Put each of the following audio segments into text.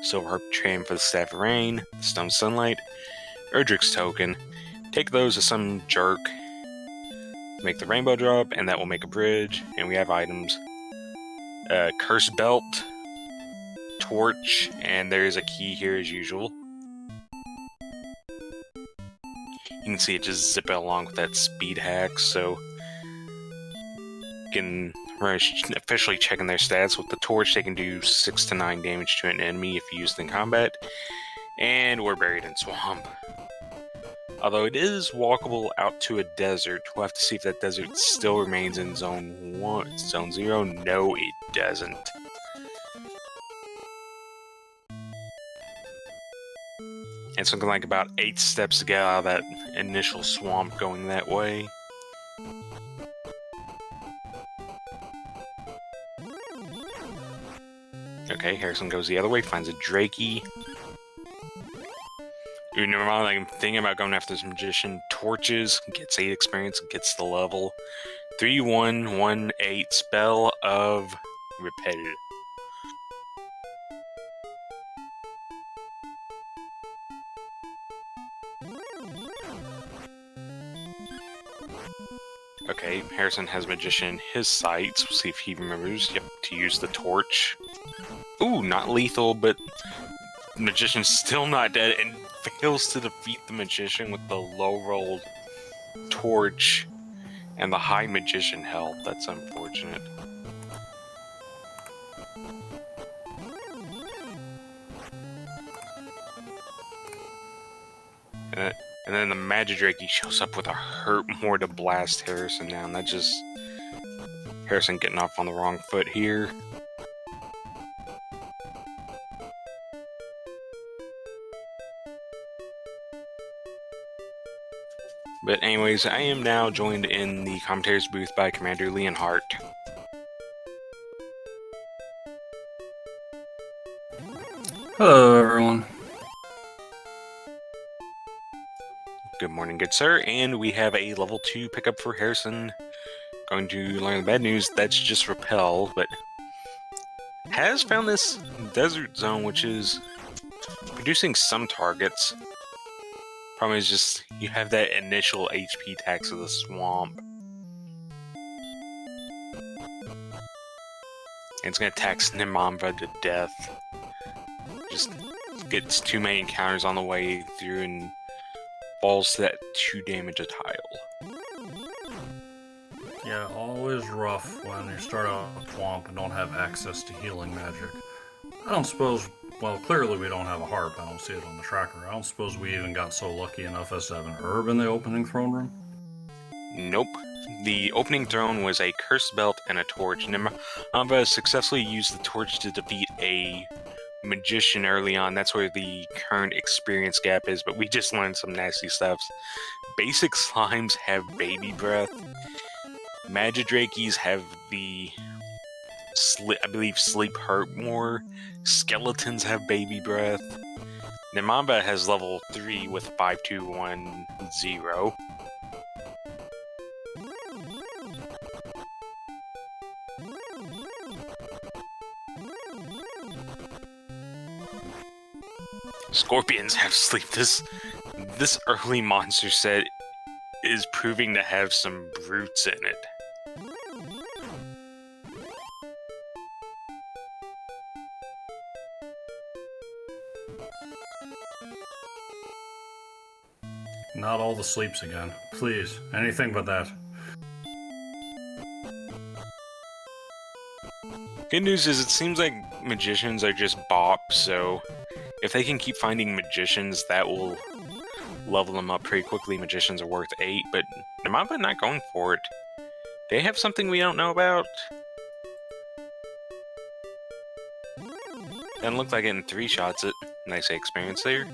Silver Harp Tram for the Staff of Rain, Stone Sunlight, Erdrick's Token. Take those to some jerk, make the Rainbow drop, and that will make a bridge. And we have items. Curse Belt, Torch, and there is a key here as usual. You can see it just zipping along with that speed hack, so we're officially checking their stats. With the Torch, they can do 6 to 9 damage to an enemy if used in combat, and we're buried in Swamp. Although it is walkable out to a desert, we'll have to see if that desert still remains in Zone 1. Zone 0? No, it doesn't. And something like about 8 steps to get out of that initial swamp going that way. Okay, Harrason goes the other way, finds a Drakey. Ooh, never mind, I'm thinking about going after this Magician. Torches, gets 8 experience, gets the level. 3-1-1-8, Spell of Repetitive. Okay, Harrason has Magician in his sights. We'll see if he remembers, to use the Torch. Ooh, not lethal, but Magician's still not dead and fails to defeat the Magician with the low-rolled Torch and the high Magician health. That's unfortunate. And then the Magidrakey shows up with a Hurt More to blast Harrason down. That just... Harrason getting off on the wrong foot here. But anyways, I am now joined in the commentator's booth by Commander Leonhardt. Hello, everyone. Good morning, good sir. And we have a level 2 pickup for Harrason. Going to learn the bad news, that's just Repel, but has found this desert zone, which is producing some targets. Problem is just, you have that initial HP tax of the swamp. And it's going to tax Nimanva to death. Just gets too many encounters on the way through and falls to that 2 damage a tile. Yeah, always rough when you start out a swamp and don't have access to healing magic. I don't suppose, well, clearly we don't have a harp. I don't see it on the tracker. I don't suppose we even got so lucky enough as to have an herb in the opening throne room. Nope. The opening throne was a cursed belt and a torch. Nimanva successfully used the torch to defeat a Magician early on. That's where the current experience gap is, but we just learned some nasty stuff. Basic slimes have baby breath. Magidrakies have the, I believe, sleep hurt more. Skeletons have baby breath. Nimanva has level 3 with 5210. Scorpions have sleep. This early monster set is proving to have some brutes in it. Not all the sleeps again. Please, anything but that. Good news is it seems like magicians are just bops, so if they can keep finding magicians, that will level them up pretty quickly. Magicians are worth 8, but Nimanva not going for it. They have something we don't know about? Doesn't look like getting 3 shots at nice experience there.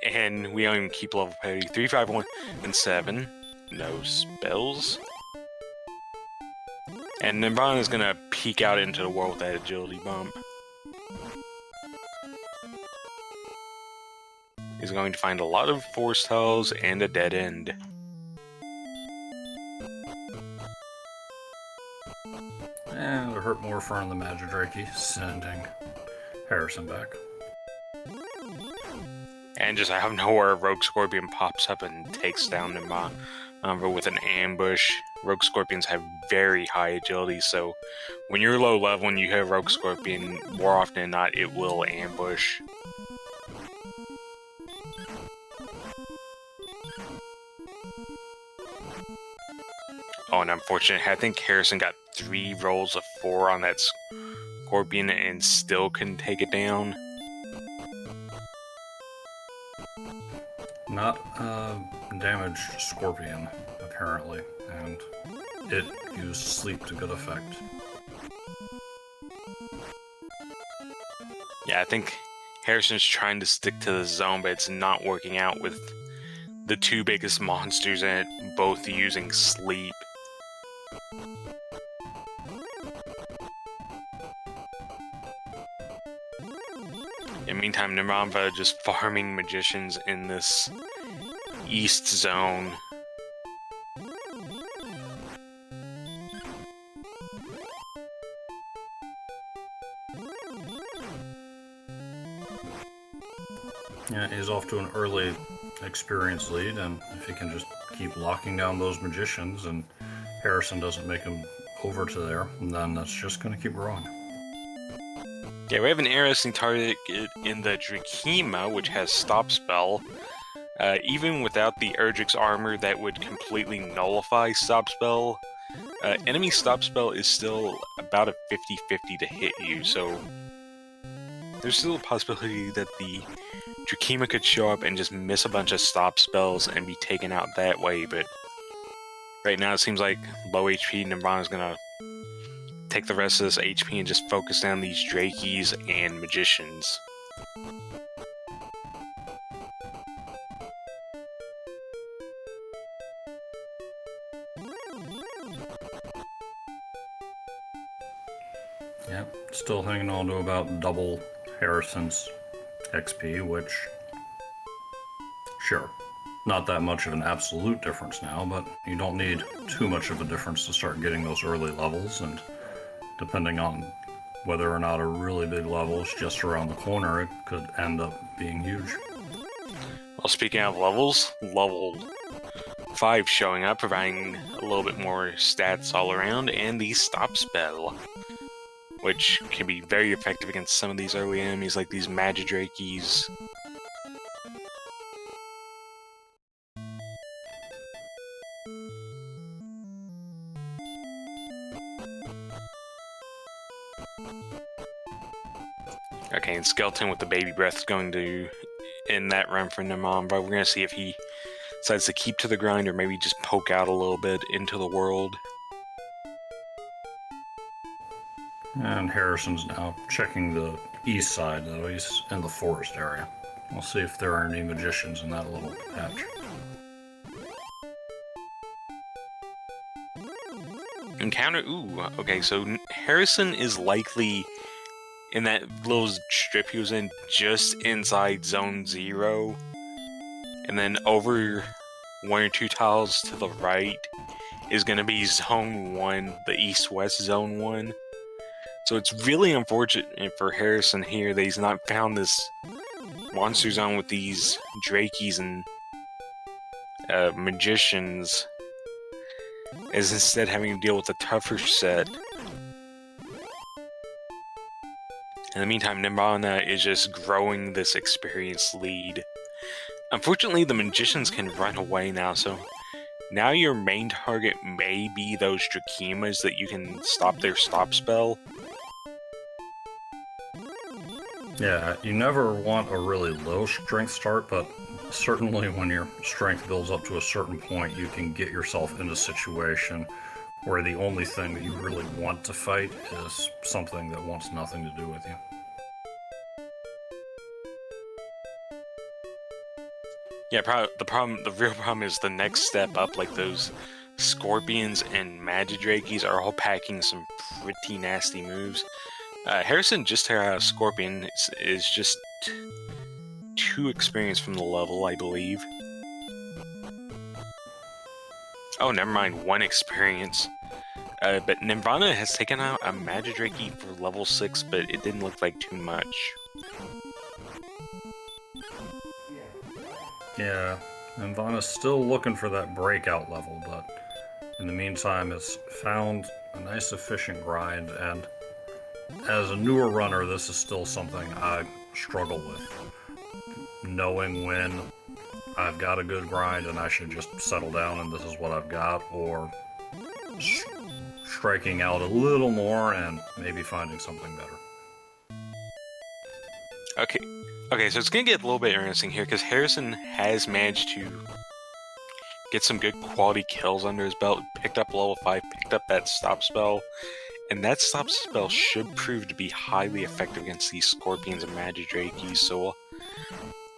And we don't even keep level parity. 3, 5, 1, and 7. No spells. And Nirvana is gonna peek out into the world with that agility bump. is going to find a lot of force tells and a dead end. And it'll hurt more for the Magidrakey, sending Harrason back. And just out of nowhere, Rogue Scorpion pops up and takes down Nimanva with an ambush. Rogue Scorpions have very high agility, so when you're low level and you hit a Rogue Scorpion, more often than not, it will ambush. Oh, and unfortunately, I think Harrason got 3 rolls of 4 on that Scorpion and still couldn't take it down. Not a damaged Scorpion, apparently, and it used sleep to good effect. Yeah, I think Harrison's trying to stick to the zone, but it's not working out with the 2 biggest monsters in it, both using sleep. In the meantime, Nimanva just farming magicians in this east zone. Yeah, he's off to an early experience lead, and if he can just keep locking down those magicians and Harrason doesn't make him over to there, then that's just going to keep growing. Yeah, we have an interesting target in the Drakima, which has Stop Spell. Even without the Erdrick's armor, that would completely nullify Stop Spell. Enemy Stop Spell is still about a 50-50 to hit you, so there's still a possibility that the Drakima could show up and just miss a bunch of Stop Spells and be taken out that way, but right now it seems like low HP Nimanva is gonna take the rest of this HP and just focus down these Drakies and Magicians. Yep, still hanging on to about double Harrison's XP, which, sure, not that much of an absolute difference now, but you don't need too much of a difference to start getting those early levels, and depending on whether or not a really big level is just around the corner, it could end up being huge. Well, speaking of levels, level 5 showing up, providing a little bit more stats all around, and the Stop Spell, which can be very effective against some of these early enemies like these Magidrakies. Okay, and Skeleton with the Baby Breath is going to end that run for Nimanva. We're going to see if he decides to keep to the grind or maybe just poke out a little bit into the world. And Harrison's now checking the east side, though he's in the forest area. We'll see if there are any magicians in that little patch. Encounter, ooh, okay, so Harrason is likely in that little strip he was in just inside Zone 0. And then over 1 or 2 tiles to the right is going to be Zone 1, the east-west Zone 1. So it's really unfortunate for Harrason here that he's not found this monster zone with these Drakies and Magicians, is instead having to deal with a tougher set. In the meantime, Nimanva is just growing this experience lead. Unfortunately, the Magicians can run away now, so now your main target may be those Drakimas that you can stop their Stop Spell. Yeah, you never want a really low strength start, but certainly when your strength builds up to a certain point, you can get yourself in a situation where the only thing that you really want to fight is something that wants nothing to do with you. Yeah, the real problem is the next step up, like those Scorpions and Magidrakies are all packing some pretty nasty moves. Harrason just took out a Scorpion is just 2 experience from the level, I believe. Oh, never mind, 1 experience. But Nimanva has taken out a Magidrake for level 6, but it didn't look like too much. Yeah, Nimanva's still looking for that breakout level, but in the meantime, it's found a nice efficient grind, and as a newer runner, this is still something I struggle with. Knowing when I've got a good grind and I should just settle down and this is what I've got, or striking out a little more and maybe finding something better. Okay, so it's gonna get a little bit interesting here, because Harrason has managed to get some good quality kills under his belt, picked up level 5, picked up that stop spell, and that stop spell should prove to be highly effective against these Scorpions and Magidrakes, so we'll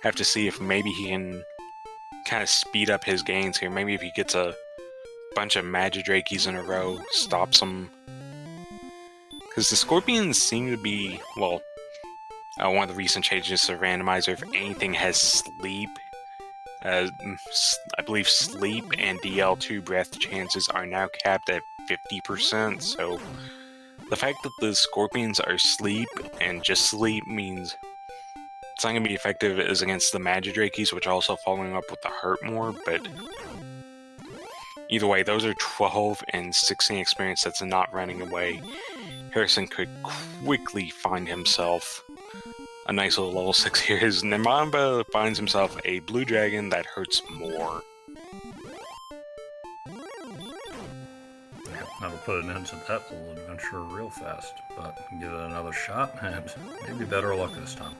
have to see if maybe he can kind of speed up his gains here. Maybe if he gets a bunch of Magidrakes in a row, stops them. Because the Scorpions seem to be, well, one of the recent changes to Randomizer, if anything has sleep, I believe sleep and DL2 breath chances are now capped at 50%, so the fact that the Scorpions are sleep and just sleep means it's not going to be effective as against the Magidrakes, which are also following up with the hurt more, but either way, those are 12 and 16 experience that's not running away. Harrason could quickly find himself a nice little level 6 here. His Nimanva finds himself a blue dragon that hurts more. That'll put an end to that little adventure real fast, but give it another shot and maybe better luck this time.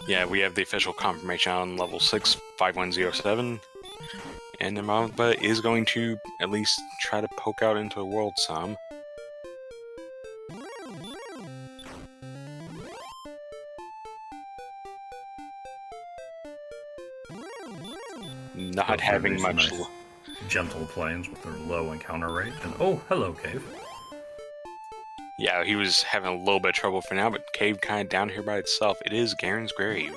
Yeah, we have the official confirmation on level 6, 5107, and Nimanva is going to at least try to poke out into the world some. Not having much... Nice gentle planes with their low encounter rate, and oh, hello, Cave. Yeah, he was having a little bit of trouble for now, but Cave kind of down here by itself. It is Garen's grave.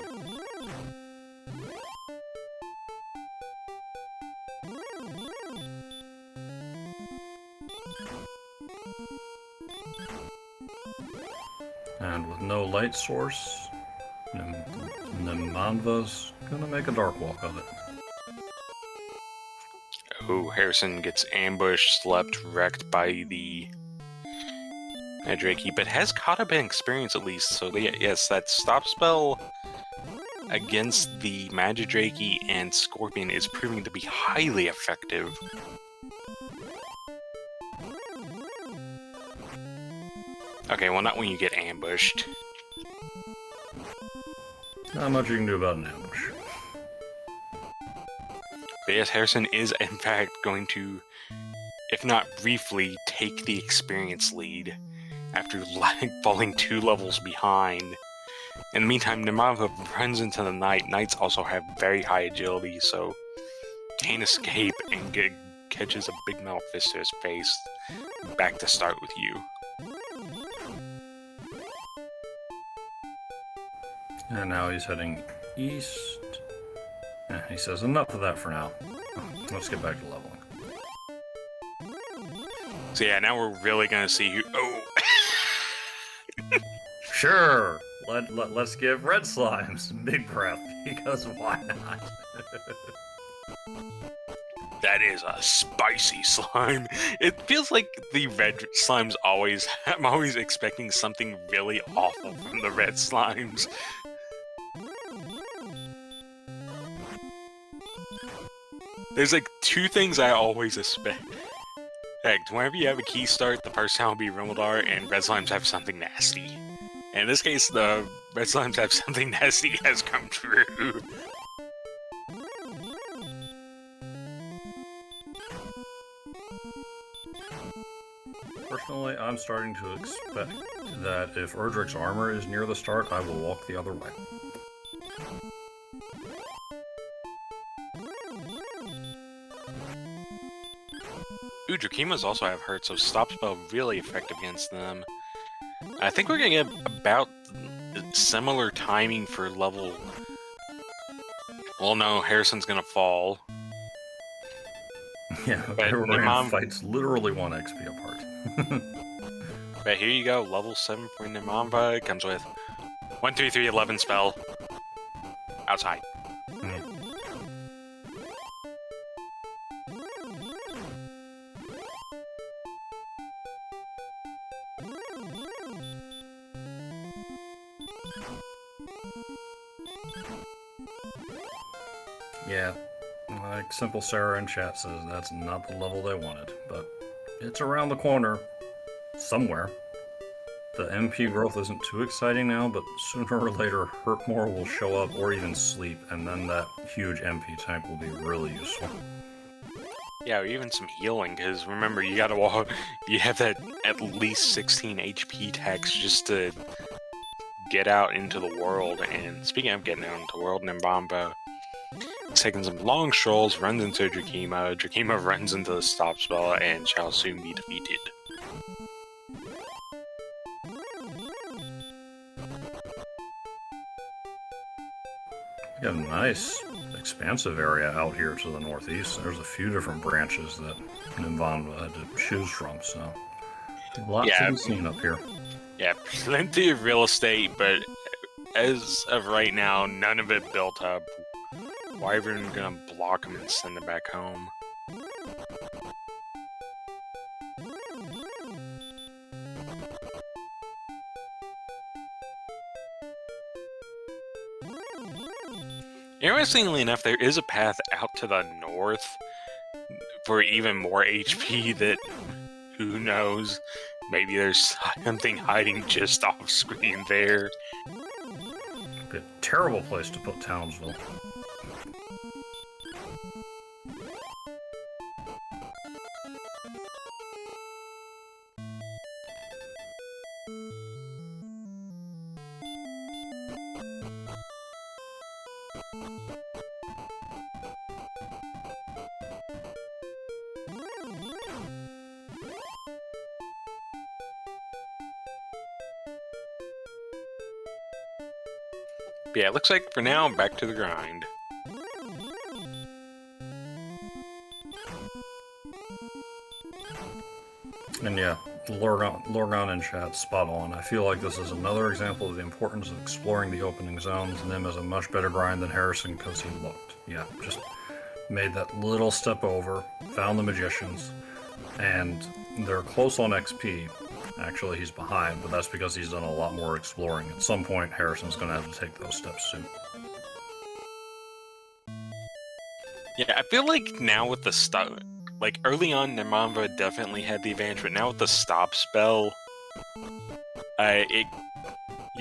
And with no light source, Nimanva's gonna make a dark walk of it. Oh, Harrason gets ambushed, slept, wrecked by the Magidrakes, but has caught up in experience at least, so yes, that stop spell against the Magidrake and Scorpion is proving to be highly effective. Okay, well, not when you get ambushed. Not much you can do about an ambush. But yes, Harrason is in fact going to, if not briefly, take the experience lead after falling 2 levels behind. In the meantime, Nimanva runs into the Knight. Knights also have very high agility, so can't escape and catches a big metal fist to his face. Back to start with you. And now he's heading east. He says, enough of that for now. Let's get back to leveling. So yeah, now we're really gonna see who... Oh! Sure! Let's give Red Slime some big breath, because why not? That is a spicy slime. It feels like the red slimes always... I'm always expecting something really awful from the red slimes. There's like 2 things I always expect. Whenever you have a key start, the first time will be Rimildar, and red slimes have something nasty. And in this case, the red slimes have something nasty has come true. Personally, I'm starting to expect that if Erdrick's armor is near the start, I will walk the other way. Ooh, Drakimas also have hurt, so Stop Spell really effective against them. I think we're gonna get about similar timing for level... Well, no, Harrison's gonna fall. Yeah, But they ran Nimanva... fights literally 1 XP apart. But here you go, level 7 for Nimanva. It comes with 1, 3, 3, 11 spell. Outside. Yeah, like Simple Sarah in chat says, that's not the level they wanted, but it's around the corner, somewhere. The MP growth isn't too exciting now, but sooner or later, Hurt More will show up, or even Sleep, and then that huge MP tank will be really useful. Yeah, or even some healing, because remember, you gotta walk... You have that at least 16 HP tax just to get out into the world, and speaking of getting out into the world, Nimanva is taking some long strolls, runs into Drakima, Drakima runs into the stop spell, and shall soon be defeated. You got a nice, expansive area out here to the northeast. There's a few different branches that Nimanva had to choose from, so lots to be seen up here. Yeah, plenty of real estate, but as of right now, none of it built up. Wyvern gonna block him and send him back home. Interestingly enough, there is a path out to the north for even more HP that, who knows, maybe there's something hiding just off screen there. A terrible place to put Townsville. But yeah, it looks like for now, back to the grind. And yeah, Lorgon in chat, spot on. I feel like this is another example of the importance of exploring the opening zones. Nim is a much better grind than Harrason because he looked. Yeah, just made that little step over, found the magicians, and they're close on XP. Actually, he's behind, but that's because he's done a lot more exploring. At some point, Harrison's going to have to take those steps soon. Yeah, I feel like now with the stop, like early on, Nimanva definitely had the advantage, but now with the stop spell, you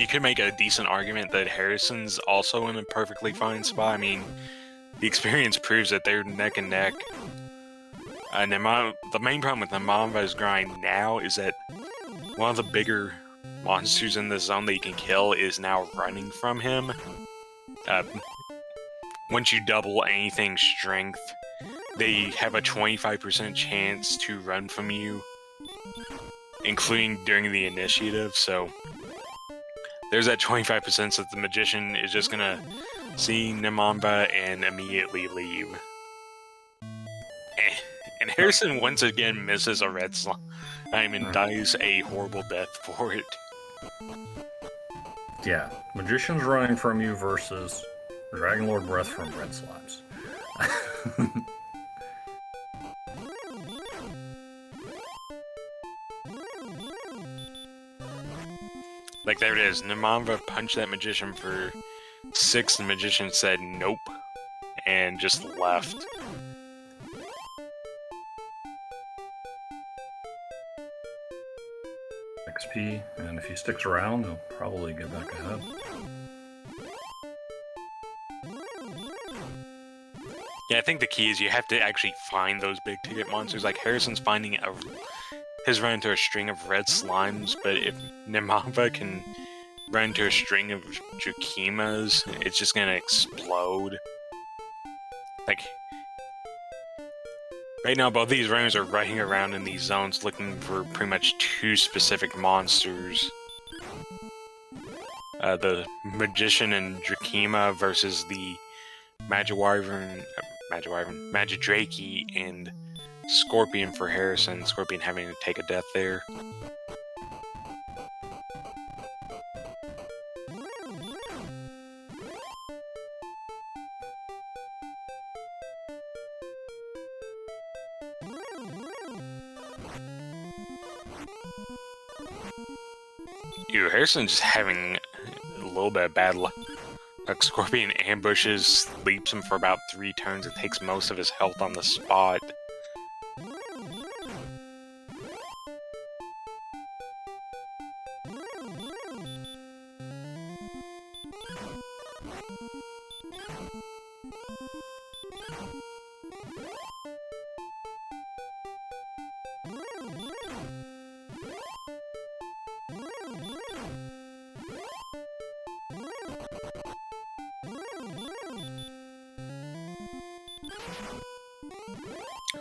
could make a decent argument that Harrison's also in a perfectly fine spot. I mean, the experience proves that they're neck and neck. The main problem with Nimanva's grind now is that one of the bigger monsters in the zone that you can kill is now running from him. Once you double anything strength, they have a 25% chance to run from you, including during the initiative, so there's that 25% that the magician is just gonna see Nimanva and immediately leave. And Harrison once again misses a red slime and dies a horrible death for it. Yeah, magician's running from you versus Dragonlord breath from red slimes. Like, there it is. Nimanva punched that magician for 6, the magician said nope, and just left. XP, and if he sticks around, he'll probably get back ahead. Yeah, I think the key is you have to actually find those big ticket monsters. Like, Harrison's finding his run into a string of red slimes, but if Nimanva can run into a string of Drakimas, it's just gonna explode. Like, right now, both these runners are running around in these zones looking for pretty much 2 specific monsters. the Magician and Drakima versus the Magiwyvern, Magidrake and Scorpion for Harrison. Scorpion having to take a death there. Ew, Harrison's just having a little bit of bad luck. Like Scorpion ambushes, leaps him for about 3 turns, and takes most of his health on the spot.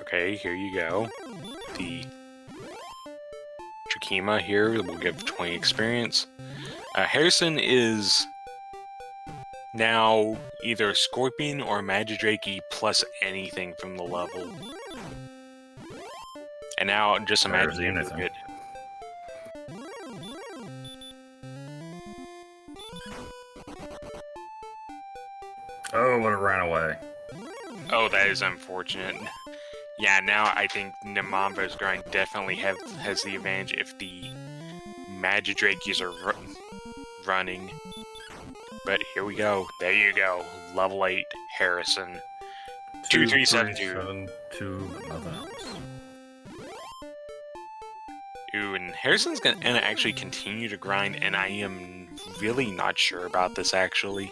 Okay, here you go. The Drakima here will give 20 experience. Harrison is now either a Scorpion or a Magidrake plus anything from the level. And now just imagine anything. it. Oh, but it ran away. Oh, that is unfortunate. Yeah, now I think Nimanva's grind definitely has the advantage if the Magidrakes are running. But here we go. There you go. Level 8 Harrison. 2372. But nothing else. Ooh, and Harrison's gonna actually continue to grind, and I am really not sure about this actually.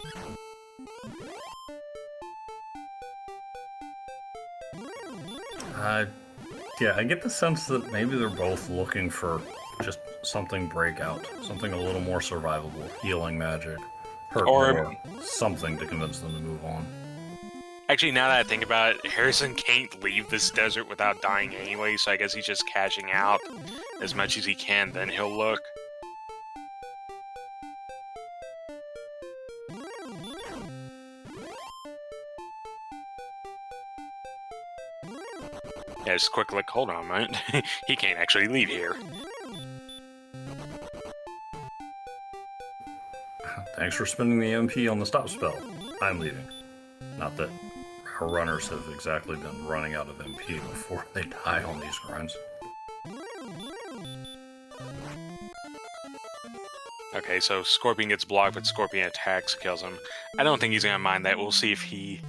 Yeah, I get the sense that maybe they're both looking for just something breakout, something a little more survivable, healing magic, hurt more, something to convince them to move on. Actually, now that I think about it, Harrison can't leave this desert without dying anyway, so I guess he's just cashing out as much as he can, then he'll look. Yeah, just quick look, hold on a moment. He can't actually leave here. Thanks for spending the MP on the stop spell. I'm leaving. Not that our runners have exactly been running out of MP before they die on these grinds. Okay, so Scorpion gets blocked, but Scorpion attacks, kills him. I don't think he's gonna mind that. We'll see if he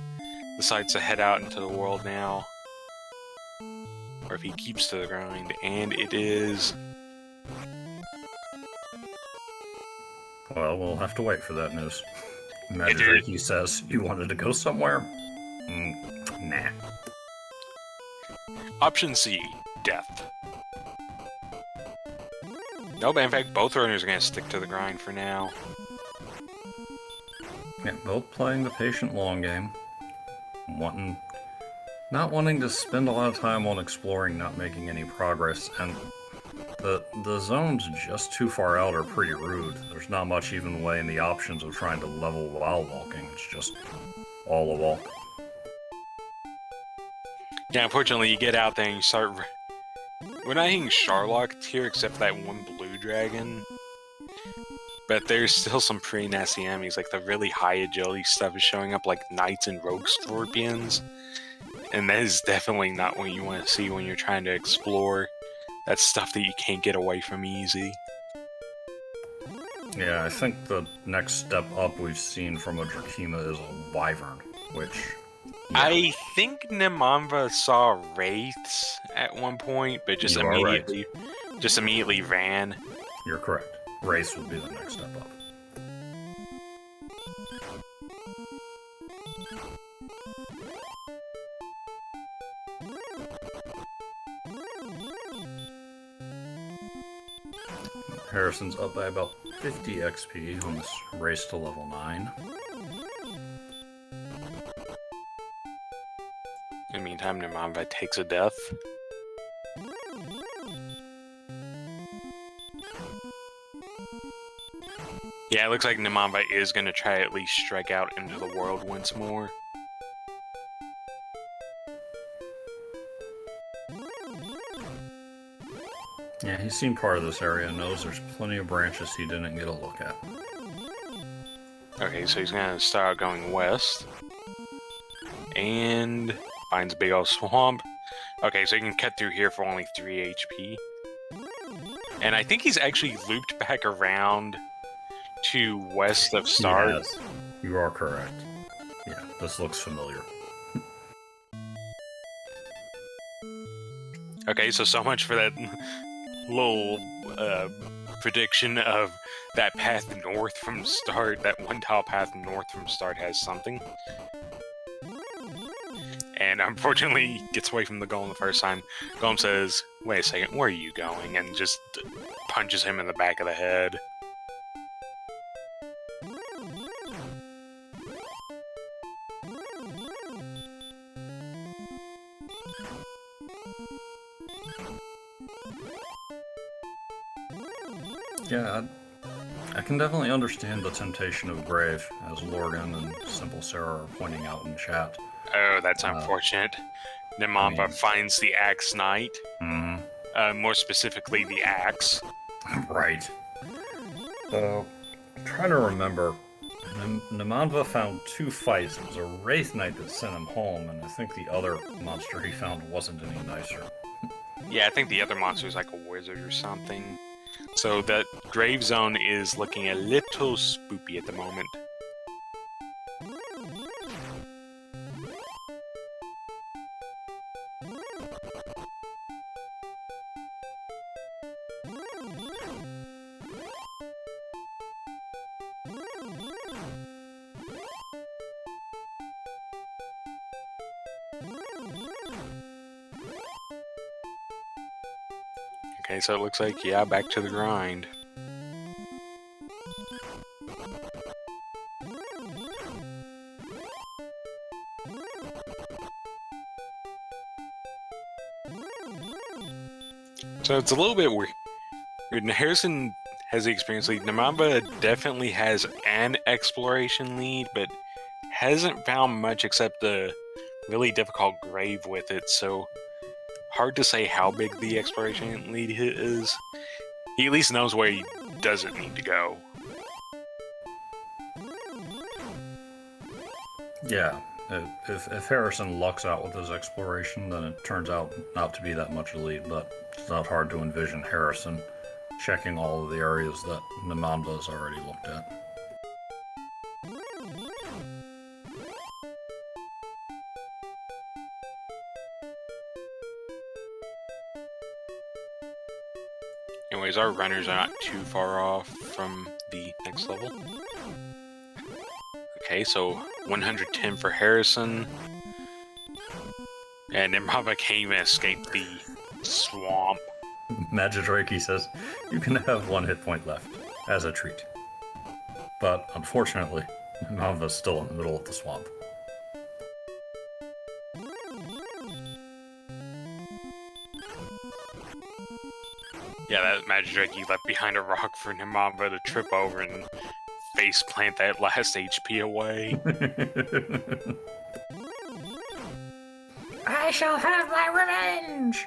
decides to head out into the world now. Or if he keeps to the grind, and it is... Well, we'll have to wait for that news. Magidrake says, you wanted to go somewhere? Nah. Option C, death. No, but in fact, both runners are going to stick to the grind for now. Yeah, both playing the patient long game. Not wanting to spend a lot of time on exploring, not making any progress, and the zones just too far out are pretty rude. There's not much even weighing the options of trying to level while walking. It's just all a walk. Yeah, unfortunately, you get out there and you start... We're not hitting Charlock here except for that one blue dragon. But there's still some pretty nasty enemies, like the really high agility stuff is showing up, like Knights and Rogue Scorpions. And that is definitely not what you want to see when you're trying to explore. That's stuff that you can't get away from easy. Yeah, I think the next step up we've seen from a Drakima is a Wyvern, which... Yeah. I think Nimanva saw wraiths at one point, but just immediately ran. You're correct. Wraiths would be the next step up. Harrison's up by about 50 XP on this race to level 9. In the meantime, Nimanva takes a death. Yeah, it looks like Nimanva is going to try to at least strike out into the world once more. Yeah, he's seen part of this area and knows there's plenty of branches he didn't get a look at. Okay, so he's going to start going west. And finds a big old swamp. Okay, so he can cut through here for only 3 HP. And I think he's actually looped back around to west of Start. Yes, you are correct. Yeah, this looks familiar. Okay, so much for that little prediction of that path north from Start. That one tile path north from Start has something. And unfortunately, he gets away from the golem the first time. Golem says, "Wait a second, where are you going?" And just punches him in the back of the head. Yeah, I can definitely understand the temptation of Grave, as Lorgan and Simple Sarah are pointing out in chat. Oh, that's unfortunate. Nimanva finds the Axe Knight. More specifically, the axe. Right. I'm trying to remember. Nimanva found 2 fights. It was a Wraith Knight that sent him home, and I think the other monster he found wasn't any nicer. Yeah, I think the other monster is like a wizard or something. So that Grave Zone is looking a little spoopy at the moment. Okay, so it looks like, yeah, back to the grind. So it's a little bit weird. Harrason has the experience lead. Nimanva definitely has an exploration lead, but hasn't found much except the really difficult grave with it, so hard to say how big the exploration lead is. He at least knows where he doesn't need to go. Yeah, if Harrason lucks out with his exploration, then it turns out not to be that much a lead, but it's not hard to envision Harrason checking all of the areas that Nimanva has already looked at. Anyways, our runners are not too far off from the next level. Okay, so 110 for Harrason. And Nimanva can't even escape the swamp. Magidrake says, you can have 1 hit point left, as a treat. But, unfortunately, Nimanva's still in the middle of the swamp. Yeah, that Magidrake left behind a rock for Nimanva to trip over and face plant that last HP away. I shall have my revenge!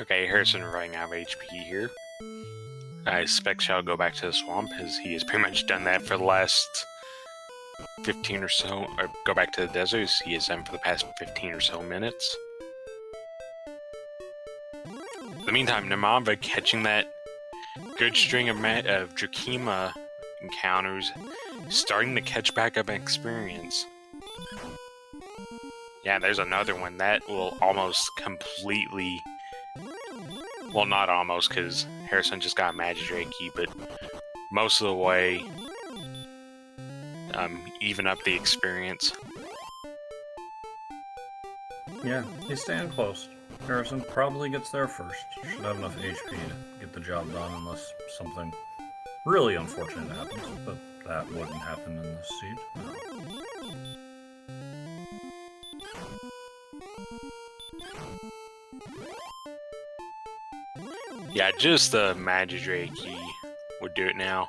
Okay, Harrison running out of HP here. I expect shall go back to the swamp, as he has pretty much done that for the last 15 or so, or go back to the desert, as he has done for the past 15 or so minutes. In the meantime, Nimanva catching that good string of Drakima encounters, starting to catch back up experience. Yeah, there's another one that will almost completely... Well, not almost, because Harrason just got Magidrake, but most of the way, even up the experience. Yeah, he's staying close. Harrison probably gets there first. Should have enough HP to get the job done unless something really unfortunate happens, but that wouldn't happen in this seed. No. Yeah, just the Magidrake key would do it now.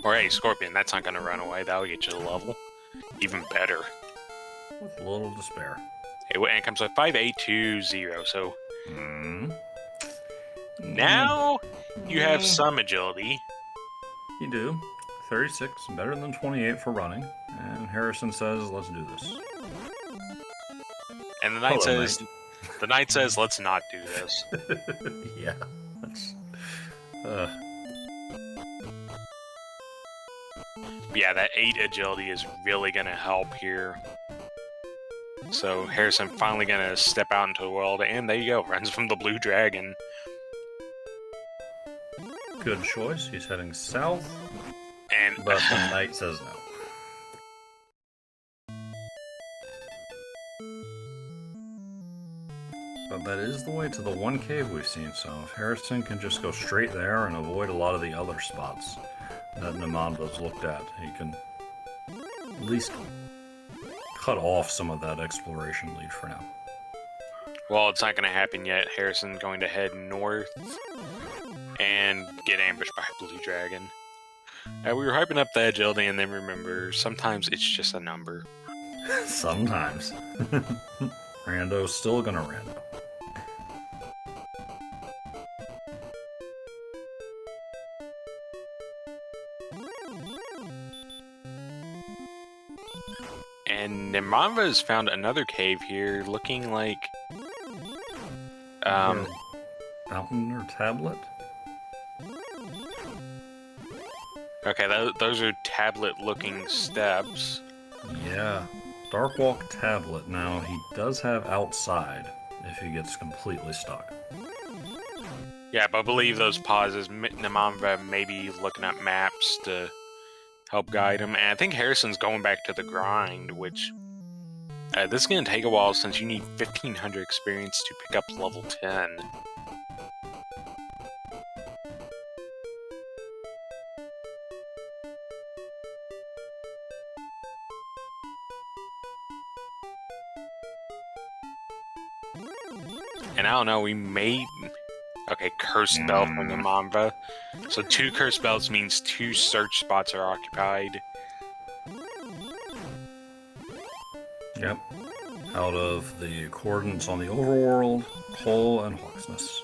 Or hey, Scorpion, that's not gonna run away. That'll get you the level. Even better. With a little despair. And it comes with 5820, so Hmm. now you have some agility. You do. 36, better than 28 for running. And Harrison says, let's do this. And the knight Hello, says, the knight says, let's not do this. Yeah. That's, Yeah, that 8 agility is really gonna help here. So Harrison finally gonna step out into the world, and there you go, runs from the blue dragon. good choice. He's heading south, And but the knight says no. But that is the way to the one cave we've seen, so if Harrison can just go straight there and avoid a lot of the other spots that Nimanva's looked at, he can at least cut off some of that exploration lead for now. well, it's not gonna happen yet. Harrison going to head north and get ambushed by a blue dragon. We were hyping up the agility, and then remember, sometimes it's just a number. Sometimes. Rando's still gonna rando. And Nimanva has found another cave here, looking like Fountain or tablet? okay, those are tablet-looking steps. Yeah. Darkwalk tablet. Now, he does have outside if he gets completely stuck. Yeah, but I believe those pauses, Nimanva may be looking at maps to help guide him. And I think Harrison's going back to the grind, which this is going to take a while since you need 1500 experience to pick up level 10. And I don't know, we may... Okay, Curse Bell from Nimanva. So 2 Curse Bells means 2 search spots are occupied. Yep. Out of the coordinates on the overworld, Coal, and Hawksness.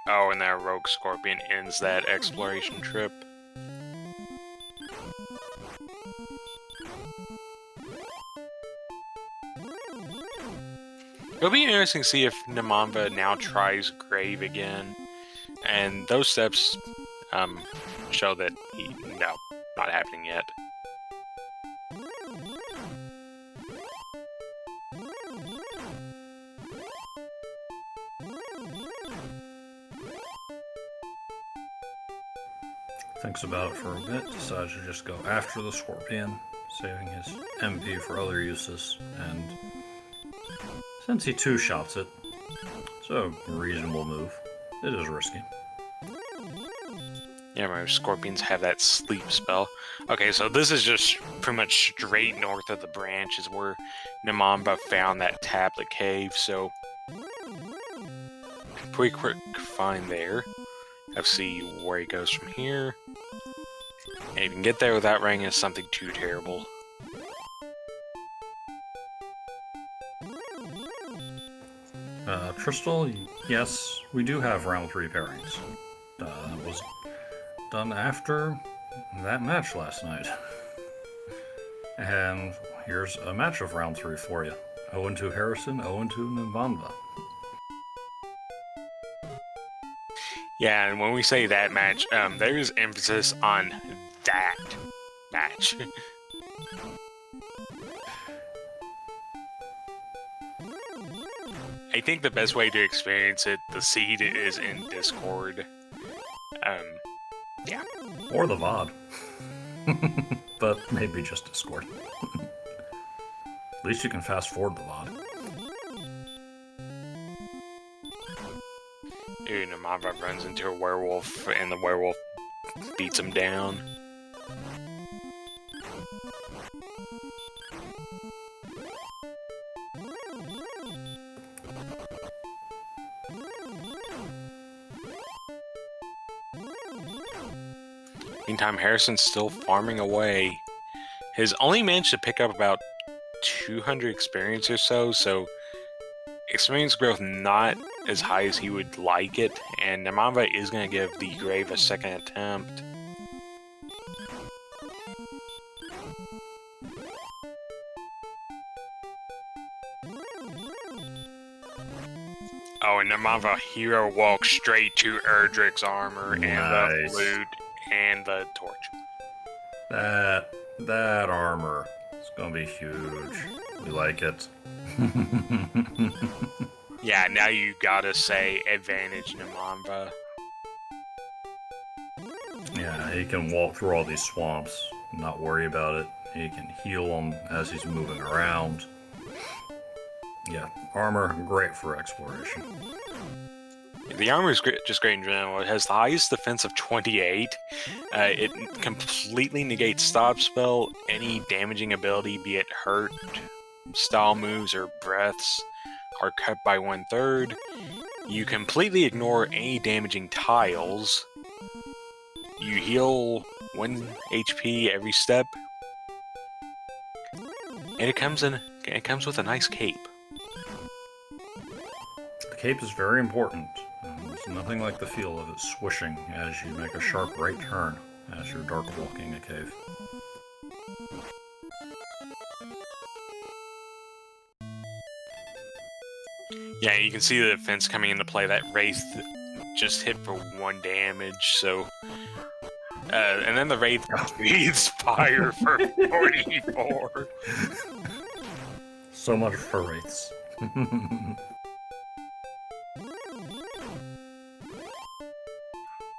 Oh, and that Rogue Scorpion ends that exploration trip. It'll be interesting to see if Nimanva now tries Grave again. And those steps show that no, not happening yet. Thinks about it for a bit, decides to just go after the Scorpion, saving his MP for other uses, and since he two-shots it, it's a reasonable move. It is risky. Yeah, remember, Scorpions have that sleep spell. Okay, so this is just pretty much straight north of the branch is where Nimanva found that tablet cave, so pretty quick find there. Let's see where he goes from here. And if you can get there without running into something too terrible. Crystal, yes, we do have round 3 pairings. It was done after that match last night. And here's a match of round 3 for you. 0-2 Harrison, 0-2 Nimanva. Yeah, and when we say that match, there is emphasis on that match. I think the best way to experience it, the seed is in Discord. Yeah. Or the VOD. But maybe just Discord. At least you can fast forward the VOD. Dude, Nimanva runs into a werewolf, and the werewolf beats him down. Meantime, Harrison's still farming away. Has only managed to pick up about 200 experience or so, so experience growth not as high as he would like it, and Nimanva is going to give the grave a second attempt. Oh, and Nimanva hero walks straight to Erdrick's armor and the flute and the torch. That armor is gonna be huge. We like it. Yeah, now you gotta say advantage Nimanva. Yeah, he can walk through all these swamps, not worry about it. He can heal them as he's moving around. Yeah, armor, great for exploration. The armor is just great in general. It has the highest defense of 28. It completely negates stop spell, any damaging ability, be it hurt, style moves, or breaths, are cut by 1/3. You completely ignore any damaging tiles. You heal 1 HP every step. And it comes with a nice cape. The cape is very important. There's nothing like the feel of it swishing as you make a sharp right turn as you're dark walking a cave. Yeah, you can see the defense coming into play. That Wraith just hit for 1 damage, so... and then the Wraith breathes fire for 44. So much for Wraiths.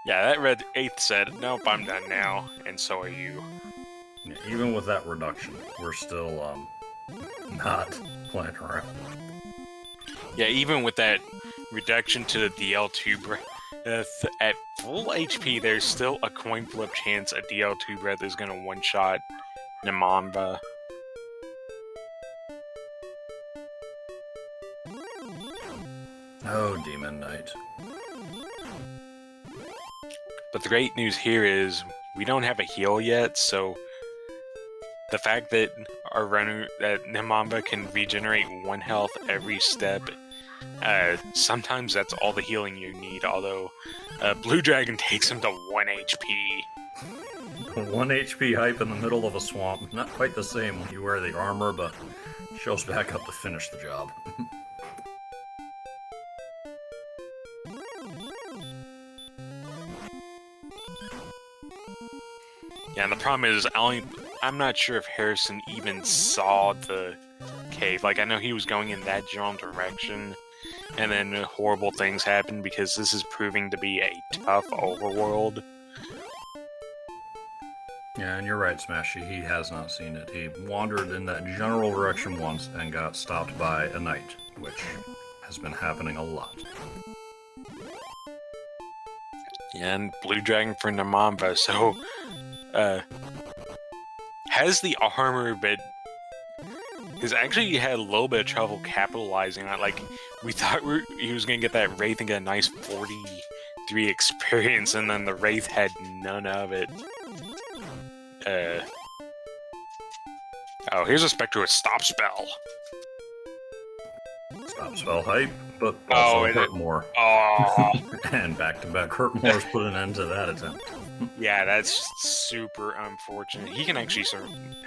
Yeah, that red 8th said, nope, I'm done now, and so are you. Yeah, even with that reduction, we're still, not playing around. Yeah, even with that reduction to the DL2 breath, at full HP, there's still a coin flip chance a DL2 breath is gonna one-shot Nimanva. Oh, Demon Knight. But the great news here is we don't have a heal yet, so the fact that Nimanva can regenerate 1 health every step, sometimes that's all the healing you need, although Blue Dragon takes him to 1 HP. 1 HP hype in the middle of a swamp. Not quite the same when you wear the armor, but shows back up to finish the job. Yeah, and the problem is, I'm not sure if Harrison even saw the cave. Like, I know he was going in that general direction, and then horrible things happened because this is proving to be a tough overworld. Yeah, and you're right, Smashy. He has not seen it. He wandered in that general direction once and got stopped by a knight, which has been happening a lot. Yeah, and Blue Dragon for Nimanva, so... has the armor, but has actually had a little bit of trouble capitalizing on it. Like, we thought he was going to get that Wraith and get a nice 43 experience, and then the Wraith had none of it. Oh, here's a Spectre with Stop Spell. Stop spell hype, but also hurt more. Oh. And back-to-back hurt mores put an end to that attempt. Yeah, that's super unfortunate. He can actually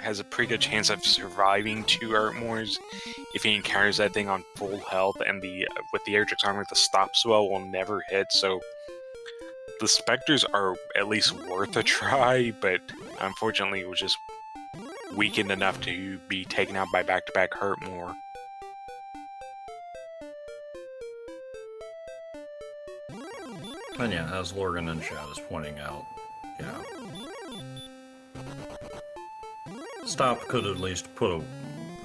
has a pretty good chance of surviving 2 Hurtmores if he encounters that thing on full health, and with the Erdrick's armor, the Stop Spell will never hit, so the Spectres are at least worth a try, but unfortunately it was just weakened enough to be taken out by back-to-back Hurtmore. And yeah, as Lorgan in chat is pointing out, yeah, Stop could at least put an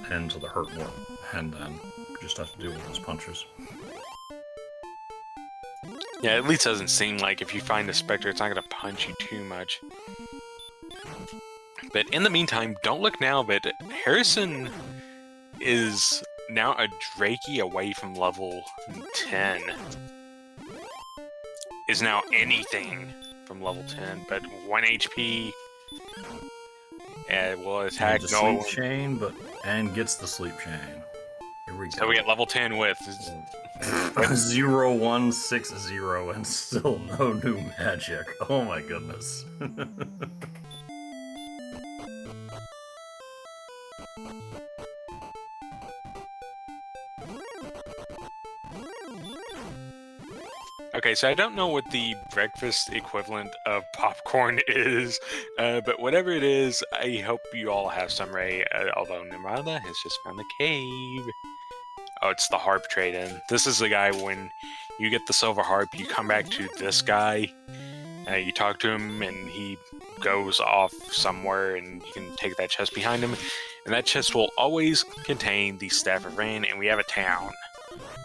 end to the hurt more, and then just have to deal with his punches. Yeah, at least doesn't seem like if you find a Spectre, it's not going to punch you too much. But in the meantime, don't look now, but Harrason is now a Drakey away from level 10. Is now anything from level 10, but 1 HP. And will attack sleep chain, and gets the sleep chain. Here we go. So we get level 10 with 0160 and still no new magic. Oh my goodness. Okay, so I don't know what the breakfast equivalent of popcorn is, but whatever it is, I hope you all have some ray, although Nimanva has just found the cave. Oh, it's the harp trade-in. This is the guy when you get the silver harp, you come back to this guy, you talk to him, and he goes off somewhere, and you can take that chest behind him, and that chest will always contain the Staff of Rain, and we have a town.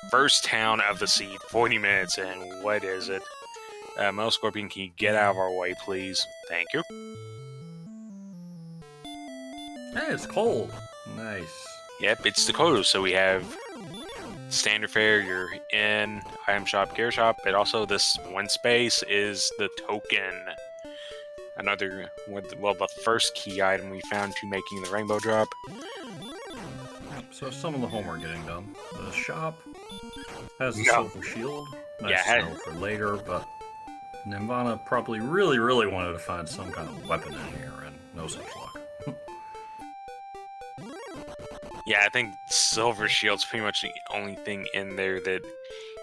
First town of the seed, 40 minutes in. What is it? Mel Scorpion, can you get out of our way, please? Thank you. Hey, it's cold. Nice. Yep, it's Dakota, so we have standard fare, your inn, item shop, gear shop, but also this one space is the token. Another, well, the first key item we found to making the rainbow drop. So some of the homework getting done. The shop has a silver shield. Nice to know for later, but Nimanva probably really wanted to find some kind of weapon in here, and no such luck. Yeah, I think silver shield's pretty much the only thing in there that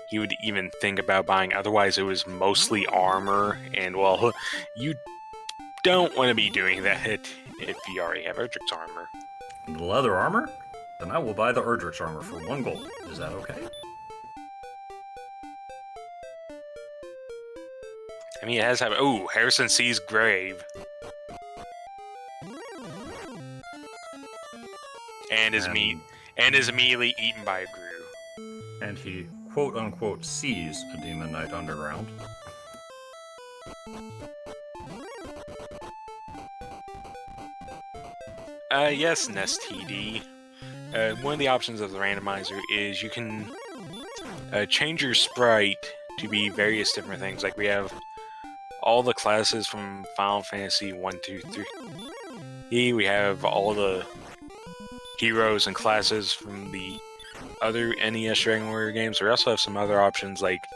he would even think about buying. Otherwise, it was mostly armor, and well, you don't want to be doing that if you already have Erdrick's armor. The leather armor? Then I will buy the Erdrick's armor for 1 gold. Is that okay? I mean, it has to have... Ooh, Harrason sees grave. And is immediately eaten by a Gru. And he, quote-unquote, sees a Demon Knight underground. Yes, Nest TD. One of the options of the randomizer is you can change your sprite to be various different things. Like we have all the classes from Final Fantasy 1, 2, 3. We have all the heroes and classes from the other NES Dragon Warrior games. We also have some other options, like,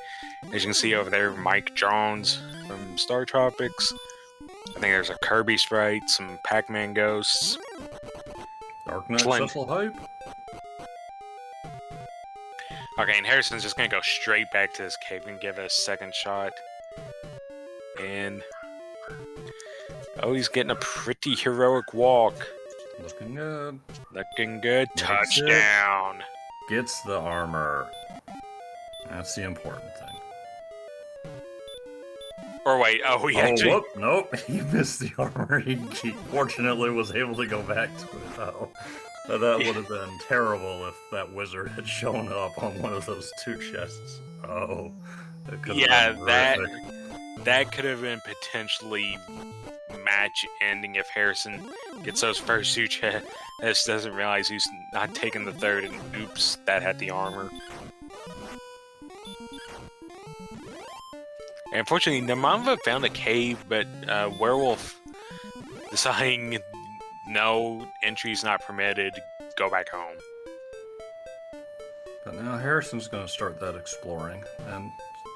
as you can see over there, Mike Jones from Star Tropics. I think there's a Kirby sprite, some Pac-Man ghosts. Dark Knight Cecil hype. Okay, and Harrison's just gonna go straight back to this cave and give it a second shot. And... oh, he's getting a pretty heroic walk. Looking good. Looking good. Touchdown! Gets the armor. That's the important thing. Or wait, oh, he actually... whoop, nope, he missed the armor. He fortunately was able to go back to it, though. That would have been terrible if that wizard had shown up on one of those 2 chests. Oh. Yeah, that could have been potentially match ending if Harrason gets those first 2 chests, doesn't realize he's not taking the 3rd, and oops, that had the armor. And unfortunately, Nimanva found a cave, but Werewolf deciding no, entry's not permitted, go back home. But now Harrison's going to start that exploring, and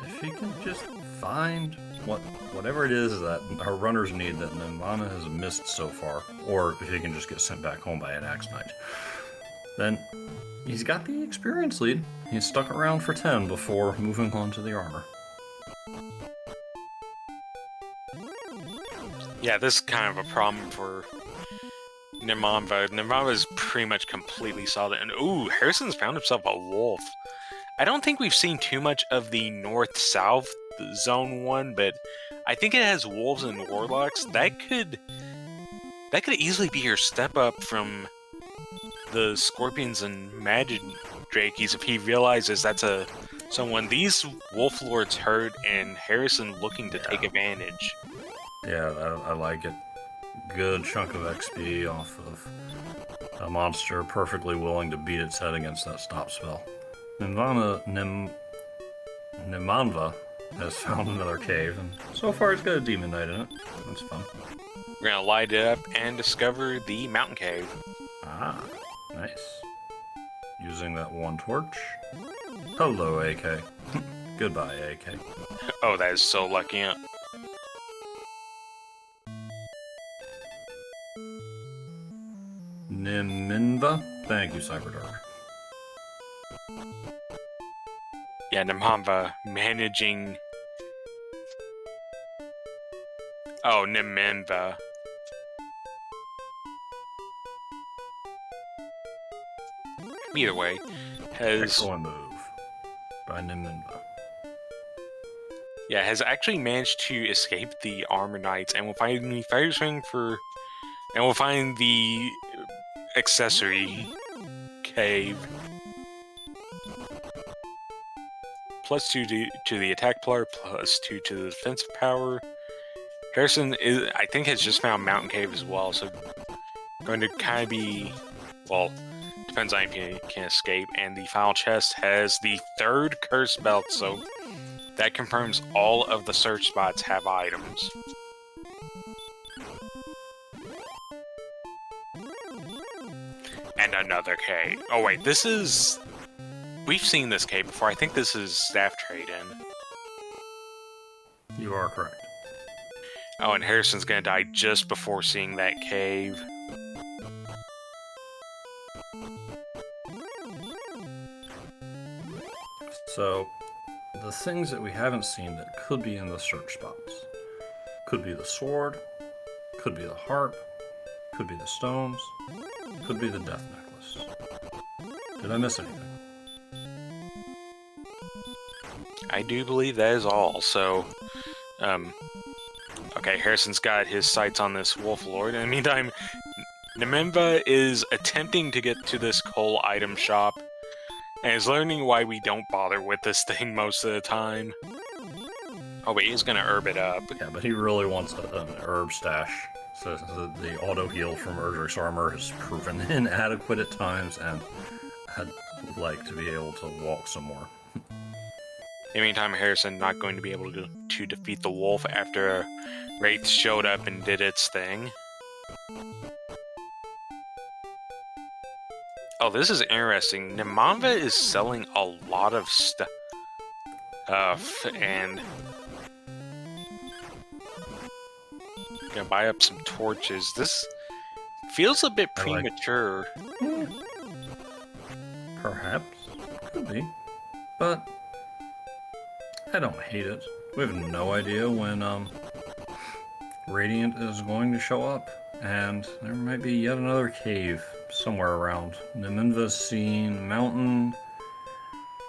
if he can just find whatever it is that our runners need that Nimanva has missed so far, or if he can just get sent back home by an Axe Knight, then he's got the experience lead. He's stuck around for 10 before moving on to the armor. Yeah, this is kind of a problem for Nimanva. Nimanva is pretty much completely solid. And ooh, Harrison's found himself a wolf. I don't think we've seen too much of the north-south, Zone 1, but I think it has wolves and warlocks. That could easily be your step up from the scorpions and magic drakies if he realizes that's someone. These wolf lords heard and Harrison looking to take advantage. Yeah, I like it. Good chunk of XP off of a monster perfectly willing to beat its head against that stop spell. Nimanva has found another cave, and so far it's got a demon knight in it. That's fun. We're gonna light it up and discover the mountain cave. Ah, nice. Using that one torch. Hello, AK. Goodbye, AK. Oh, that is so lucky. Nimanva? Thank you, Cyberdark. Yeah, Nimanva managing... Oh, Nimanva. Either way, has... Excellent move by Nimanva. Yeah, has actually managed to escape the armor knights, and will find the fire ring for... And we'll find the accessory cave. +2 to the attack power, +2 to the defensive power. Harrison I think has just found Mountain Cave as well, so going to kind of be, well, depends on if you can escape. And the final chest has the 3rd curse belt, so that confirms all of the search spots have items. And another cave. Oh wait, this is... We've seen this cave before. I think this is staff trade-in. You are correct. Oh, and Harrison's gonna die just before seeing that cave. So, the things that we haven't seen that could be in the search spots. Could be the sword, could be the harp, could be the stones, could be the death necklace. Did I miss anything? I do believe that is all, so... Okay, Harrison's got his sights on this Wolf Lord. In the meantime, Nimanva is attempting to get to this coal item shop, and is learning why we don't bother with this thing most of the time. Oh, but he's gonna herb it up. Yeah, but he really wants an herb stash. So the auto heal from Erdrick's armor has proven inadequate at times, and I'd like to be able to walk some more. In the meantime, Harrison not going to be able to defeat the wolf after Wraith showed up and did its thing. Oh, this is interesting. Nimanva is selling a lot of stuff, and gonna buy up some torches. This feels a bit premature. Perhaps. Could be. But I don't hate it. We have no idea when Radiant is going to show up, and there might be yet another cave somewhere around. Nimanva's seen mountain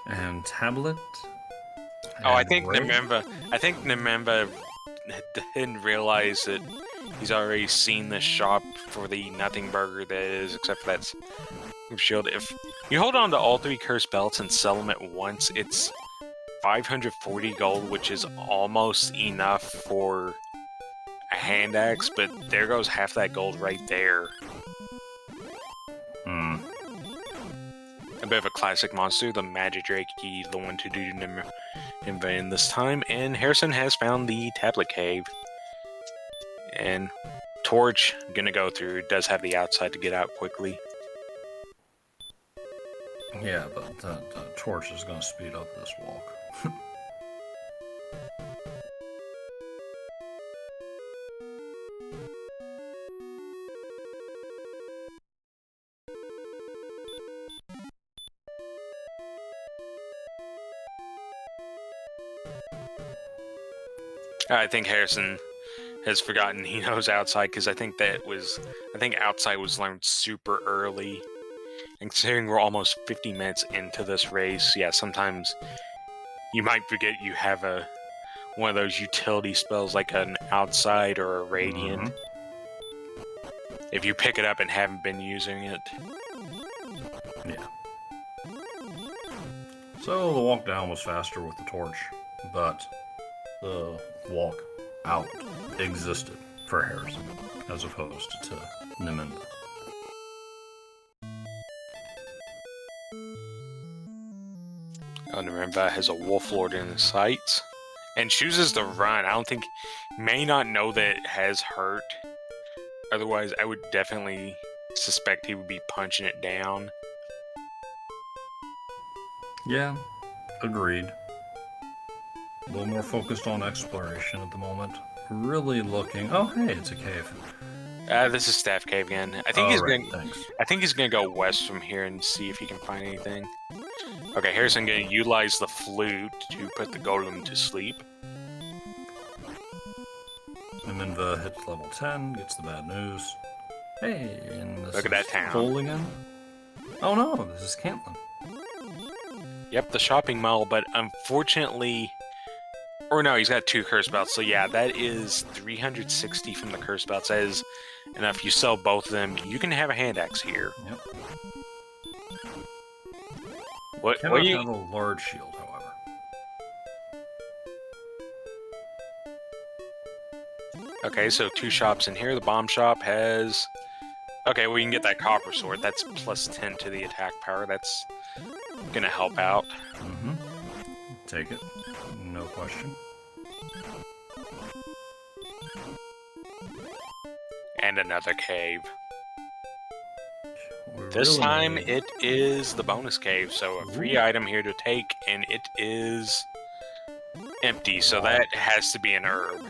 and tablet. Oh, I think Nimanva didn't realize that he's already seen this shop for the nothing burger that is, except for that's shield. If you hold on to all 3 cursed belts and sell them at once, it's 540 gold, which is almost enough for a hand axe, but there goes half that gold right there. A bit of a classic monster, the Magic Drake-y, the one to do Nimanva in this time, and Harrison has found the tablet cave. And Torch, gonna go through, does have the outside to get out quickly. Yeah, but the torch is gonna speed up this walk. I think Harrison has forgotten he knows outside, because I think outside was learned super early. And considering we're almost 50 minutes into this race, yeah, sometimes you might forget you have a one of those utility spells like an outside or a radiant. If you pick it up and haven't been using it. Yeah. So the walk down was faster with the torch, but the walk out existed for Harrason, as opposed to Nimanva. Oh, Nimanva has a Wolf Lord in his sights and chooses to run. I don't think, may not know that it has hurt. Otherwise, I would definitely suspect he would be punching it down. Yeah, agreed. A little more focused on exploration at the moment. Really looking. Oh, hey, it's a cave. This is Staff Cave again. I think Thanks. I think he's gonna go west from here and see if he can find anything. Okay, Harrason gonna utilize the flute to put the golem to sleep. Nimanva hits level 10, gets the bad news. Hey, and this Look at that town. Full again? Oh no, this is Cantlin. Yep, the shopping mall, but unfortunately... Or no, he's got 2 curse belts, so yeah, that is 360 from the curse belts. That is enough. You sell both of them, you can have a hand axe here. Yep. What Cannot do you... have a large shield, however. Okay, so 2 shops in here. The bomb shop has... Okay, well, you can get that copper sword. That's plus 10 to the attack power. That's gonna help out. Take it. No question. And another cave. This time it is the bonus cave, so a free item here to take, and it is empty, so that has to be an herb.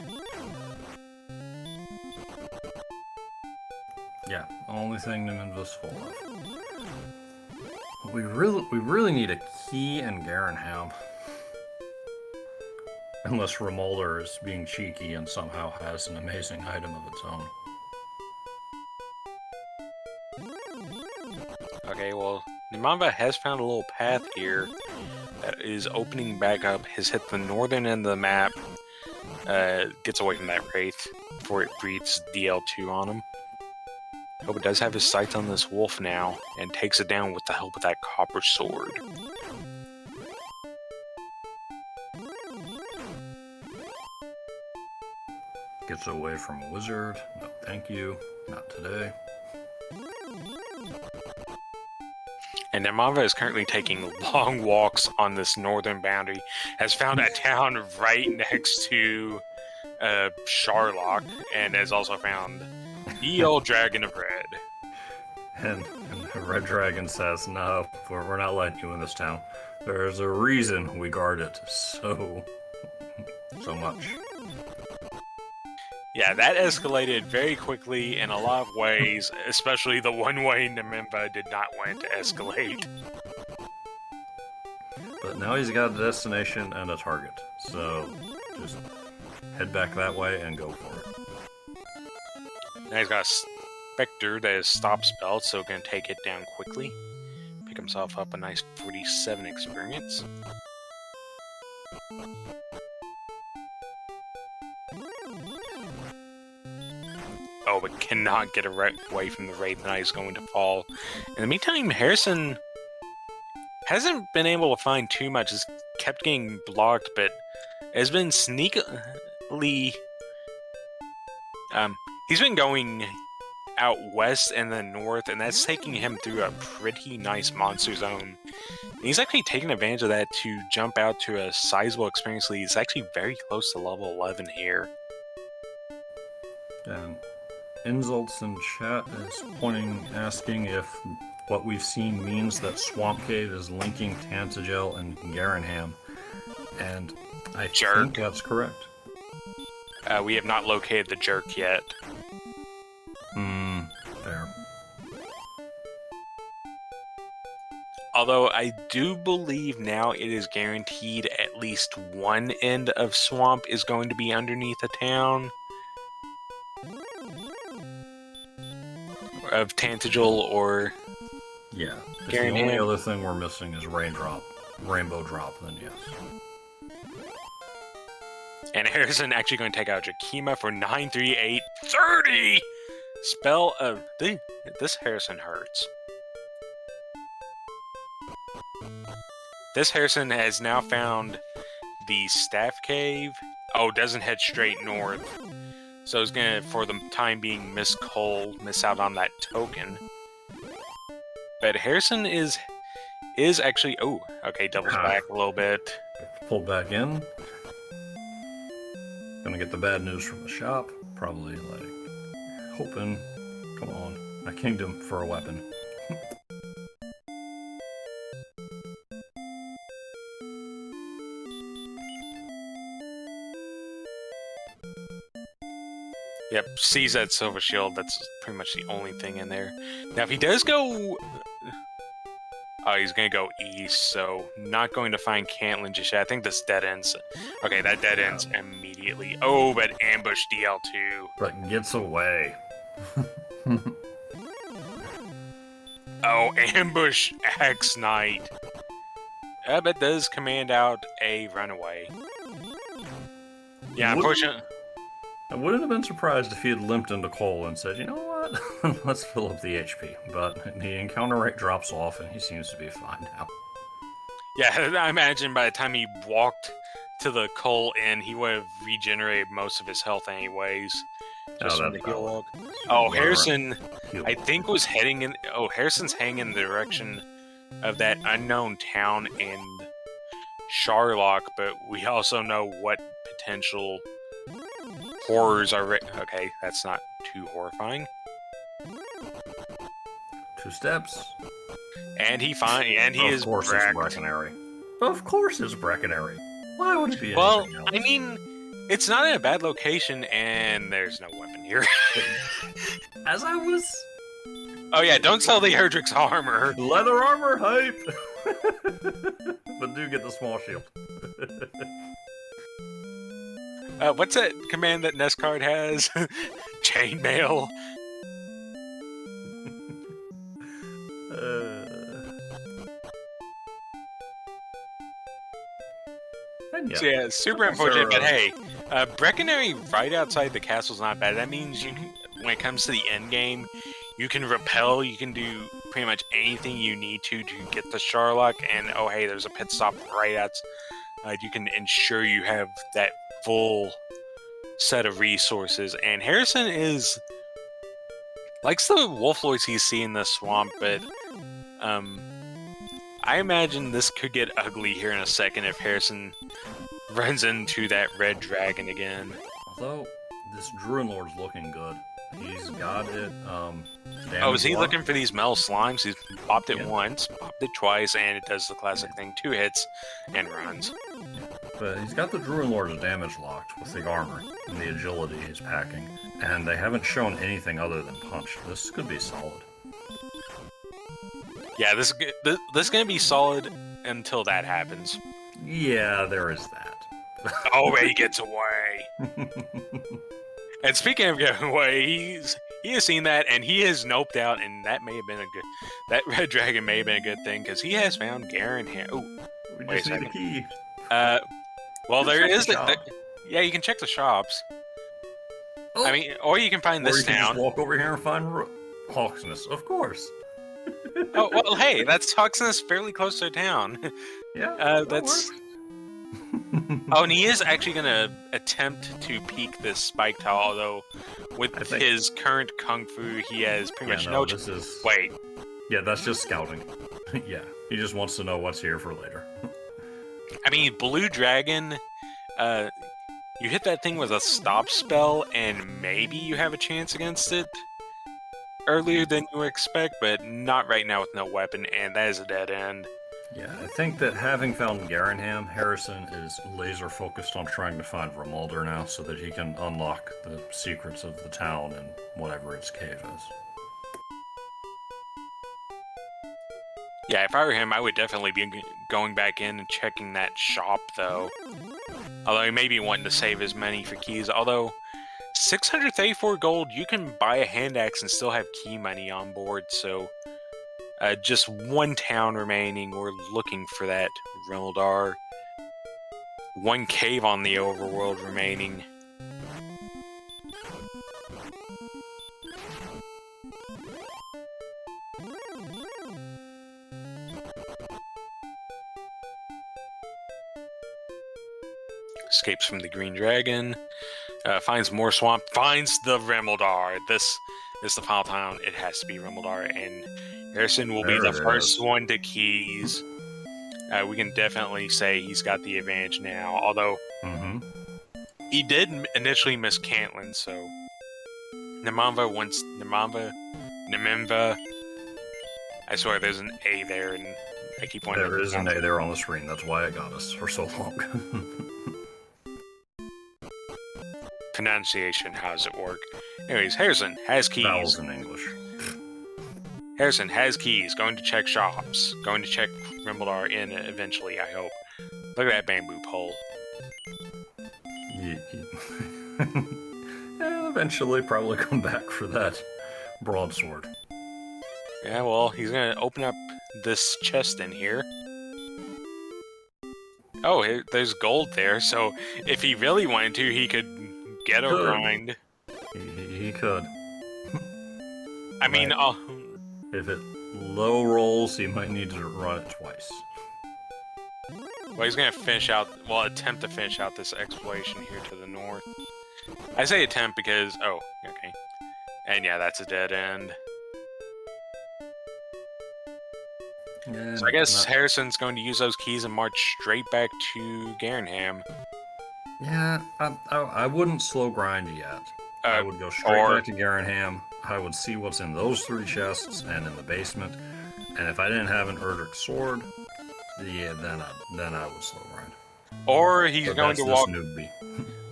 Yeah, only thing Nimanva's full of. We really need a key and Garenham. Unless Remolder is being cheeky and somehow has an amazing item of its own. Okay, well, Nimanva has found a little path here that is opening back up. Has hit the northern end of the map, gets away from that wraith before it breathes DL2 on him. Hope it does have his sights on this wolf now, and takes it down with the help of that copper sword. Gets away from a wizard. No, thank you. Not today. And Nimanva is currently taking long walks on this northern boundary. Has found a town right next to Sharlock, and has also found the old Dragon of Red. And the Red Dragon says, no, we're not letting you in this town. There's a reason we guard it so much. Yeah, that escalated very quickly in a lot of ways, especially the one way Nimanva did not want it to escalate. But now he's got a destination and a target, so just head back that way and go for it. Now he's got a Spectre that is stop spell, so going to take it down quickly. Pick himself up a nice 47 experience. Oh, but cannot get away from the Wraith Knight. Is going to fall. In the meantime, Harrason hasn't been able to find too much. Has kept getting blocked, but has been sneakily... he's been going out west and then north, and that's taking him through a pretty nice monster zone. And he's actually taking advantage of that to jump out to a sizable experience lead. He's actually very close to level 11 here. And Insults in chat is asking if what we've seen means that Swamp Cave is linking Tantagel and Garenham. And I think that's correct. We have not located the jerk yet. Fair. Although I do believe now it is guaranteed at least one end of Swamp is going to be underneath a town. Of Tantagel or... Yeah. If the only other thing we're missing is Rainbow Drop, then yes. And Harrison actually going to take out Jakima for 93830. Spell of this Harrison hurts. This Harrison has now found the Staff Cave. Oh, doesn't head straight north. So it's gonna, for the time being, miss out on that token. But Harrison is actually, oh, okay, doubles back a little bit. Pulled back in. Gonna get the bad news from the shop. Probably like hoping, come on, a kingdom for a weapon. Yep, sees that silver shield. That's pretty much the only thing in there. Now, if he does go... Oh, he's going to go east, so not going to find Cantlin just yet. I think this dead ends... Okay, that dead ends immediately. Oh, but ambush DL2. But gets away. Oh, ambush X Knight. But does command out a runaway. Yeah, unfortunately... I wouldn't have been surprised if he had limped into Cole and said, you know what, let's fill up the HP. But the encounter rate drops off and he seems to be fine now. Yeah, I imagine by the time he walked to the Cole Inn, he would have regenerated most of his health anyways. Just from the heal up. Oh, Harrison, I think was heading in... Oh, Harrison's heading in the direction of that unknown town in Sharlock, but we also know what potential... horrors are... Okay, that's not too horrifying. 2 steps. And he is Breckenary. Of course it's Breckenary. Of course it's Breckenary. Why would it be anything else? I mean, it's not in a bad location, and there's no weapon here. As I was... Oh yeah, don't sell the Erdrick's armor. Leather armor hype! But do get the small shield. What's that command that Nestcard has? Chainmail. So yeah, super unfortunate, but hey, Breckenary right outside the castle is not bad. That means you can, when it comes to the end game, you can repel, you can do pretty much anything you need to get the Sharlock, and oh hey, there's a pit stop right outside. You can ensure you have that full set of resources, and Harrison likes the wolf lords he's seeing in the swamp, but I imagine this could get ugly here in a second if Harrison runs into that red dragon again. Although this Druid Lord's looking good. He's got it. Oh, is he looking for these metal slimes? He's popped it once, popped it twice, and it does the classic thing: 2 hits and runs. But he's got the Druid Lord's damage locked with the armor and the agility he's packing, and they haven't shown anything other than punch. This could be solid. Yeah, this is gonna be solid until that happens. Yeah, there is that. Oh, he gets away. And speaking of getting away, he has seen that, and he has noped out, and that may have been that red dragon may have been a good thing, because he has found Garen here. Oh, we just need a key. Well, there is yeah, you can check the shops. Oh. I mean, or you can find this town. Just walk over here and find Hawksness, of course. Oh well, hey, that's Hawksness, fairly close to town. Yeah, that's. Oh, and he is actually going to attempt to peek this spike tile, although with his current kung fu, he has pretty much no... Wait. Yeah, that's just scouting. Yeah, he just wants to know what's here for later. I mean, Blue Dragon, you hit that thing with a stop spell, and maybe you have a chance against it earlier than you expect, but not right now with no weapon, and that is a dead end. Yeah, I think that having found Garanham, Harrison is laser focused on trying to find Rimuldar now so that he can unlock the secrets of the town and whatever its cave is. Yeah, if I were him, I would definitely be going back in and checking that shop, though. Although he may be wanting to save his money for keys. Although, 634 gold, you can buy a hand axe and still have key money on board, so... just one town remaining. We're looking for that Rimuldar. one cave on the overworld remaining. Escapes from the Green Dragon. Finds more swamp. Finds the Remeldar. This is the final town. It has to be Remeldar, and Harrison will be the first one to keys. We can definitely say he's got the advantage now, although he did initially miss Cantlin, so Nimanva. I swear there's an A there, and I keep wanting There is an A there on the screen. That's why it got us for so long. Pronunciation, how does it work? Anyways, Harrison has keys. Vowels in English. Harrison has keys. Going to check shops. Going to check Remeldar Inn eventually, I hope. Look at that bamboo pole. And eventually probably come back for that broadsword. Yeah, well, he's gonna open up this chest in here. Oh, there's gold there, so if he really wanted to, he could get a grind. He could. I mean, if it low rolls, he might need to run it twice. Well, he's gonna attempt to finish out this exploration here to the north. I say attempt because, okay. And yeah, that's a dead end. Yeah, so I guess Harrison's going to use those keys and march straight back to Garenham. Yeah, I wouldn't slow grind yet. I would go straight back to Garenham. I would see what's in those 3 chests and in the basement. And if I didn't have an Erdrick sword, yeah, then I would slow grind. Or he's going to walk.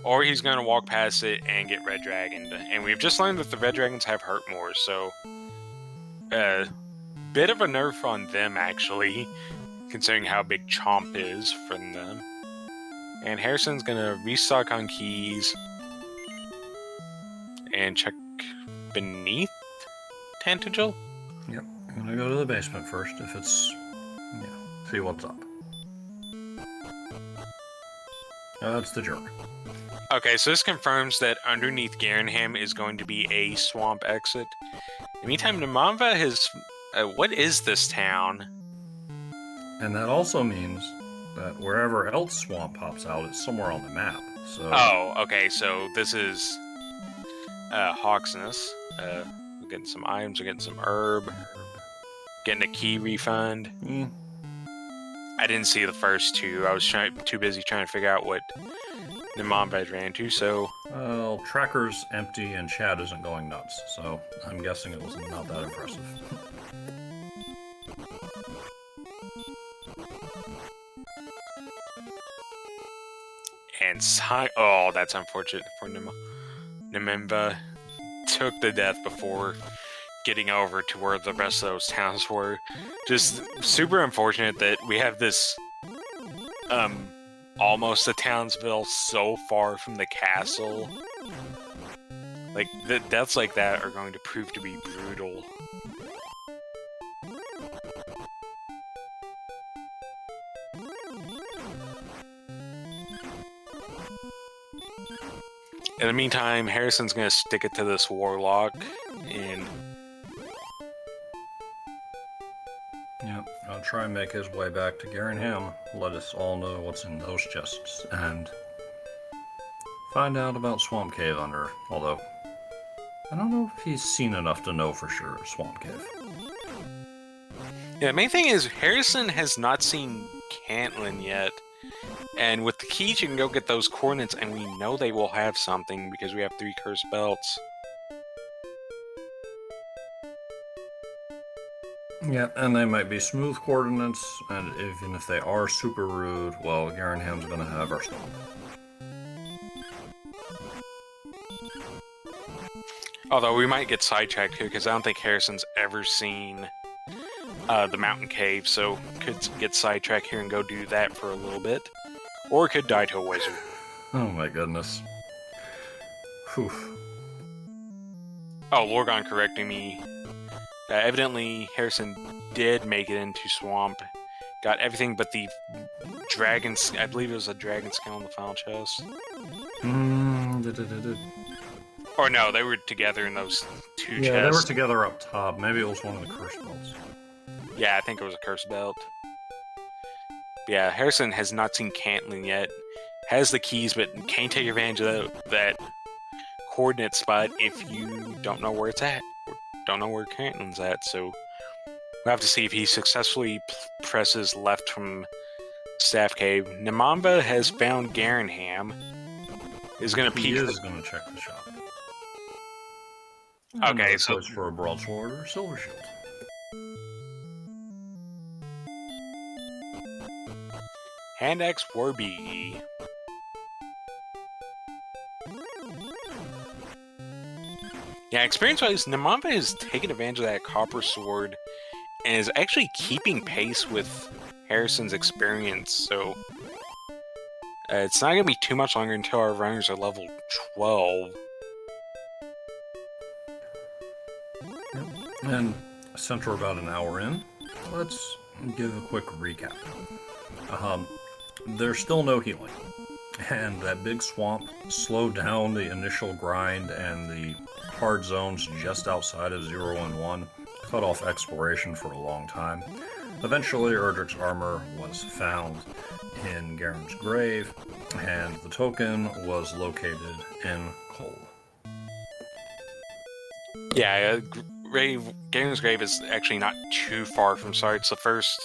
Or he's going to walk past it and get Red Dragoned. And we've just learned that the Red Dragons have hurt more, so bit of a nerf on them, actually, considering how big Chomp is from them. And Harrison's gonna restock on keys and check beneath Tantagel. Yep, I'm gonna go to the basement first if it's, see what's up. That's the jerk. Okay, so this confirms that underneath Garenham is going to be a swamp exit. In the meantime, Nimanva has... what is this town? And that also means that wherever else swamp pops out, it's somewhere on the map. So. Oh, okay, so this is Hawksness. We're getting some items, we're getting some herb. Getting a key refund. I didn't see the first 2. I was too busy trying to figure out what Nimanva ran to, so... Well, Tracker's empty and Chad isn't going nuts, so I'm guessing it was not that impressive. And oh, that's unfortunate for Nimanva. Took the death before getting over to where the rest of those towns were. Just super unfortunate that we have this almost a Townsville so far from the castle. Like, the deaths like that are going to prove to be brutal. In the meantime, Harrison's gonna stick it to this warlock, and... Yep, I'll try and make his way back to Garenham, let us all know what's in those chests, and find out about Swamp Cave under, although I don't know if he's seen enough to know for sure Swamp Cave. Yeah, the main thing is, Harrison has not seen Cantlin yet. And with the keys, you can go get those coordinates, and we know they will have something because we have 3 cursed belts. Yeah, and they might be smooth coordinates, and even if they are super rude, well, Garenham's gonna have our stuff. Although we might get sidetracked here, because I don't think Harrison's ever seen the mountain cave, so could get sidetracked here and go do that for a little bit. Or could die to a wizard. Oh my goodness. Whew. Oh, Lorgon correcting me. Evidently, Harrison did make it into Swamp. Got everything but the dragons. I believe it was a dragon skin on the final chest. Or no, they were together in those two chests. Yeah, they were together up top. Maybe it was one of the curse belts. Yeah, I think it was a curse belt. Yeah, Harrison has not seen Caitlyn yet. Has the keys, but can't take advantage of that coordinate spot if you don't know where it's at. Or don't know where Caitlyn's at, so we'll have to see if he successfully presses left from Staff Cave. Nimanva has found Garanham. Is going to peek. He is going to check the shop. Okay, so choice for a broadsword or silver shield. Hand axe Warby. Yeah, experience-wise, Nimanva has taken advantage of that copper sword and is actually keeping pace with Harrison's experience, so it's not going to be too much longer until our runners are level 12. Yep. And since we're about an hour in, let's give a quick recap. There's still no healing, and that big swamp slowed down the initial grind, and the hard zones just outside of 0 and 1 cut off exploration for a long time. Eventually, Erdrick's armor was found in Garen's grave, and the token was located in coal. Yeah, Garen's grave is actually not too far from Sar. It's the first...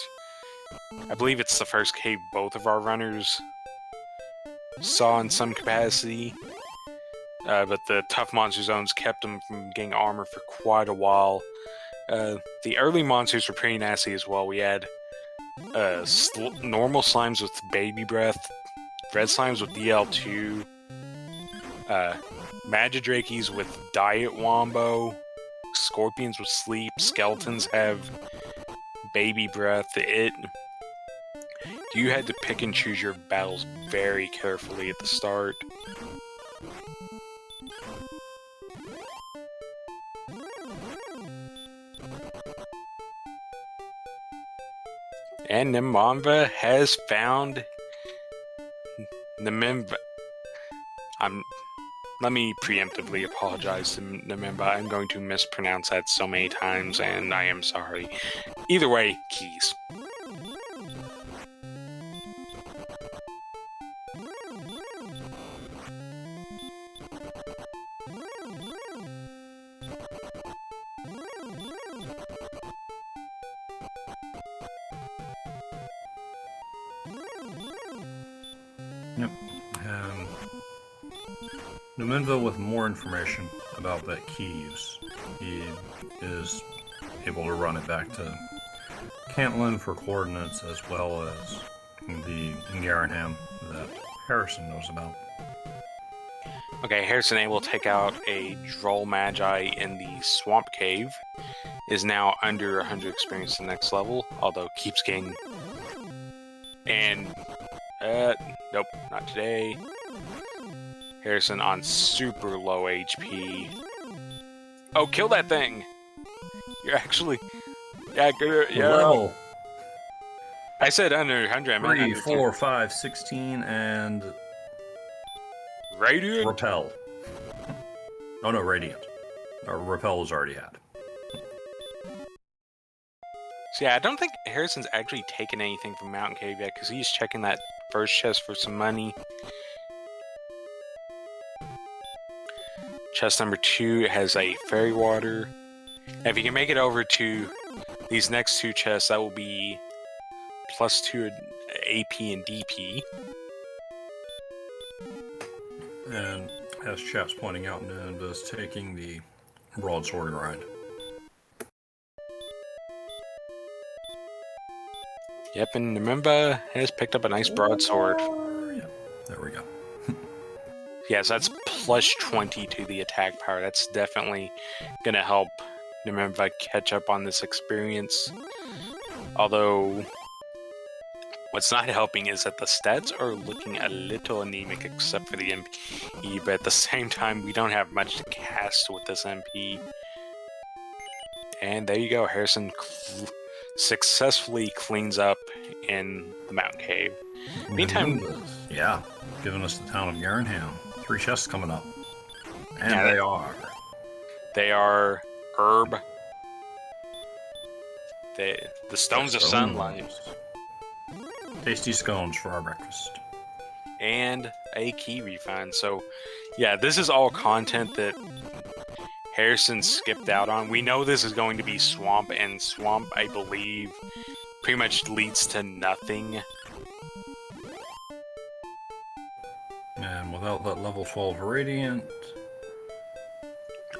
I believe it's the first cave both of our runners saw in some capacity. But the tough monster zones kept them from getting armor for quite a while. The early monsters were pretty nasty as well. We had normal slimes with baby breath, red slimes with DL2, Magidrakes with diet wombo, scorpions with sleep, skeletons have baby breath. You had to pick and choose your battles very carefully at the start. And Nimanva has found Nimanva. Let me preemptively apologize to Nimanva. I'm going to mispronounce that so many times, and I am sorry. Either way, keys. Yep. Nimanva with more information about that key use. He is able to run it back to Caitlyn for coordinates, as well as the Garanham that Harrison knows about. Okay, Harrison able to take out a Droll Magi in the Swamp Cave. Is now under 100 experience the next level, although keeps getting... And... nope, not today. Harrison on super low HP. Oh, kill that thing! You're actually... Yeah, good. Yeah. Level. I said under 100. I meant 3, under 4, 5, 16, and... Radiant? Repel. Oh no, Radiant. Repel was already had. So yeah, I don't think Harrison's actually taken anything from Mountain Cave yet, because he's checking that first chest for some money. Chest number 2 has a fairy water. Now, if you can make it over to these next 2 chests, that will be +2 AP and DP. And as chat's pointing out, Nimanva's taking the broadsword grind. Yep, and Nimanva has picked up a nice broadsword. Yeah, there we go. Yes, that's +20 to the attack power. That's definitely going to help Nimanva catch up on this experience. Although, what's not helping is that the stats are looking a little anemic except for the MP, but at the same time, we don't have much to cast with this MP. And there you go, Harrison successfully cleans up in the mountain cave. Meantime, yeah, giving us the town of Garenham. 3 chests coming up. And yeah, they are herb. The stones of sunlight. Tasty scones for our breakfast. And a key refind. So, yeah, this is all content that Harrison skipped out on. We know this is going to be swamp, and swamp, I believe, pretty much leads to nothing. And without that level 12 radiant...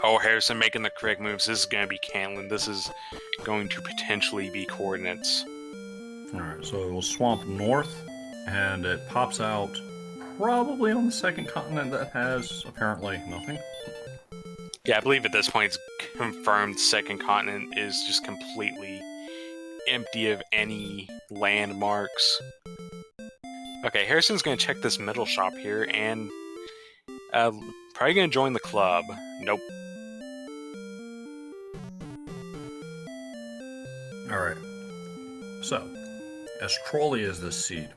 Oh, Harrison making the correct moves. This is going to be Cantlin. This is going to potentially be coordinates. Alright, so we'll swamp north, and it pops out probably on the second continent that has apparently nothing. Yeah, I believe at this point it's confirmed second continent is just completely empty of any landmarks. Okay, Harrison's going to check this middle shop here, and probably going to join the club. Nope. Alright, so, as trolly as this seed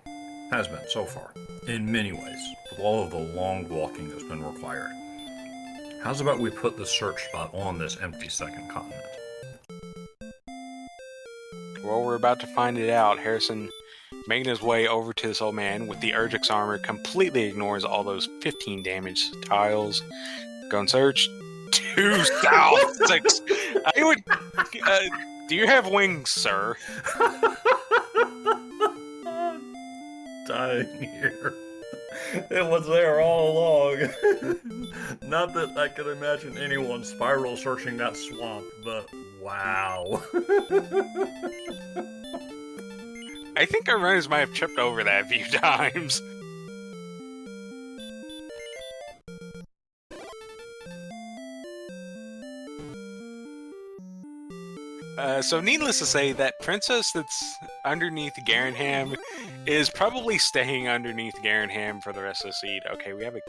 has been so far, in many ways, with all of the long walking that's been required, how's about we put the search spot on this empty second continent? Well, we're about to find it out. Harrison making his way over to this old man with the Urgix armor, completely ignores all those 15 damage tiles. Go and search. 2 south. 6. I would... do you have wings, sir? Dying here. It was there all along. Not that I could imagine anyone spiral searching that swamp, but wow. I think our runners might have tripped over that a few times. So needless to say, that princess that's underneath Garenham is probably staying underneath Garenham for the rest of the seed. Okay, we have a...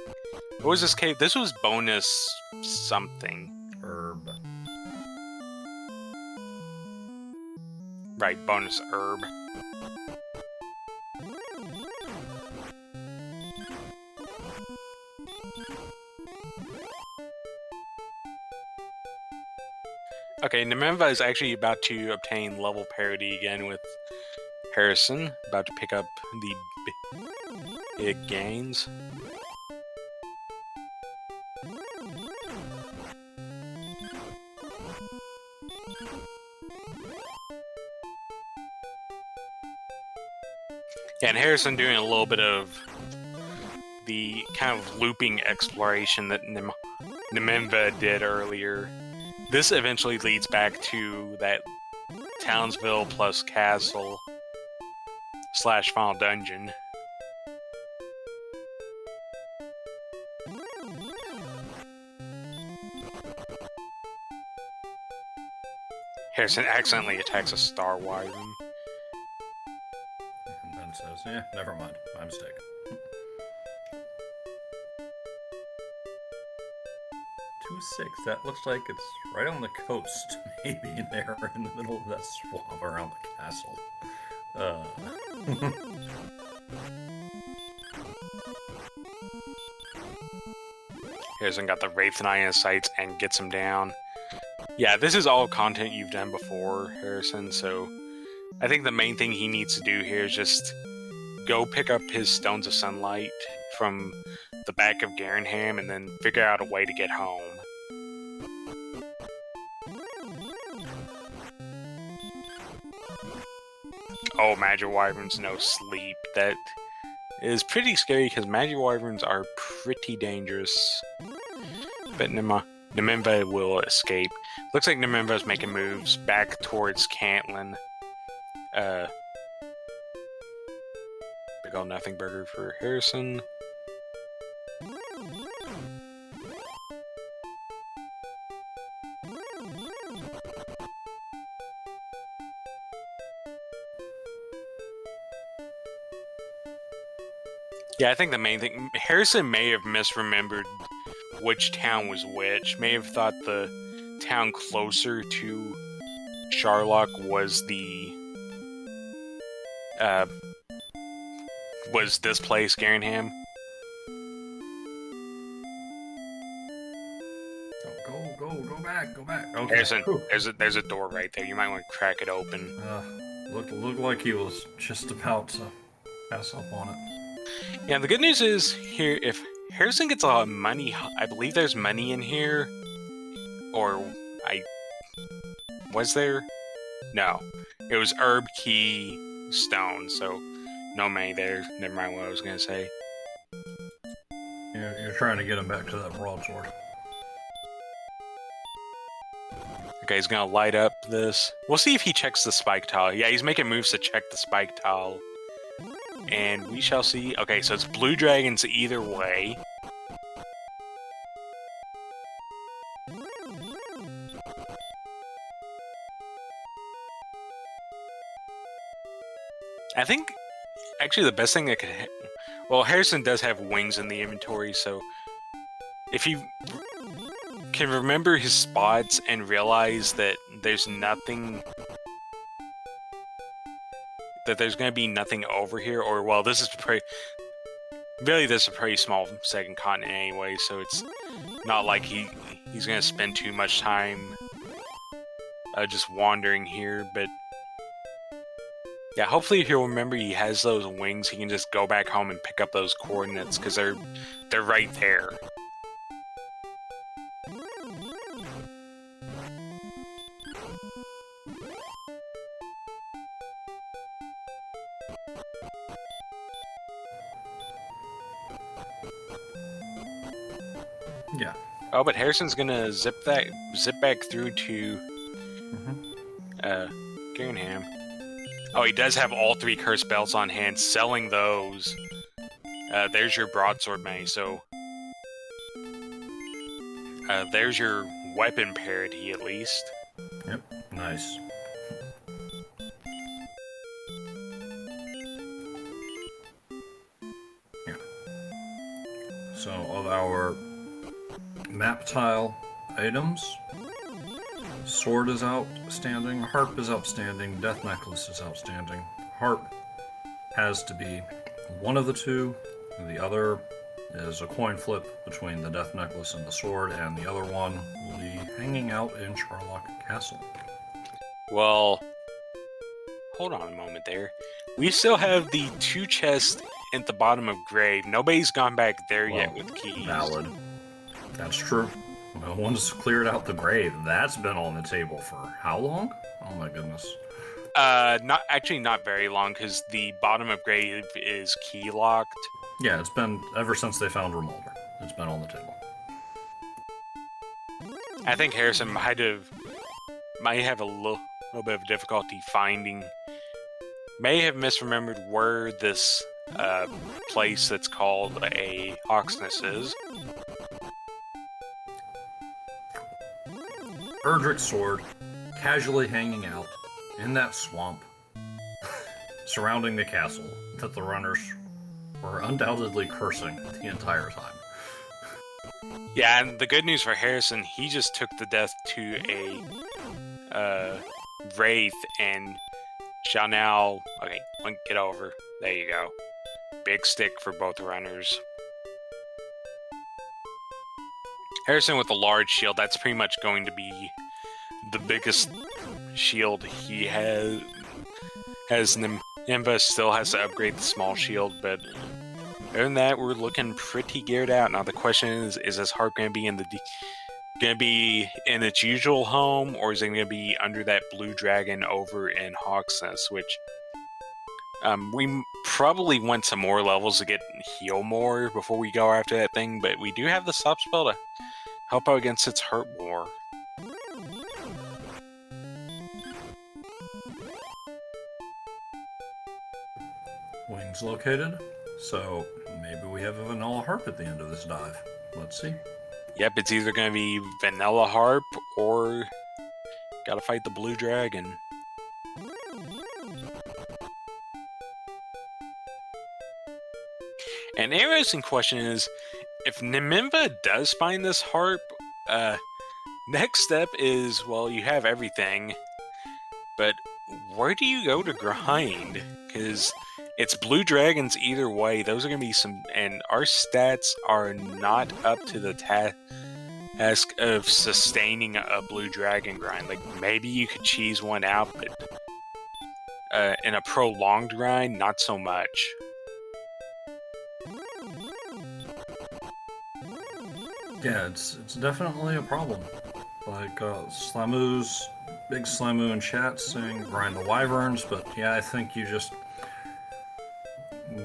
What was this cave? This was bonus something. Herb. Right, bonus herb. Okay, Nimanva is actually about to obtain level parity again with Harrison, about to pick up the big gains. Yeah, and Harrison doing a little bit of the kind of looping exploration that Nimanva did earlier. This eventually leads back to that Townsville plus castle / final dungeon. Harrison accidentally attacks a star wyvern. And then says, yeah, never mind, my mistake. 2-6, that looks like it's right on the coast, maybe there in the middle of that swamp around the castle. Harrison got the Wraith Knight in his sights and gets him down. Yeah, this is all content you've done before, Harrison, so I think the main thing he needs to do here is just go pick up his Stones of Sunlight from the back of Garenham and then figure out a way to get home. Oh, Magic Wyverns no sleep. That is pretty scary because Magic Wyverns are pretty dangerous. But Nimanva will escape. Looks like Nimanva's making moves back towards Cantlin. Big ol' nothing burger for Harrison. Yeah, I think the main thing... Harrison may have misremembered which town was which. May have thought the town closer to Sharlock was the was this place scaring him? Go back. Okay. Harrison, there's a door right there. You might want to crack it open. Looked like he was just about to pass up on it. Yeah, the good news is here, if Harrison gets a lot of money, I believe there's money in here. Was there? No. It was herb, key, stone, so no money there. Never mind what I was going to say. You're trying to get him back to that broadsword. Okay, he's going to light up this. We'll see if he checks the spike tile. Yeah, he's making moves to check the spike tile. And we shall see. Okay, so it's blue dragons either way. I think, actually, the best thing that could... Well, Harrison does have wings in the inventory, so... If he can remember his spots and realize that there's nothing... That there's going to be nothing over here, or, well, this is pretty... Really, this is a pretty small second continent anyway, so it's not like he's going to spend too much time just wandering here, but... Yeah, hopefully if he'll remember he has those wings, he can just go back home and pick up those coordinates, because they're right there. Yeah. Oh, but Harrison's gonna zip back through to Guggenham. Oh, he does have all 3 cursed belts on hand. Selling those. There's your broadsword money. So there's your weapon parity at least. Yep. Nice. Yeah. So of our map tile items, sword is outstanding, harp is outstanding, death necklace is outstanding. Harp has to be one of the two, and the other is a coin flip between the death necklace and the sword, and the other one will be hanging out in Charlock Castle. Well, hold on a moment there. We still have the 2 chests at the bottom of grave. Nobody's gone back there yet with keys. Valid. That's true. No one's cleared out the grave. That's been on the table for how long? Oh my goodness. Not very long, because the bottom of grave is key locked. Yeah, it's been ever since they found Remolder. It's been on the table. I think Harrison might have a little bit of difficulty finding. May have misremembered where this place that's called a Hawksness is. Erdrick's sword, casually hanging out in that swamp surrounding the castle that the runners were undoubtedly cursing the entire time. Yeah, and the good news for Harrison, he just took the death to a wraith and shall now... Okay, get over. There you go. Big stick for both runners. Harrison with the large shield, that's pretty much going to be the biggest shield he has. Nimanva still has to upgrade the small shield, but other than that, we're looking pretty geared out. Now the question is this harp going to be in its usual home, or is it going to be under that blue dragon over in Hawksness, which we probably want some more levels to get heal more before we go after that thing, but we do have the stop spell to help out against its hurt more. Wings located, so maybe we have a vanilla harp at the end of this dive. Let's see. Yep, it's either going to be vanilla harp or gotta fight the blue dragon. An interesting question is, if Nimanva does find this harp, next step is, well, you have everything, but where do you go to grind? because it's blue dragons either way. Those are going to be some, and our stats are not up to the task of sustaining a blue dragon grind. Like, maybe you could cheese one out, but in a prolonged grind, not so much. Yeah, it's definitely a problem. Like Slamu's big Slamu in chat saying grind the wyverns, but yeah, I think you just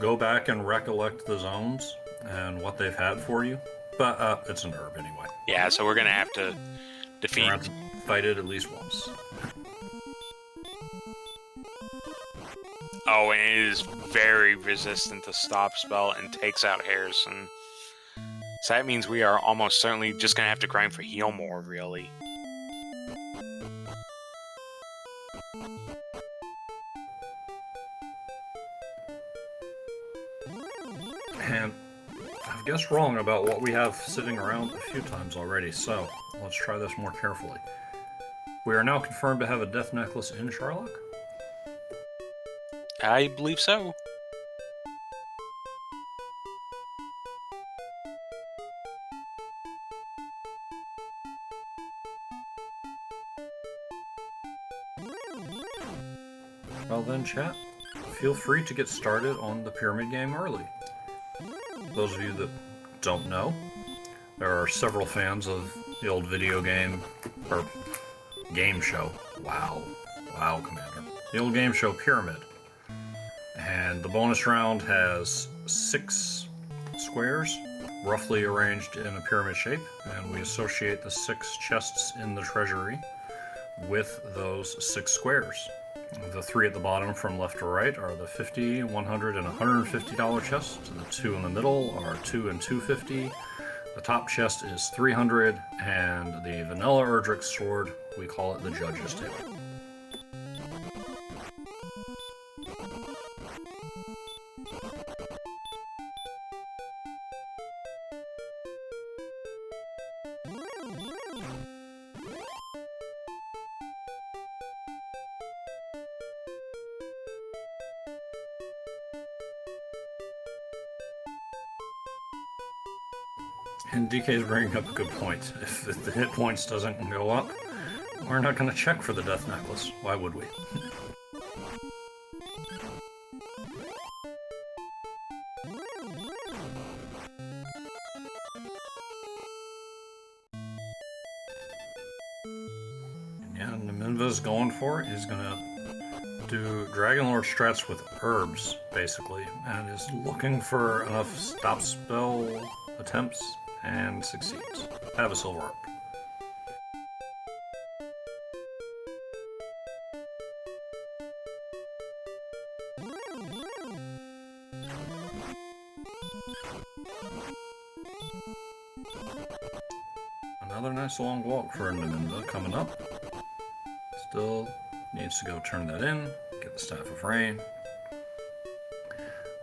go back and recollect the zones and what they've had for you. But it's an herb anyway. Yeah, so we're going to have to We're defeat. gonna have to fight it at least once. Oh, and it is very resistant to stop spell and takes out Harrason. So that means we are almost certainly just going to have to grind for heal more, really. And I've guessed wrong about what we have sitting around a few times already, so let's try this more carefully. We are now confirmed to have a death necklace in Sherlock. I believe so. Well then, chat, feel free to get started on the pyramid game early. Those of you that don't know, there are several fans of the old video game, or game show. Wow, Commander. The old game show Pyramid. And the bonus round has 6 squares, roughly arranged in a pyramid shape, and we associate the 6 chests in the treasury with those 6 squares. The 3 at the bottom from left to right are the $50, $100, and $150 chests. The 2 in the middle are $2 and $250. The top chest is $300, and the vanilla Erdrick sword, we call it the Judge's Table. And DK's bringing up a good point. If the hit points doesn't go up, we're not going to check for the death necklace. Why would we? Yeah, Nimanva's going for it. He's going to do Dragonlord strats with herbs, basically, and is looking for enough stop spell attempts and succeeds. Have a silver herb. Another nice long walk for Nimanva coming up. Still needs to go turn that in, get the Staff of Rain,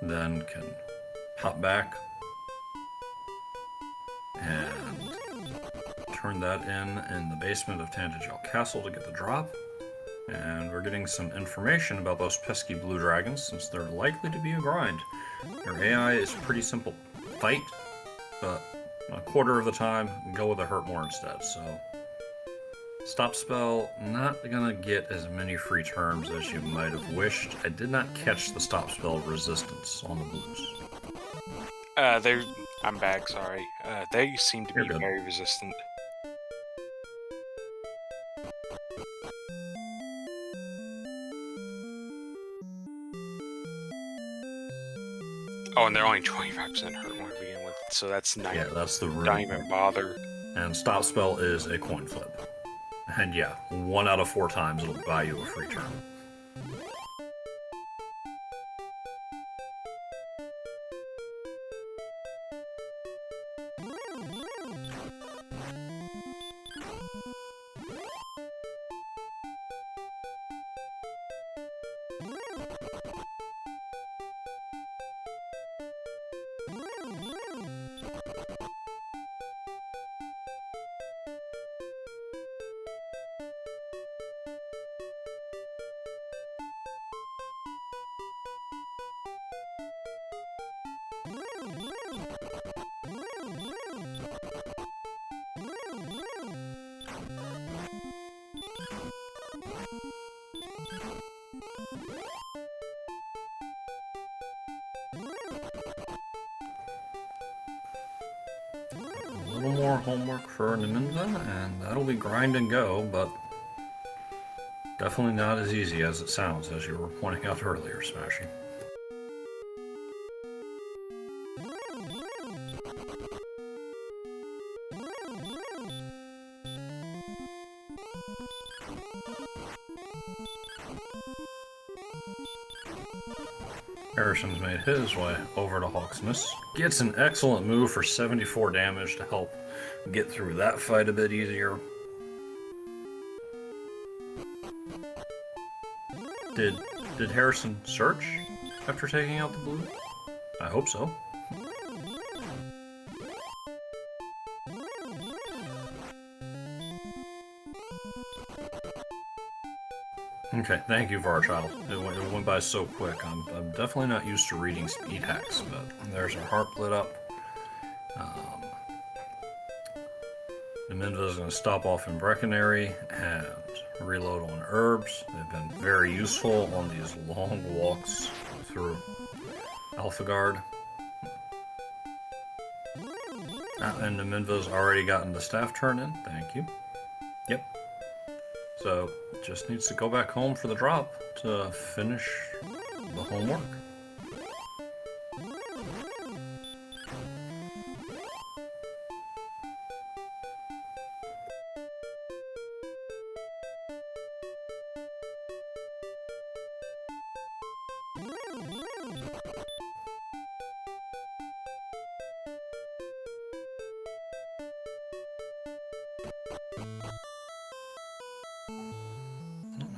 then can hop back and turn that in the basement of Tantagel Castle to get the drop. And we're getting some information about those pesky blue dragons, since they're likely to be a grind. Their AI is pretty simple. Fight, but a quarter of the time, go with a hurt more instead, so... Stop spell, not gonna get as many free terms as you might have wished. I did not catch the stop spell resistance on the blues. I'm back, sorry. They seem to be You're good. very resistant. Oh, and they're only 25% hurt when we begin with, so that's not, Yeah, that's the rule. don't even bother. And stop spell is a coin flip. And yeah, 1 out of 4 times it'll buy you a free turn. A little more homework for Nimanva, and that'll be grind and go, but definitely not as easy as it sounds, as you were pointing out earlier, Smashy. Harrison's made his way over to Hawksness. Gets an excellent move for 74 damage to help get through that fight a bit easier. Did Harrison search after taking out the blue? I hope so. Okay, thank you, Varchild. It went by so quick. I'm definitely not used to reading speed hacks, but there's our harp lit up. Nimanva is going to stop off in Brecconary and reload on herbs. They've been very useful on these long walks through Alphagard. And Nimanva's already gotten the staff turn in. Thank you. Yep. So, just needs to go back home for the drop to finish the homework.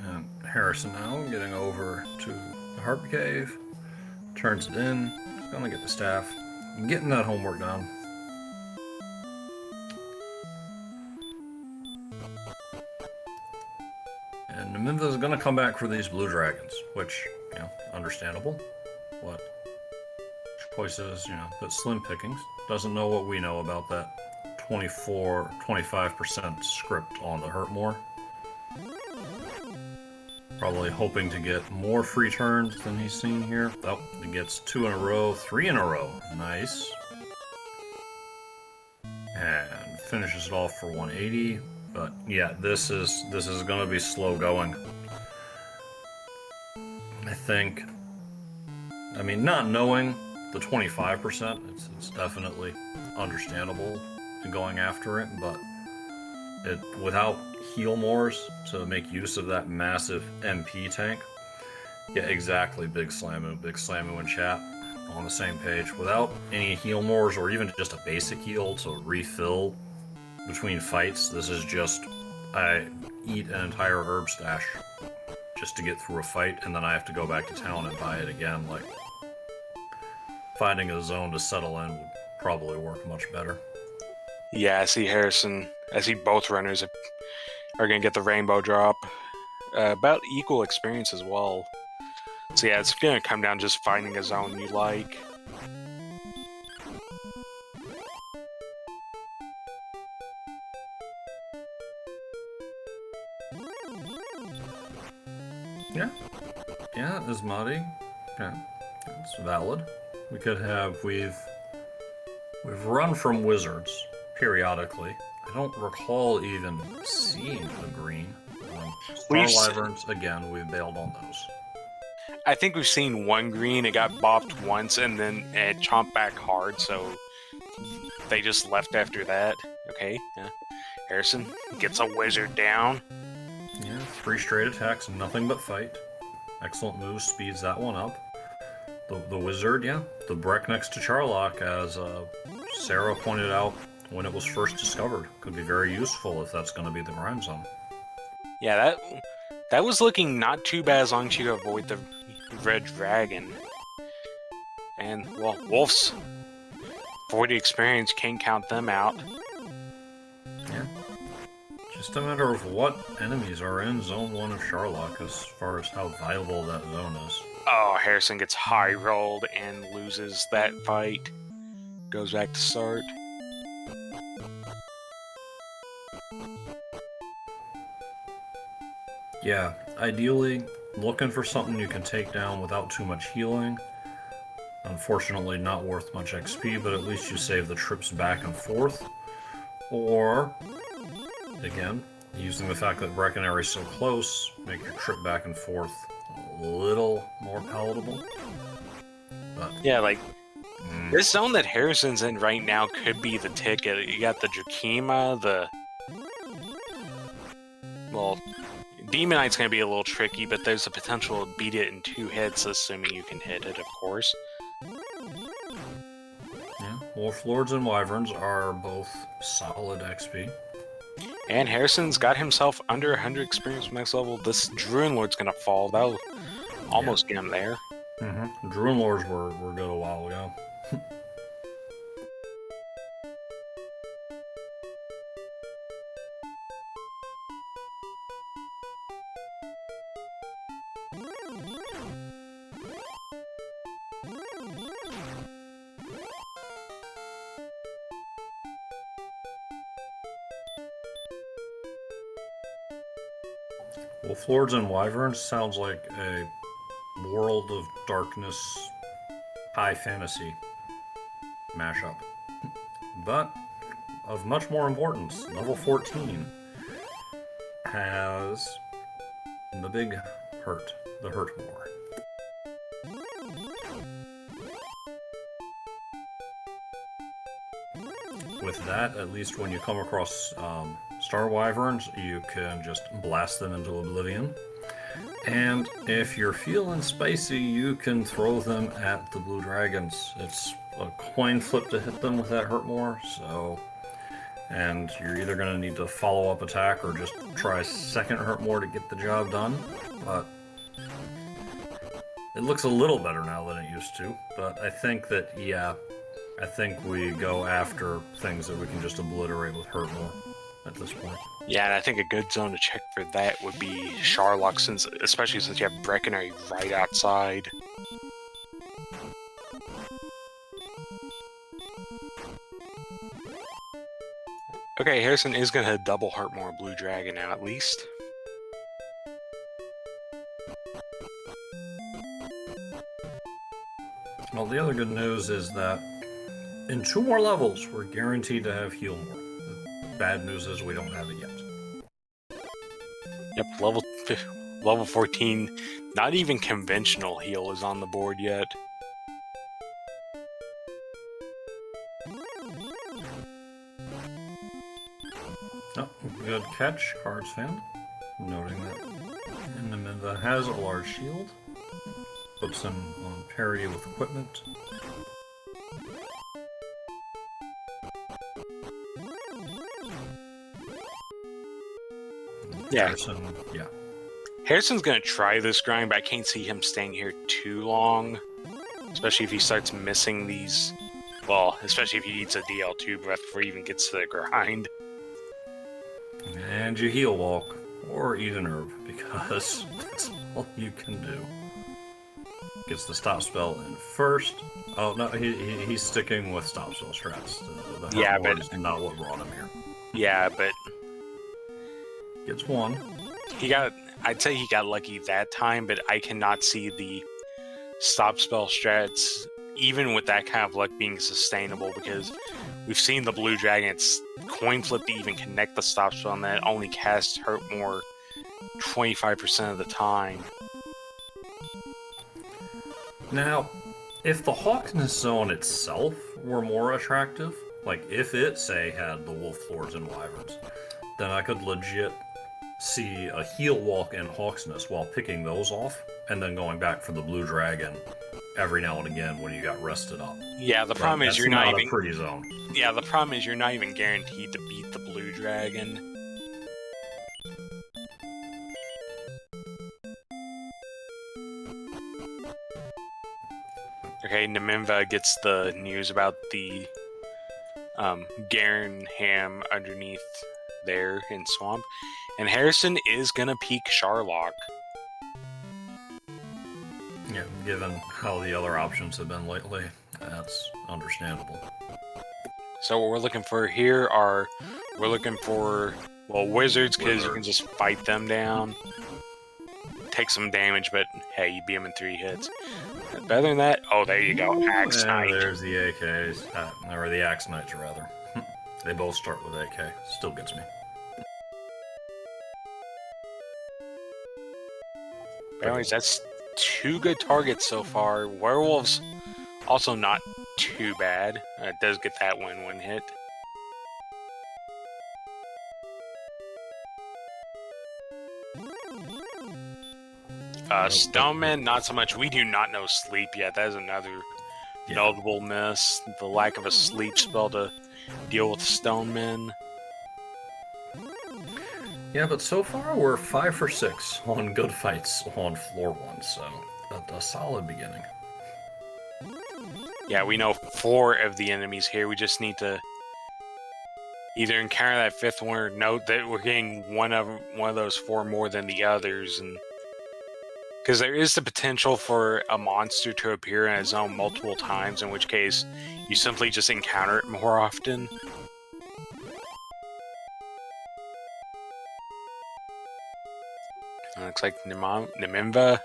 And Harrison now getting over to the Harp Cave, turns it in, gonna get the staff, getting that homework done. And Nimanva is gonna come back for these blue dragons, which, you know, understandable. What choices, you know, but slim pickings. Doesn't know what we know about that 25% script on the Hurtmore. Probably hoping to get more free turns than he's seen here. Oh, he gets 2 in a row, 3 in a row. Nice. And finishes it off for 180. But yeah, this is going to be slow going. I think. I mean, not knowing the 25%, it's definitely understandable in going after it, but without heal mores to make use of that massive MP tank. Yeah, exactly, Big Slamu in chat on the same page. Without any heal mores or even just a basic heal to refill between fights, this is just, I eat an entire herb stash just to get through a fight, and then I have to go back to town and buy it again. Like, finding a zone to settle in would probably work much better. Yeah, I see Harrison. I see both runners are going to get the rainbow drop. About equal experience as well. So yeah, it's going to come down just finding a zone you like. Yeah, Ismati. Yeah, it's valid. We could have, we've run from wizards periodically. I don't recall even seeing the green. Star Wyverns, again, we've bailed on those. I think we've seen one green, it got bopped once, and then it chomped back hard, so they just left after that. Okay, yeah. Harrison gets a wizard down. Yeah, 3 straight attacks, nothing but fight. Excellent move, speeds that one up. The wizard, yeah, the Breck next to Charlock, as Sarah pointed out when it was first discovered, could be very useful if that's going to be the grind zone. Yeah, that was looking not too bad as long as you avoid the red dragon. And, well, wolves, 40 experience, can't count them out. Yeah. Just a matter of what enemies are in Zone 1 of Charlock as far as how viable that zone is. Oh, Harrison gets high rolled and loses that fight. Goes back to start. Yeah, ideally, looking for something you can take down without too much healing. Unfortunately, not worth much XP, but at least you save the trips back and forth. Or, again, using the fact that Breckenary is so close, make your trip back and forth a little more palatable. But, Yeah, like, this zone that Harrison's in right now could be the ticket. You got the Drakima, well, Demon Knight's going to be a little tricky, but there's a potential to beat it in 2 hits, assuming you can hit it, of course. yeah, Wolf Lords and Wyverns are both solid XP. And Harrison's got himself under 100 experience from next level. This Druid Lord's going to fall. That'll almost get him there. Druid Lords were good a while ago. Wolf Lords and Wyverns sounds like a World of Darkness high fantasy mashup. But of much more importance, level 14 has the big hurt, the Hurt War. With that, at least when you come across Star Wyverns, you can just blast them into oblivion. And if you're feeling spicy, you can throw them at the blue dragons. It's a coin flip to hit them with that hurt more, so... And you're either going to need to follow up attack or just try a second hurt more to get the job done. But it looks a little better now than it used to. But I think that, yeah, I think we go after things that we can just obliterate with hurt more at this point. Yeah, and I think a good zone to check for that would be Sharlock, especially since you have Breckenary right outside. Okay, Harrison is going to double Heartmore Blue Dragon now, at least. Well, the other good news is that in 2 more levels, we're guaranteed to have Heal More. The bad news is we don't have it yet. Yep, level 14, not even conventional heal is on the board yet. Oh, good catch, Cards fan. Noting that Nimanva has a large shield. Puts him on parity with equipment. Yeah. Yeah. Harrison's going to try this grind, but I can't see him staying here too long. Especially if he starts missing these... Well, especially if he eats a DL2 breath before he even gets to the grind. And you heal walk, or eat an herb, because that's all you can do. Gets the stop spell in first. Oh, no, he's sticking with stop spell strats. The Yeah, but but... is not what brought him here. Yeah, but... Gets 1. I'd say he got lucky that time, but I cannot see the stop spell strats, even with that kind of luck, being sustainable, because we've seen the blue dragons coin flip to even connect the stop spell, and that only casts hurt more 25% of the time. Now, if the Hawksness zone itself were more attractive, like if it, say, had the Wolf Lords and Wyverns, then I could legit see a heal walk and Hawksness while picking those off, and then going back for the blue dragon every now and again when you got rested up. Yeah, the problem is you're not even... a pretty zone. Yeah, the problem is you're not even guaranteed to beat the blue dragon. Okay, Nimanva gets the news about the Garen ham underneath there in Swamp, and Harrison is gonna peek Sharlock. Yeah, given how the other options have been lately, that's understandable. So what we're looking for here are, we're looking for, well, wizards, because you can just fight them down. Take some damage, but hey, you beat them in 3 hits. Better than that, oh, there you go, Axe Knight. There's the AKs, or the Axe Knights, rather. They both start with AK. Still gets me. But anyways, that's 2 good targets so far. Werewolves, also not too bad. It does get that one hit. Stoneman, not so much. We do not know sleep yet. That is another notable miss. The lack of a sleep spell to deal with Stonemen. Yeah, but so far we're 5 for 6 on good fights on floor 1, so a solid beginning. Yeah, we know 4 of the enemies here. We just need to either encounter that 5th one or note that we're getting one of those 4 more than the others, and because there is the potential for a monster to appear in a zone multiple times, in which case you simply just encounter it more often. Looks like Nimanva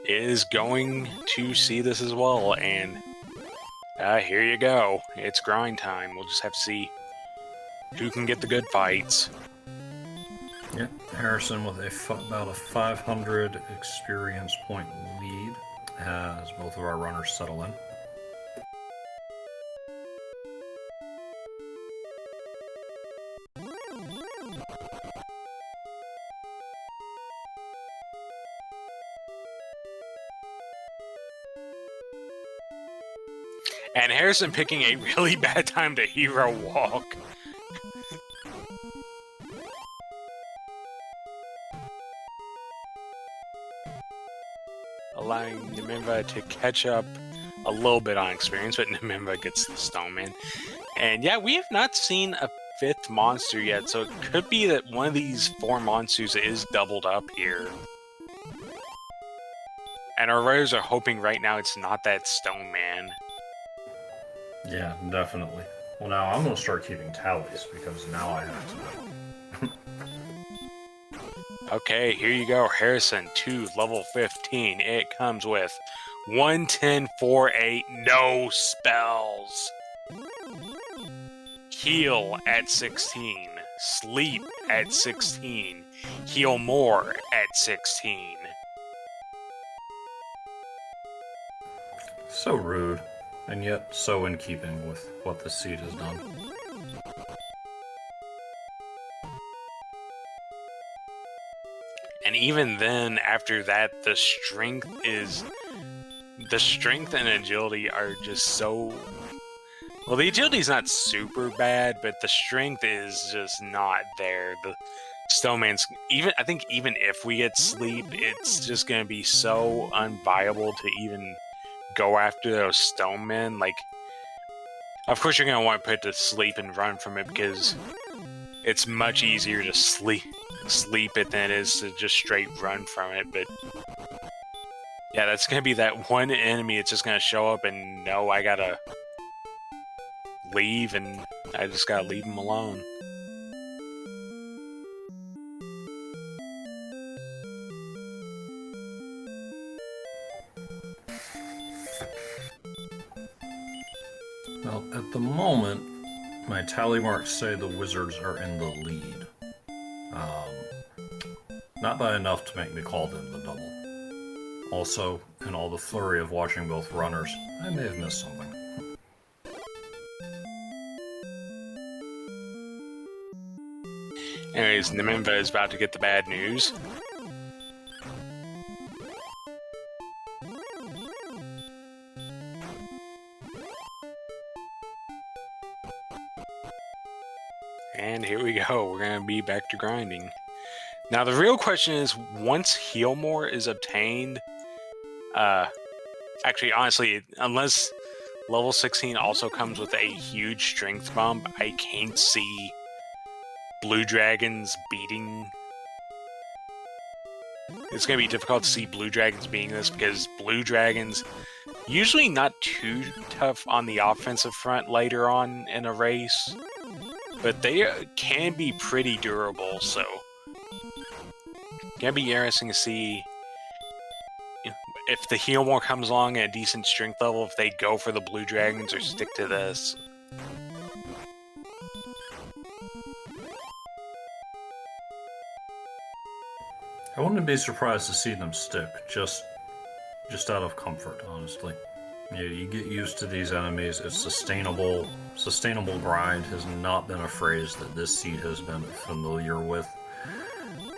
is going to see this as well, and here you go. It's grind time. We'll just have to see who can get the good fights. Yep, Harrison with about a 500 experience point lead as both of our runners settle in. And Harrison picking a really bad time to hero walk. Allowing Nimanva to catch up a little bit on experience, but Nimanva gets the Stoneman. And yeah, we have not seen a 5th monster yet, so it could be that one of these 4 monsters is doubled up here. And our writers are hoping right now it's not that Stoneman. Yeah, definitely. Well, now I'm going to start keeping tallies, because now I have to know. Okay, here you go, Harrison, 2, level 15. It comes with 1, 10, 4, 8, no spells. Heal at 16. Sleep at 16. Heal more at 16. So rude, and yet so in keeping with what the seed has done. And even then, after that, the strength and agility are just so... Well, the agility is not super bad, but the strength is just not there. The Stoneman's... I think even if we get sleep, it's just going to be so unviable to even go after those Stonemen. Like, of course you're going to want to put it to sleep and run from it, because it's much easier to sleep it than it is to just straight run from it. But yeah, that's gonna be that one enemy. It's just gonna show up and no, I gotta leave, and I just gotta leave him alone. Well, at the moment, my tally marks say the Wizards are in the lead. Not by enough to make me call them the double. Also, in all the flurry of watching both runners, I may have missed something. Anyways, Nimanva is about to get the bad news. And here we go. We're going to be back to grinding. Now, the real question is, once Heal More is obtained... actually, honestly, unless level 16 also comes with a huge strength bump, I can't see Blue Dragons beating it's going to be difficult to see blue dragons being this, because blue dragons usually not too tough on the offensive front later on in a race, but they can be pretty durable, so gonna be interesting to see if the Healmore comes along at a decent strength level, if they go for the blue dragons or stick to this. I wouldn't be surprised to see them stick, just out of comfort, honestly. You get used to these enemies. It's sustainable. Sustainable grind has not been a phrase that this seed has been familiar with.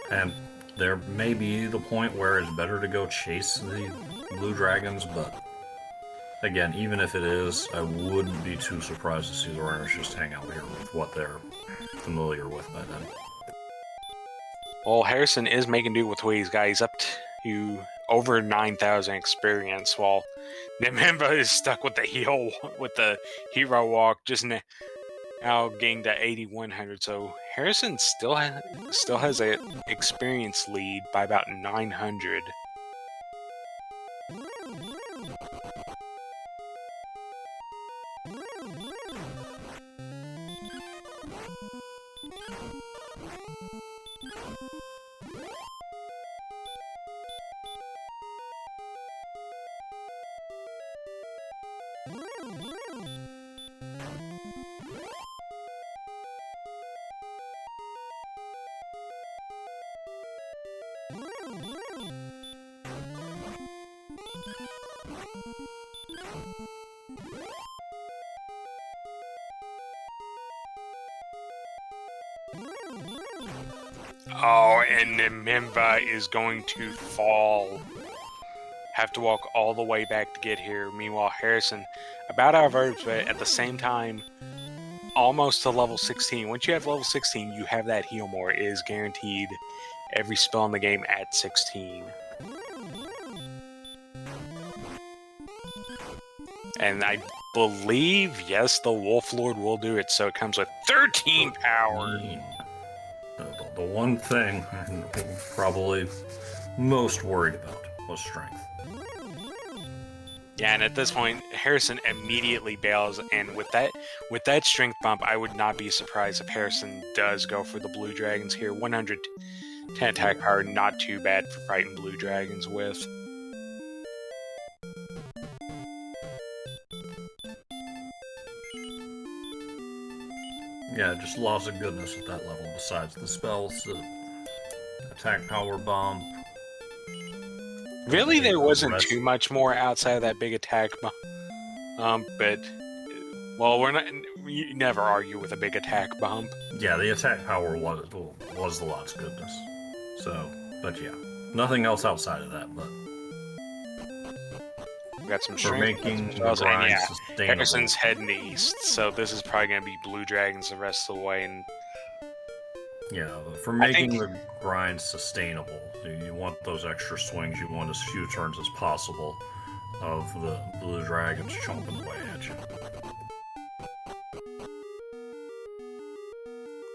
And there may be the point where it's better to go chase the blue dragons, but again, even if it is, I wouldn't be too surprised to see the runners just hang out here with what they're familiar with by then. Well, Harrison is making do with what he's got. He's up to over 9,000 experience, while Nimanva is stuck with the hero walk, just now getting to 8,100. So Harrison still has an experience lead by about 900. Oh, and Nimanva is going to fall. Have to walk all the way back to get here. Meanwhile, Harrison, about out of herbs, but at the same time, almost to level 16. Once you have level 16, you have that heal more. It is guaranteed every spell in the game at 16. And I believe, yes, the Wolf Lord will do it, so it comes with 13 power. The one thing I'm probably most worried about was strength. Yeah, and at this point, Harrison immediately bails, and with that strength bump, I would not be surprised if Harrison does go for the blue dragons here. 110 attack power, not too bad for fighting blue dragons with. Yeah, just lots of goodness at that level, besides the spells, the attack power bomb. Really, there wasn't too much more outside of that big attack bump, but, well, you never argue with a big attack bump. Yeah, the attack power was the lot's goodness. So, but yeah, nothing else outside of that, but... We got some for making the grind sustainable. Harrison's heading east, so this is probably going to be blue dragons the rest of the way, and... Yeah, for making the grind sustainable, you want those extra swings, you want as few turns as possible of the blue dragons chomping away at you.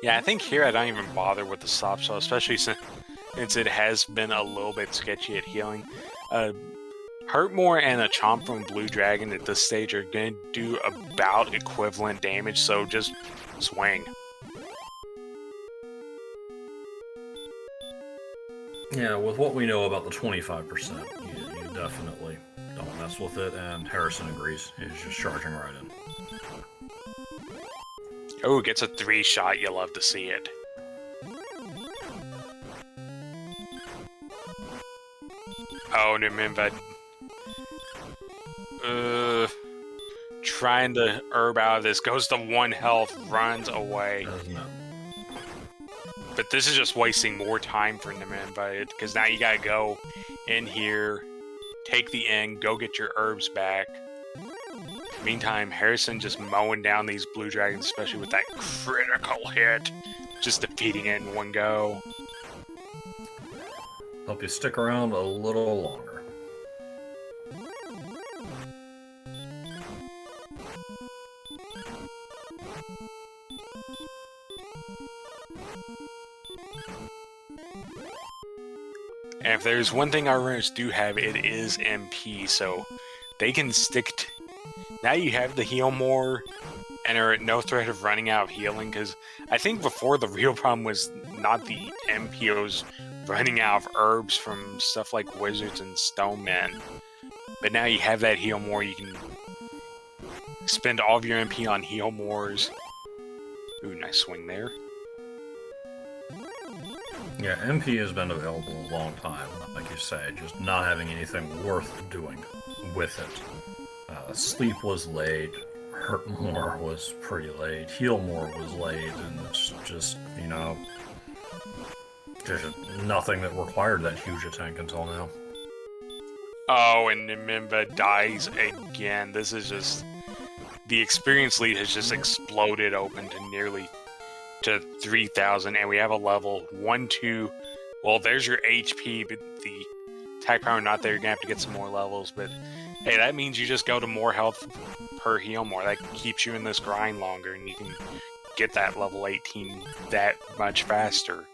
Yeah, I think here I don't even bother with the soft shell, especially since it has been a little bit sketchy at healing. Hurtmore and a Chomp from Blue Dragon at this stage are going to do about equivalent damage, so just swing. Yeah, with what we know about the 25%, you definitely don't mess with it, and Harrison agrees. He's just charging right in. Oh, gets a 3-shot. You love to see it. Oh, Nimanva. Trying to herb out of this. Goes to 1 health. Runs away. But this is just wasting more time for Nimanva, because now you gotta go in here, take the end, go get your herbs back. Meantime, Harrison just mowing down these blue dragons, especially with that critical hit. Just defeating it in one go. Hope you stick around a little longer. And if there's one thing our runners do have, it is MP, so they can stick to... Now you have the heal more and are at no threat of running out of healing, because I think before the real problem was not the MPOs running out of herbs from stuff like wizards and stonemen, but now you have that heal more, you can spend all of your MP on heal mores. Ooh, nice swing there. Yeah, MP has been available a long time, like you say, just not having anything worth doing with it. Sleep was late, Hurt More was pretty late, Heal More was late, and it's just, you know, there's nothing that required that huge a tank until now. Oh, and Nimanva dies again. This is just... The experience lead has just exploded open to nearly to 3,000, and we have a level 1, 2. Well, there's your HP, but the attack power not there. You're gonna have to get some more levels, but hey, that means you just go to more health per heal more. That keeps you in this grind longer, and you can get that level 18 that much faster.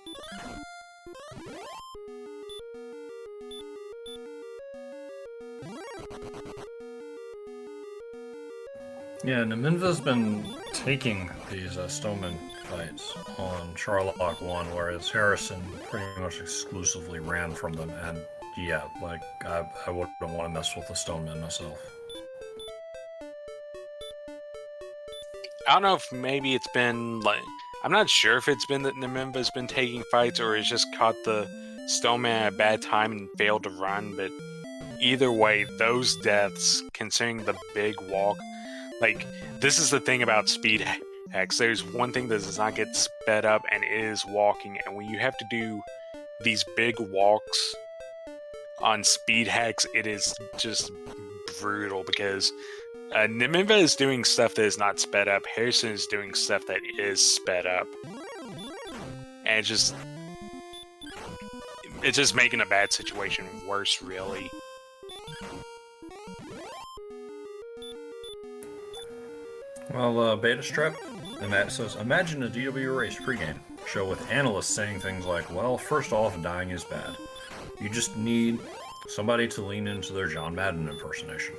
Yeah, Nimanva's been taking these Stoneman fights on Charlock 1, whereas Harrason pretty much exclusively ran from them, and yeah, like, I wouldn't want to mess with the Stoneman myself. I don't know if maybe it's been, like... I'm not sure if it's been that Nimanva's been taking fights, or it's just caught the Stoneman at a bad time and failed to run, but either way, those deaths, considering the big walk... Like, this is the thing about speed hacks. There's one thing that does not get sped up, and it is walking. And when you have to do these big walks on speed hacks, it is just brutal, because Nimanva is doing stuff that is not sped up. Harrason is doing stuff that is sped up. And it's just making a bad situation worse, really. Well, Beta Strap, and that says, imagine a DW race pregame show with analysts saying things like, well, first off, dying is bad. You just need somebody to lean into their John Madden impersonation.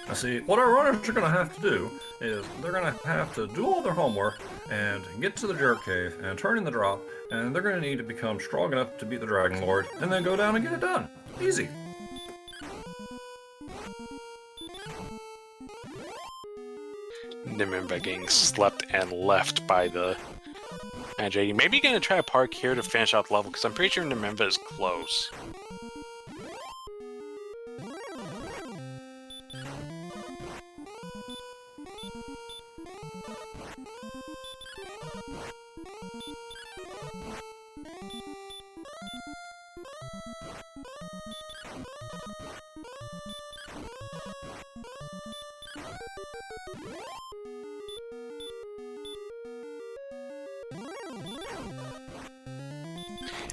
I see, what our runners are going to have to do is they're going to have to do all their homework and get to the Jerk Cave and turn in the drop, and they're going to need to become strong enough to beat the Dragon Lord, and then go down and get it done. Easy. Nimanva getting slept and left by the Magic. Maybe gonna try to park here to finish out the level, because I'm pretty sure Nimanva is close.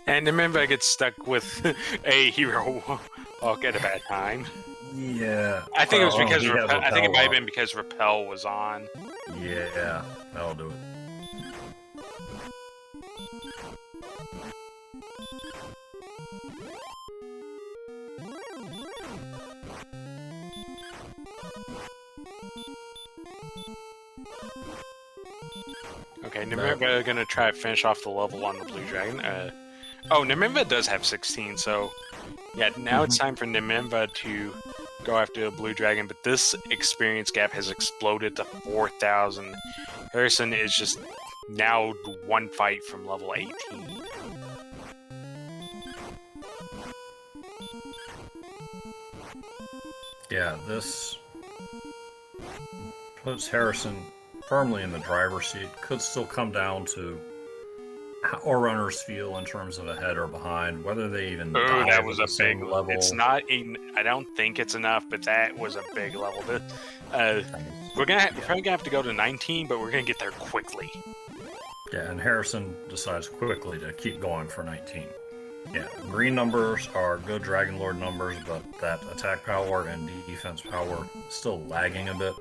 And Nimanva gets stuck with a hero walk at a bad time. Yeah. I think it was because I think it might have been because Repel was on. Yeah, that'll do it. Okay, Nimanva gonna try to finish off the level on the Blue Dragon. Oh, Nimanva does have 16, so yeah, now it's time for Nimanva to go after the Blue Dragon, but this experience gap has exploded to 4,000. Harrason is just now one fight from level 18. Yeah, this puts Harrason firmly in the driver's seat. Could still come down to how our runners feel in terms of ahead or behind, whether they even dive that was at a the same big level. It's not. I don't think it's enough, but that was a big level. We're probably gonna have to go to 19, but we're gonna get there quickly. Yeah, and Harrason decides quickly to keep going for 19. Yeah, green numbers are good Dragon Lord numbers, but that attack power and defense power is still lagging a bit.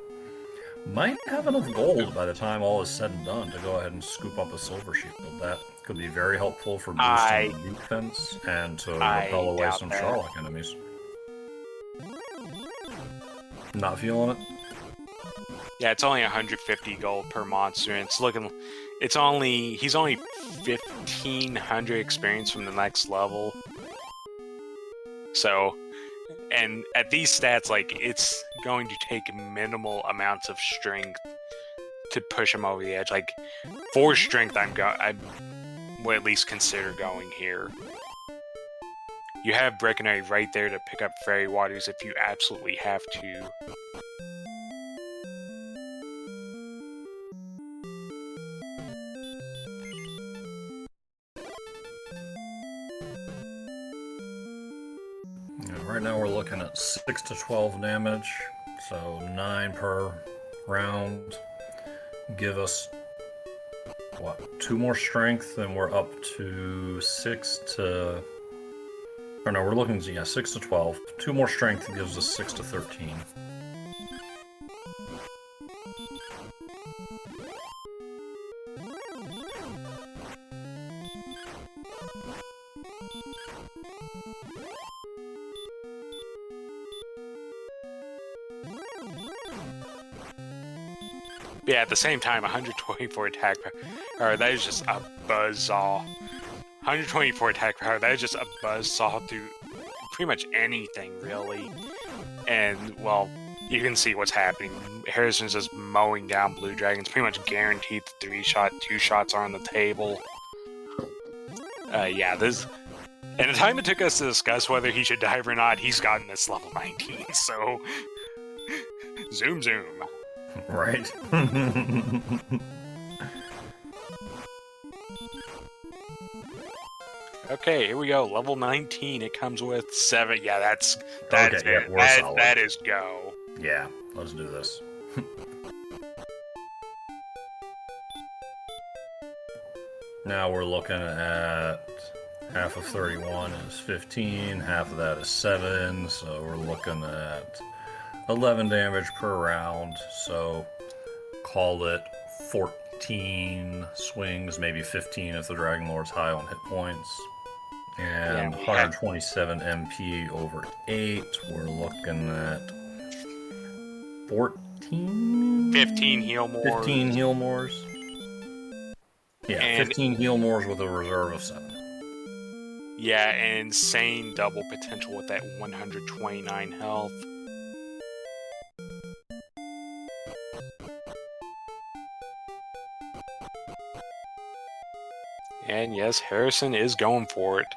Might have enough gold by the time all is said and done to go ahead and scoop up a silver shield. That could be very helpful for boosting the defense and to repel I away doubt some that. Sharlock enemies. Not feeling it? Yeah, it's only 150 gold per monster, and he's only 1500 experience from the next level. So, and at these stats, like, it's going to take minimal amounts of strength to push him over the edge. Like, for strength, I would at least consider going here. You have Breckenary right there to pick up Fairy Waters if you absolutely have to. Right now we're looking at 6 to 12 damage, so 9 per round. Give us, what, 2 more strength, and we're up to 6 to... Or no, we're looking at, 6 to 12. 2 more strength gives us 6 to 13. Yeah, at the same time, 124 attack power, that is just a buzzsaw. 124 attack power, that is just a buzzsaw through pretty much anything, really. And, well, you can see what's happening. Harrison's just mowing down blue dragons, pretty much guaranteed 3-shot, 2 shots are on the table. Yeah, this... And the time it took us to discuss whether he should dive or not, he's gotten this level 19, so... Zoom zoom. Right. Okay, here we go. Level 19. It comes with 7. Yeah, that's Okay, it. yeah, we're solid. That is go. Yeah, let's do this. Now we're looking at half of 31 is 15, half of that is 7, so we're looking at 11 damage per round, so call it 14 swings, maybe 15 if the Dragon Lord's high on hit points. And 127 MP over 8, we're looking at 15 heal mores. 15 heal mores. Yeah, and 15 heal mores with a reserve of 7. Yeah, and insane double potential with that 129 health. And yes, Harrison is going for it.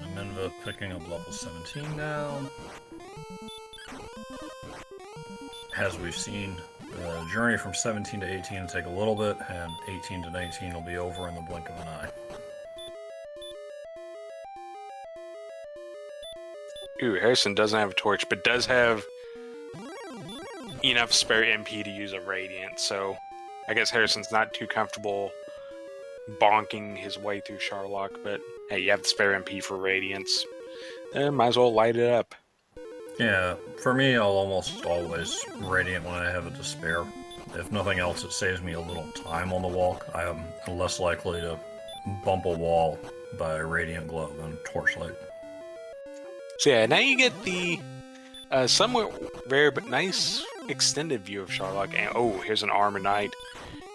Nimanva picking up level 17 now. As we've seen, the journey from 17 to 18 will take a little bit, and 18 to 19 will be over in the blink of an eye. Ooh, Harrison doesn't have a torch, but does have enough spare MP to use a Radiant, so I guess Harrison's not too comfortable bonking his way through Sharlock, but hey, you have the spare MP for Radiance. Might as well light it up. Yeah, for me, I'll almost always Radiant when I have it to spare. If nothing else, it saves me a little time on the walk. I am less likely to bump a wall by Radiant Glow than Torchlight. So yeah, now you get the somewhat rare but nice extended view of Sharlock. And oh, here's an Armor Knight.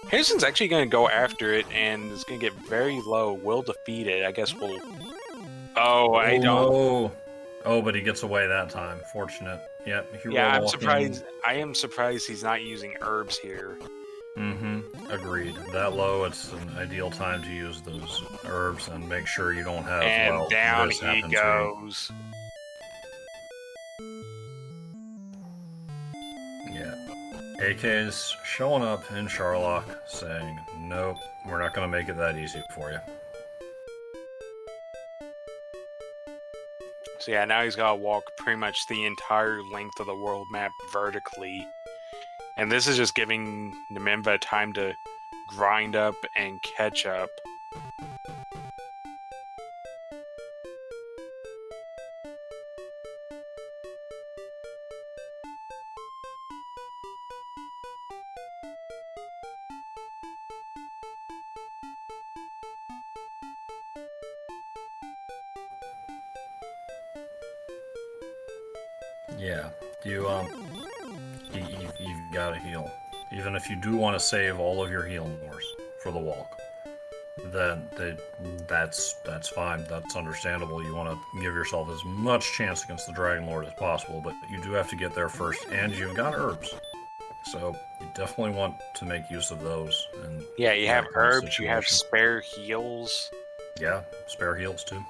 Harrison's actually going to go after it, and it's going to get very low. We'll defeat it. I guess we'll... Oh, I don't... Oh, but he gets away that time. Fortunate. Yep. Yeah, I'm surprised. I am surprised he's not using herbs here. Agreed. That low, it's an ideal time to use those herbs and make sure you don't have... And well, down this he goes. Yeah. AK's showing up in Sharlock saying, nope, we're not going to make it that easy for you. So yeah, now he's got to walk pretty much the entire length of the world map vertically. And this is just giving Nimanva time to grind up and catch up. Yeah, you've got to heal. Even if you do want to save all of your heal mores for the walk, then that's fine. That's understandable. You want to give yourself as much chance against the Dragon Lord as possible, but you do have to get there first, and you've got herbs. So you definitely want to make use of those. And yeah, you have herbs, you have spare heals. Yeah, spare heals too.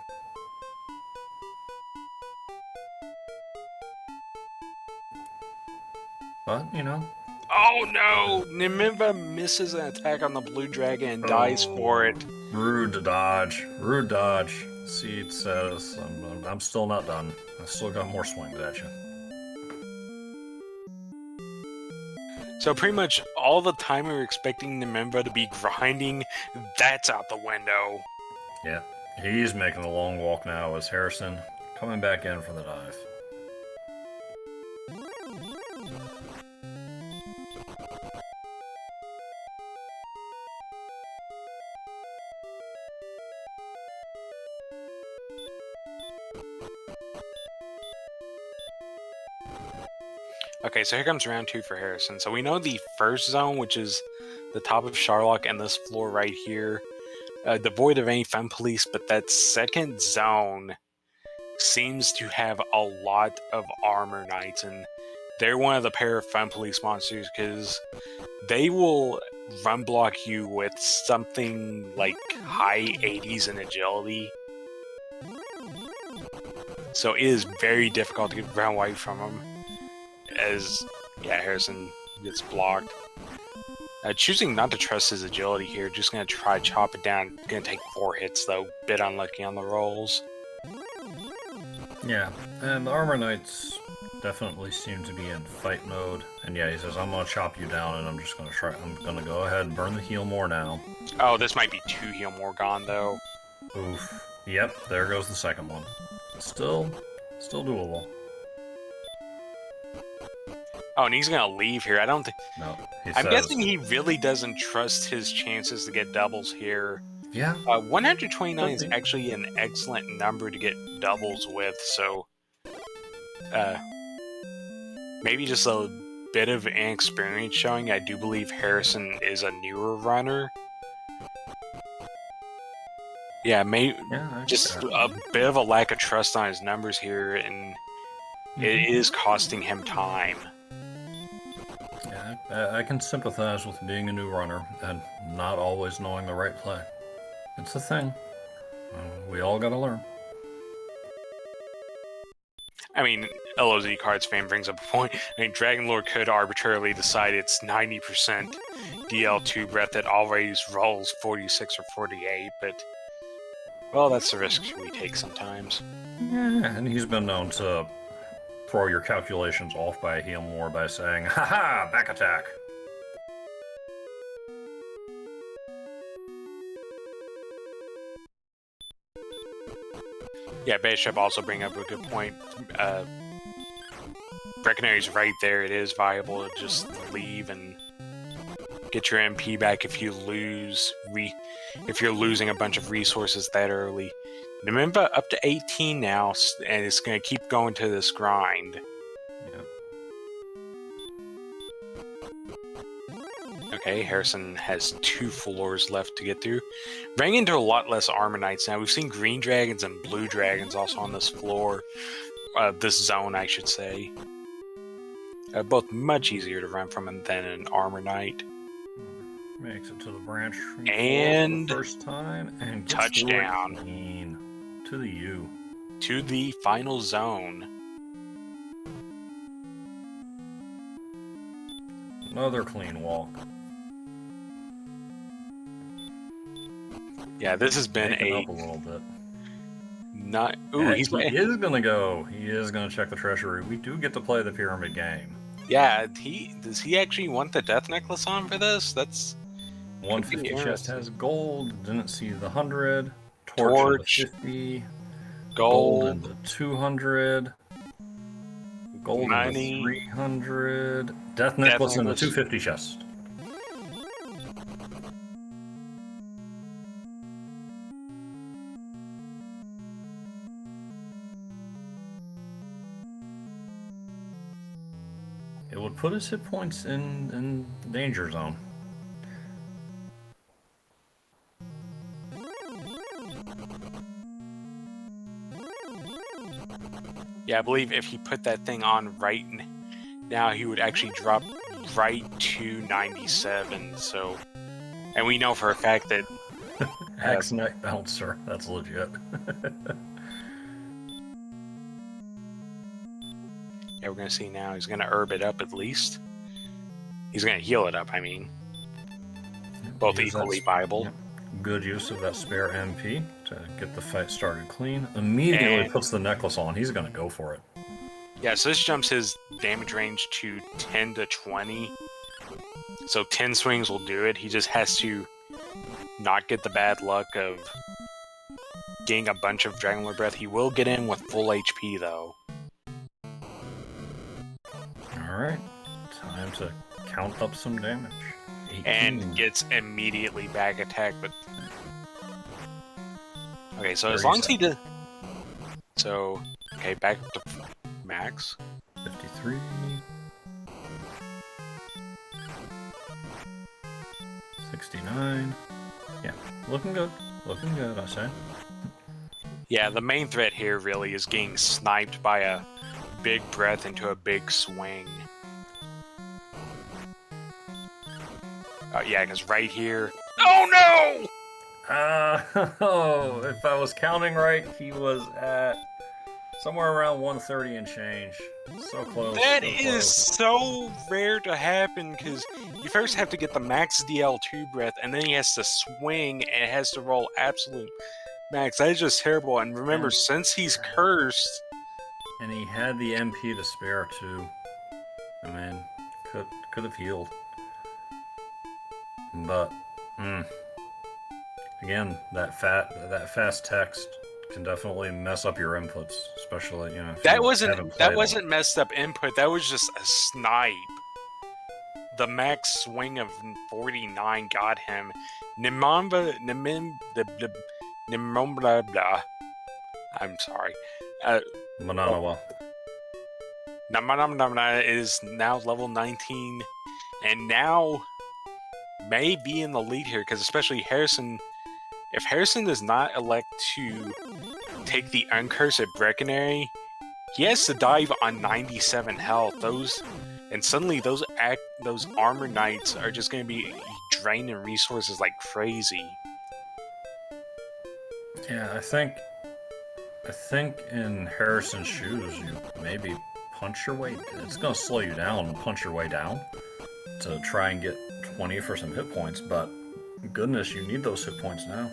But, you know. Oh no! Nimanva misses an attack on the blue dragon and dies for it. Rude to dodge. Rude dodge. See, it says, I'm still not done. I still got more swings at you. So pretty much all the time we were expecting Nimanva to be grinding, that's out the window. Yeah, he's making the long walk now as Harrason coming back in for the dive. Okay, so here comes round 2 for Harrason. So we know the first zone, which is the top of Sharlock and this floor right here, devoid of any fun police, but that second zone seems to have a lot of armor knights, and they're one of the pair of fun police monsters because they will run block you with something like high 80s in agility. So it is very difficult to get run away from them. As, yeah, Harrason gets blocked. Choosing not to trust his agility here, just gonna try to chop it down. Gonna take 4 hits though, bit unlucky on the rolls. Yeah, and the Armor Knights definitely seem to be in fight mode. And yeah, he says, I'm gonna chop you down and I'm gonna go ahead and burn the heal more now. Oh, this might be 2 heal more gone though. Oof. Yep, there goes the second one. Still doable. Oh, and he's gonna leave here. I don't think. No, I'm guessing he really doesn't trust his chances to get doubles here. Yeah. 129 is actually an excellent number to get doubles with, so maybe just a bit of inexperience showing. I do believe Harrason is a newer runner. Yeah, just a bit of a lack of trust on his numbers here, and it is costing him time. Yeah, I can sympathize with being a new runner and not always knowing the right play. It's a thing. We all gotta learn. I mean, LOZ Cards fan brings up a point. I mean, Dragon Lord could arbitrarily decide it's 90% DL2 breath that always rolls 46 or 48, but, well, that's the risk we take sometimes. Yeah, and he's been known to throw your calculations off by a heal more by saying, haha, back attack. Yeah, Bishop also bring up a good point. Breckenary's right there. It is viable to just leave and get your MP back if you lose if you're losing a bunch of resources that early. Nimanva up to 18 now, and it's going to keep going to this grind. Yep. Okay, Harrason has 2 floors left to get through. Running into a lot less armor knights now. We've seen green dragons and blue dragons also on this floor. This zone, I should say. Both much easier to run from than an armor knight. Makes it to the branch and for the first time and touchdown to the U. To the final zone. Another clean walk. Yeah, this has been up a little bit. Not. Ooh, he's. He is gonna go. He is gonna check the treasury. We do get to play the pyramid game. Yeah, does he actually want the death necklace on for this? That's 150 chest has gold. Didn't see the 100. Torch. In the 50. Gold in the 200. Gold money, in the 300. Death necklace in the 250 chest. It would put his hit points in danger zone. Yeah, I believe if he put that thing on right now, he would actually drop right to 97. So, and we know for a fact that Axe Knight Bouncer. That's legit. Yeah, we're gonna see now. He's gonna herb it up at least. He's gonna heal it up. I mean, both equally viable. Yep. Good use of that spare MP to get the fight started clean. Immediately puts the necklace on. He's gonna go for it. Yeah, so this jumps his damage range to 10 to 20. So 10 swings will do it. He just has to not get the bad luck of getting a bunch of Dragonlord Breath. He will get in with full HP though. Alright, time to count up some damage. 18. And gets immediately back attack, but... Okay, so as long as he did... So, okay, back to max. 53. 69. Yeah, looking good. Looking good, I say. Yeah, the main threat here really is getting sniped by a big breath into a big swing. Yeah, because right here... Oh no! If I was counting right, he was at somewhere around 130 and change. So close. That is so rare to happen, because you first have to get the max DL2 breath, and then he has to swing, and it has to roll absolute max. That is just terrible. And remember, since he's cursed... And he had the MP to spare, too. I mean, could have healed. But, again, that fast text can definitely mess up your inputs, especially, you know. That wasn't messed up input. That was just a snipe. The max swing of 49 got him. Nimanva, I'm sorry. Mananawa. Nimanva is now level 19, and now may be in the lead here, because especially Harrason, if Harrason does not elect to take the Uncursed Breckenary, he has to dive on 97 health. And suddenly those Armor Knights are just going to be draining resources like crazy. Yeah, I think in Harrison's shoes, you maybe punch your way. It's going to slow you down and punch your way down to try and get 20 for some hit points, but goodness, you need those hit points now.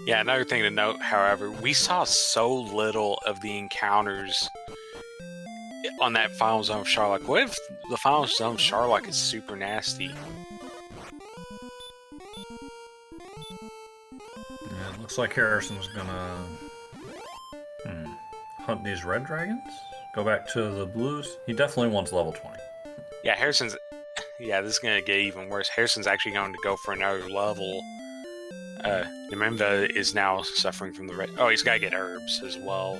Yeah, another thing to note, however, we saw so little of the encounters on that Final Zone of Sharlock. What if the Final Zone of Sharlock is super nasty? Yeah, it looks like Harrison's gonna hunt these red dragons? Go back to the blues? He definitely wants level 20. Yeah, Harrison's... Yeah, this is gonna get even worse. Harrison's actually going to go for another level. Nimanva is now suffering from the red... Oh, he's gotta get herbs as well.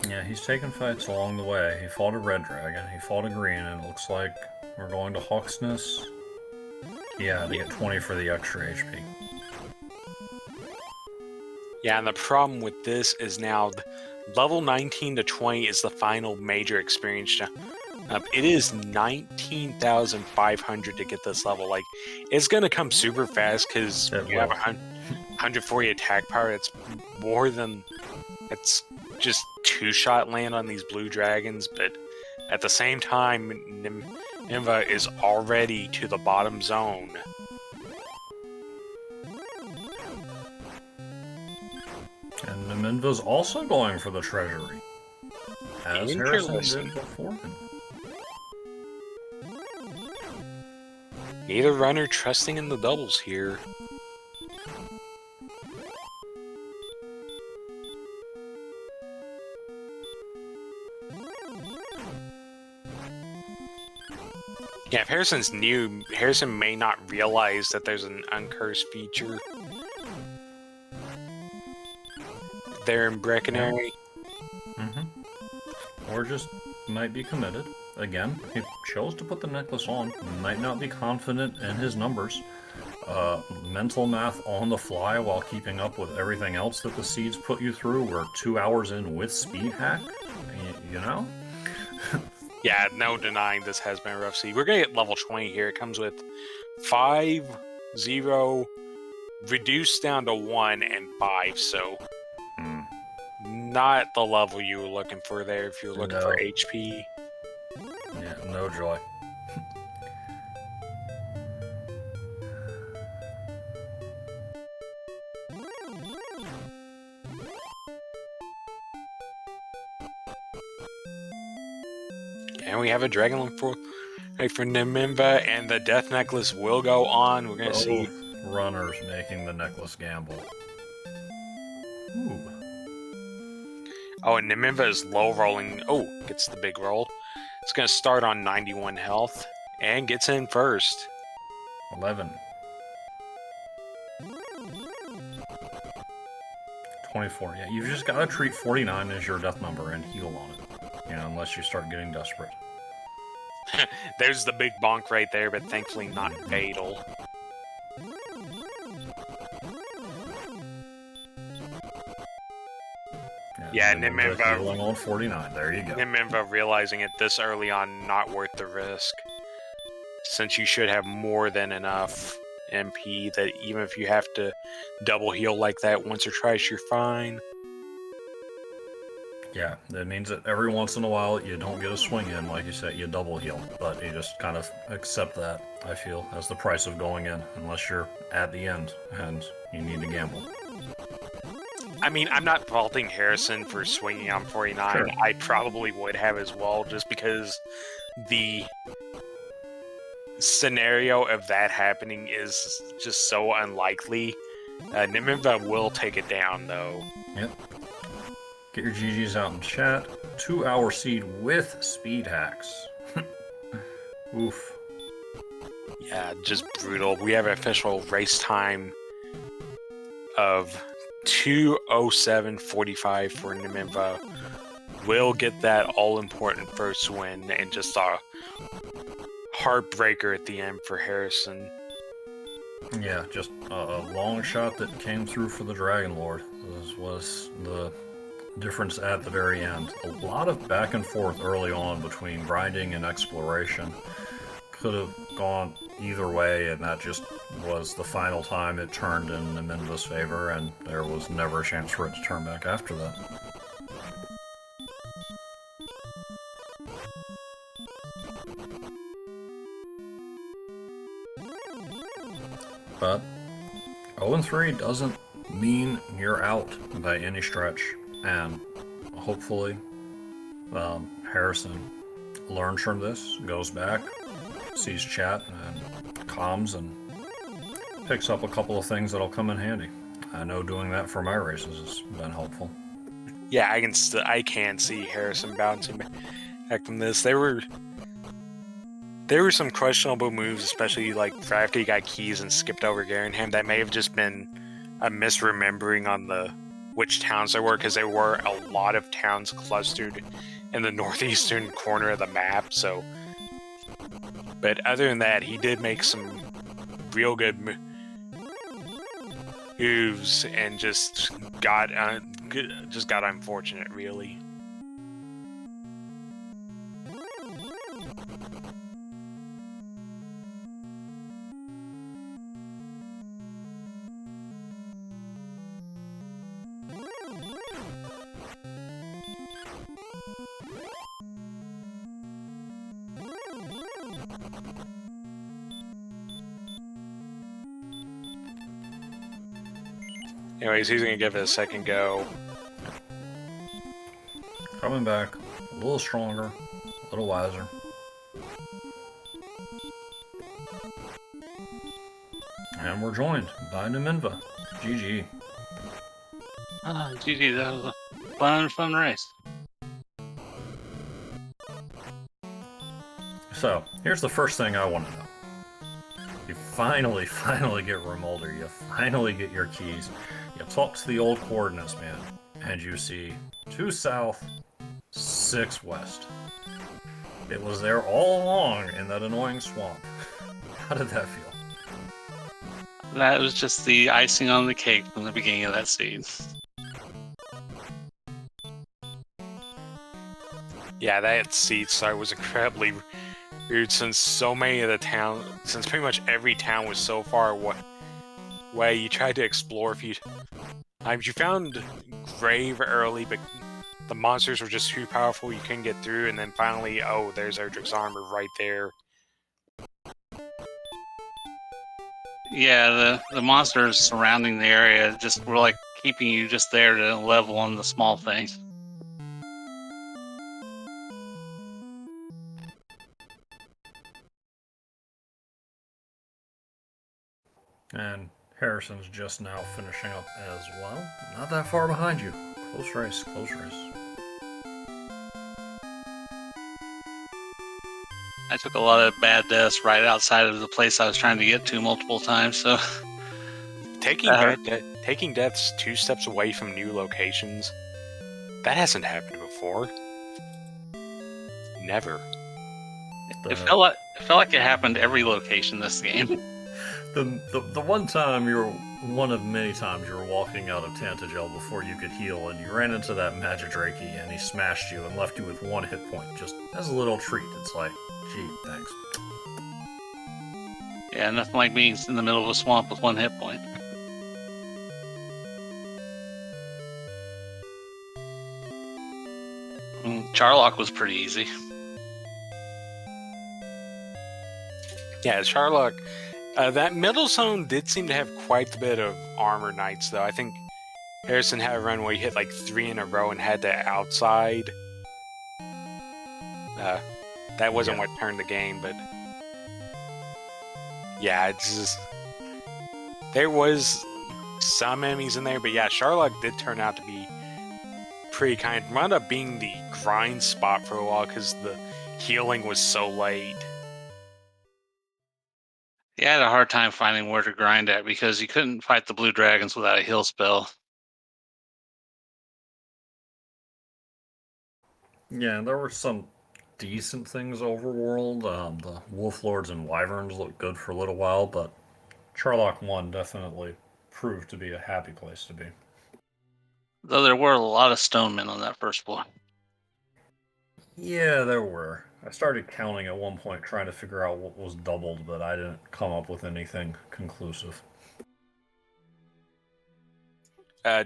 Yeah, he's taken fights along the way. He fought a red dragon, he fought a green, and it looks like we're going to Hawksness. Yeah, to get 20 for the extra HP. Yeah, and the problem with this is now level 19 to 20 is the final major experience It is 19,500 to get this level. Like, it's gonna come super fast because you have 140 attack power. It's more than... It's just two-shot land on these blue dragons, but at the same time, Nimanva is already to the bottom zone. And Nimanva's also going for the treasury, as Harrason did before him. Neither runner trusting in the doubles here. Yeah, if Harrison's new, Harrason may not realize that there's an uncursed feature there in Breckenary. Or just might be committed. Again, he chose to put the necklace on, might not be confident in his numbers. Mental math on the fly while keeping up with everything else that the seeds put you through. We're 2 hours in with speed hack, you know? Yeah, no denying this has been a rough seed. We're going to get level 20 here. It comes with 5, 0, reduced down to 1, and 5, so... Not the level you were looking for there if you're looking for HP. Yeah, no joy. And we have a Dragon for Nimanva, and the Death Necklace will go on. We're going to see... runners making the necklace gamble. Ooh. Oh, and Nimanva is low rolling. Oh, gets the big roll. It's going to start on 91 health and gets in first. 11. 24. Yeah, you've just got to treat 49 as your death number and heal on it. You know, unless you start getting desperate. There's the big bonk right there, but thankfully not fatal. Yeah, Nimanva healing on 49. There you go. Nimanva realizing it this early on, not worth the risk. Since you should have more than enough MP that even if you have to double heal like that once or twice, you're fine. Yeah, that means that every once in a while you don't get a swing in, like you said, you double heal. But you just kind of accept that, I feel, as the price of going in, unless you're at the end and you need to gamble. I mean, I'm not faulting Harrason for swinging on 49. Sure. I probably would have as well, just because the scenario of that happening is just so unlikely. Nimanva will take it down, though. Yep. Get your GGs out in chat. 2-hour seed with speed hacks. Oof. Yeah, just brutal. We have an official race time of 2:07:45 for Nimanva. Will get that all-important first win, and just a heartbreaker at the end for Harrason. Yeah, just a long shot that came through for the Dragon Lord. This was the difference at the very end. A lot of back and forth early on between grinding and exploration. Could have gone either way, and that just was the final time it turned in Nimanva's favor, and there was never a chance for it to turn back after that. But 0-3 doesn't mean you're out by any stretch, and hopefully Harrason learns from this, goes back, sees chat, and comms, and picks up a couple of things that'll come in handy. I know doing that for my races has been helpful. Yeah, I can see Harrason bouncing back from this. There were some questionable moves, especially like after he got keys and skipped over Garenham. That may have just been a misremembering on which towns there were, because there were a lot of towns clustered in the northeastern corner of the map. So, but other than that, he did make some real good moves and just got unfortunate, really. Anyways, he's gonna give it a second go. Coming back, a little stronger, a little wiser. And we're joined by Nimanva. GG. GG, that was a fun race. So, here's the first thing I want to know. You finally get Remolder. You finally get your keys. You talk to the old coordinates man, and you see 2 south, 6 west. It was there all along in that annoying swamp. How did that feel? That was just the icing on the cake from the beginning of that scene. Yeah, that seed start was incredibly weird since so many of the town, since pretty much every town was so far away. You tried to explore a few times. You found Grave early, but the monsters were just too powerful. You couldn't get through, and then finally, oh, there's Erdrick's armor right there. Yeah, the monsters surrounding the area just were like keeping you just there to level on the small things. And Harrison's just now finishing up as well. Not that far behind you. Close race, close race. I took a lot of bad deaths right outside of the place I was trying to get to multiple times, so... Taking deaths 2 steps away from new locations, that hasn't happened before. Never. It felt like it happened every location this game. The one time you were one of many times you were walking out of Tantagel before you could heal, and you ran into that Magidrakey, and he smashed you and left you with 1 hit point, just as a little treat. It's like, gee, thanks. Yeah, nothing like being in the middle of a swamp with 1 hit point. Charlock was pretty easy. Yeah, Charlock. That middle zone did seem to have quite a bit of armor knights, though. I think Harrison had a run where he hit like 3 in a row and had the outside. That wasn't what turned the game, but yeah, it's just there was some enemies in there, but yeah, Charlock did turn out to be pretty kind. Wound up being the grind spot for a while because the healing was so late. Yeah, I had a hard time finding where to grind at because you couldn't fight the blue dragons without a heal spell. Yeah, there were some decent things overworld. The Wolf Lords and Wyverns looked good for a little while, but Charlock 1 definitely proved to be a happy place to be. Though there were a lot of stonemen on that first floor. Yeah, there were. I started counting at one point, trying to figure out what was doubled, but I didn't come up with anything conclusive.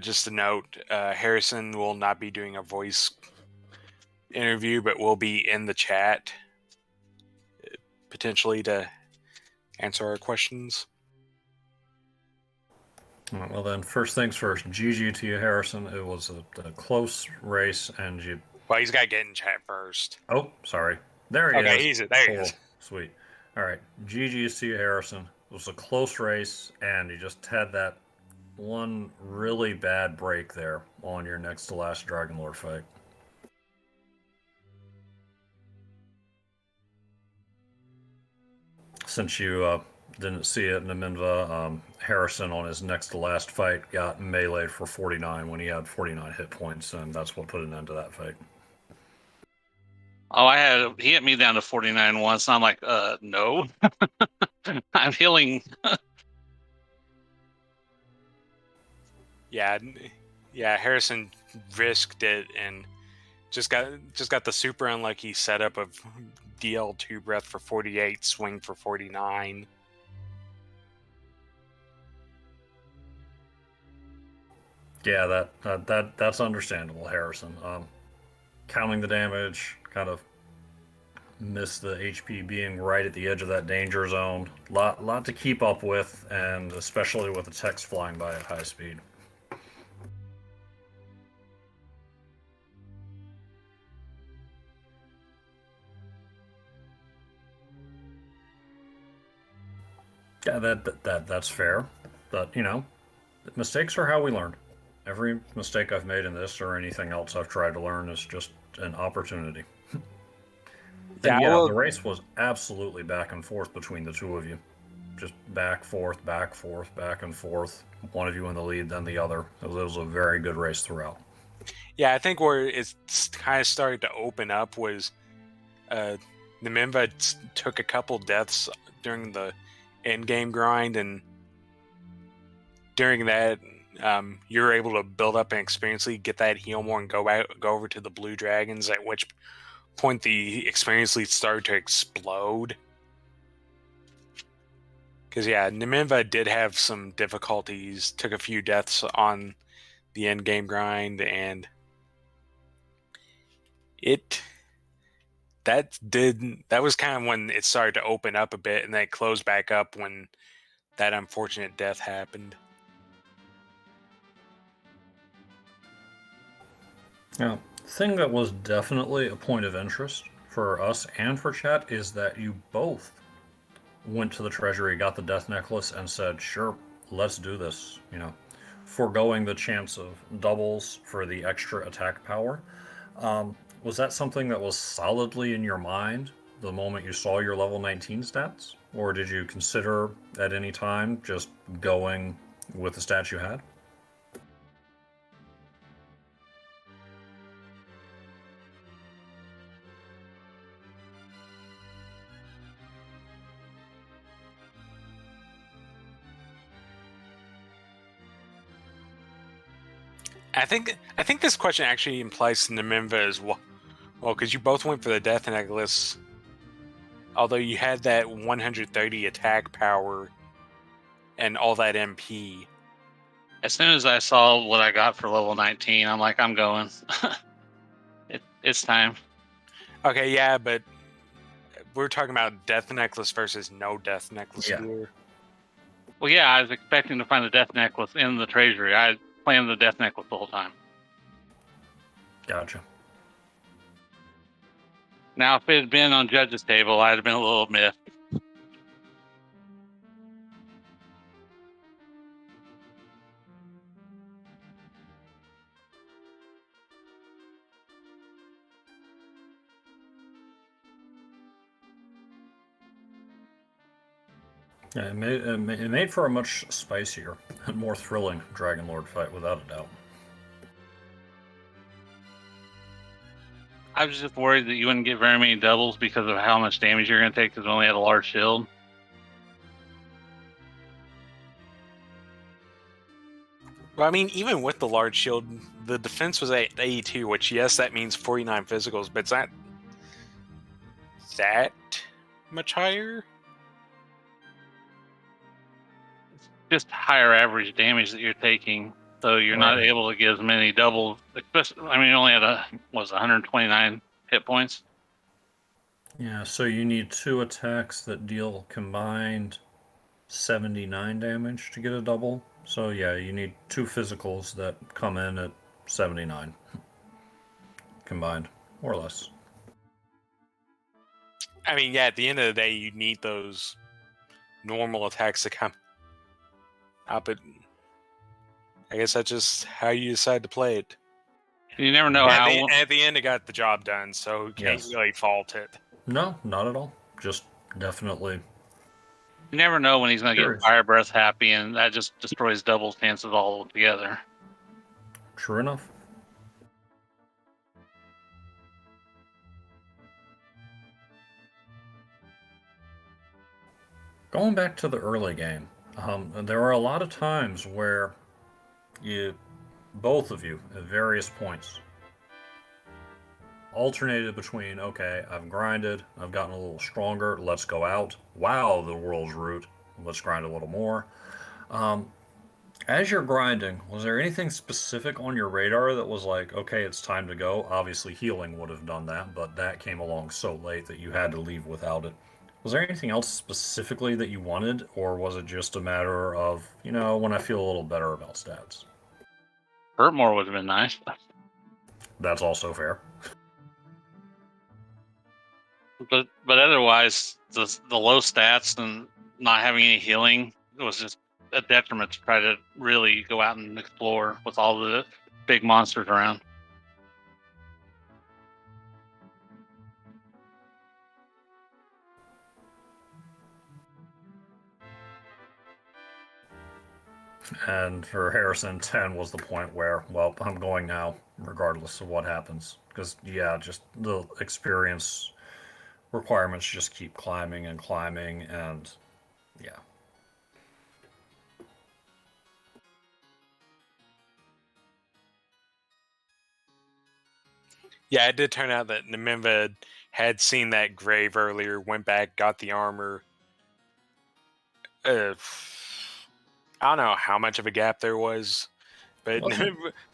Just a note, Harrison will not be doing a voice interview, but will be in the chat, potentially to answer our questions. All right, well then, first things first, GG to you, Harrison. It was a close race, and you... Well, he's got to get in chat first. Oh, sorry. There he is. Okay, there he is. Sweet. All right, GG's to you, Harrison. It was a close race, and you just had that one really bad break there on your next to last Dragon Lord fight. Since you didn't see it, Nimanva, Harrison on his next to last fight got meleeed for 49 when he had 49 hit points, and that's what put an end to that fight. Oh, he hit me down to 49 once, and I'm like, no. I'm healing. Yeah, Harrison risked it and just got the super unlucky setup of DL2 breath for 48, swing for 49. Yeah, that's understandable, Harrison. Counting the damage, kind of missed the HP being right at the edge of that danger zone. Lot to keep up with, and especially with the text flying by at high speed. Yeah, that's fair. But, mistakes are how we learn. Every mistake I've made in this or anything else I've tried to learn is just an opportunity. Yeah, And I yeah, will. the race was absolutely back and forth between the two of you. Just back, forth, back, forth, back and forth. One of you in the lead, then the other. It was a very good race throughout. Yeah, I think where it's kind of started to open up was Nimanva took a couple deaths during the Endgame grind, and during that, you're able to build up and experience get that heal more and go over to the blue dragons. At which point, the experience leads started to explode. Because yeah, Nimanva did have some difficulties, took a few deaths on the end game grind, and that was kind of when it started to open up a bit, and then it closed back up when that unfortunate death happened. Now, the thing that was definitely a point of interest for us and for chat is that you both went to the treasury, got the death necklace, and said, sure, let's do this. Foregoing the chance of doubles for the extra attack power. Was that something that was solidly in your mind the moment you saw your level 19 stats? Or did you consider at any time just going with the stats you had? I think this question actually implies Nimanva as well, because you both went for the death necklace. Although you had that 130 attack power and all that MP. As soon as I saw what I got for level 19, I'm like, I'm going. It's time. Okay, yeah, but we're talking about death necklace versus no death necklace Yeah. here. Well, yeah, I was expecting to find the death necklace in the treasury. I planned the death necklace the whole time. Gotcha. Now, if it had been on Judge's table, I'd have been a little miffed. Yeah, it made for a much spicier and more thrilling Dragon Lord fight, without a doubt. I was just worried that you wouldn't get very many doubles because of how much damage you're going to take because we only had a large shield. Well, I mean, even with the large shield, the defense was at 82, which, yes, that means 49 physicals, but it's not that much higher. It's just higher average damage that you're taking, so you're not able to get as many doubles. Especially, I mean, you only had 129 hit points. Yeah, so you need 2 attacks that deal combined 79 damage to get a double. So yeah, you need 2 physicals that come in at 79 combined, more or less. I mean, yeah, at the end of the day, you need those normal attacks to come up. But I guess that's just how you decide to play it. You never know At the end, it got the job done, so you can't really fault it. No, not at all. Just definitely. You never know when he's going to Curious. get Fire Breath happy, and that just destroys double chances altogether. True enough. Going back to the early game, there were a lot of times where both of you, at various points, alternated between, okay, I've grinded, I've gotten a little stronger, let's go out. Wow, the world's root, let's grind a little more. As you're grinding, was there anything specific on your radar that was like, okay, it's time to go? Obviously, healing would have done that, but that came along so late that you had to leave without it. Was there anything else specifically that you wanted, or was it just a matter of, when I feel a little better about stats? Hurt more would have been nice. That's also fair. But otherwise, the low stats and not having any healing, it was just a detriment to try to really go out and explore with all the big monsters around. And for Harrison, 10 was the point where, well, I'm going now, regardless of what happens. Because, yeah, just the experience requirements just keep climbing and climbing, and yeah. Yeah, it did turn out that Nimanva had seen that grave earlier, went back, got the armor. I don't know how much of a gap there was, but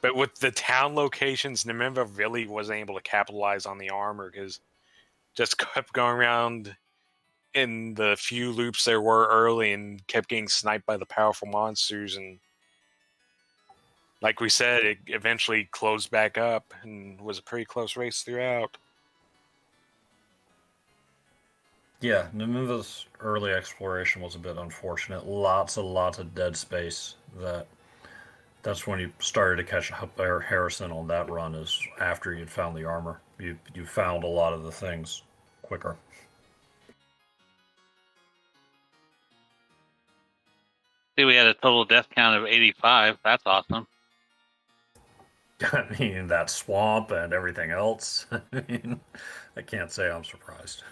but with the town locations, Nimanva really wasn't able to capitalize on the armor because just kept going around in the few loops there were early and kept getting sniped by the powerful monsters. And like we said, it eventually closed back up and was a pretty close race throughout. Yeah, Nimanva's early exploration was a bit unfortunate. Lots and lots of dead space. That's when you started to catch Harrison on that run. Is after you'd found the armor. You found a lot of the things quicker. See, we had a total death count of 85. That's awesome. I mean, that swamp and everything else. I mean, I can't say I'm surprised.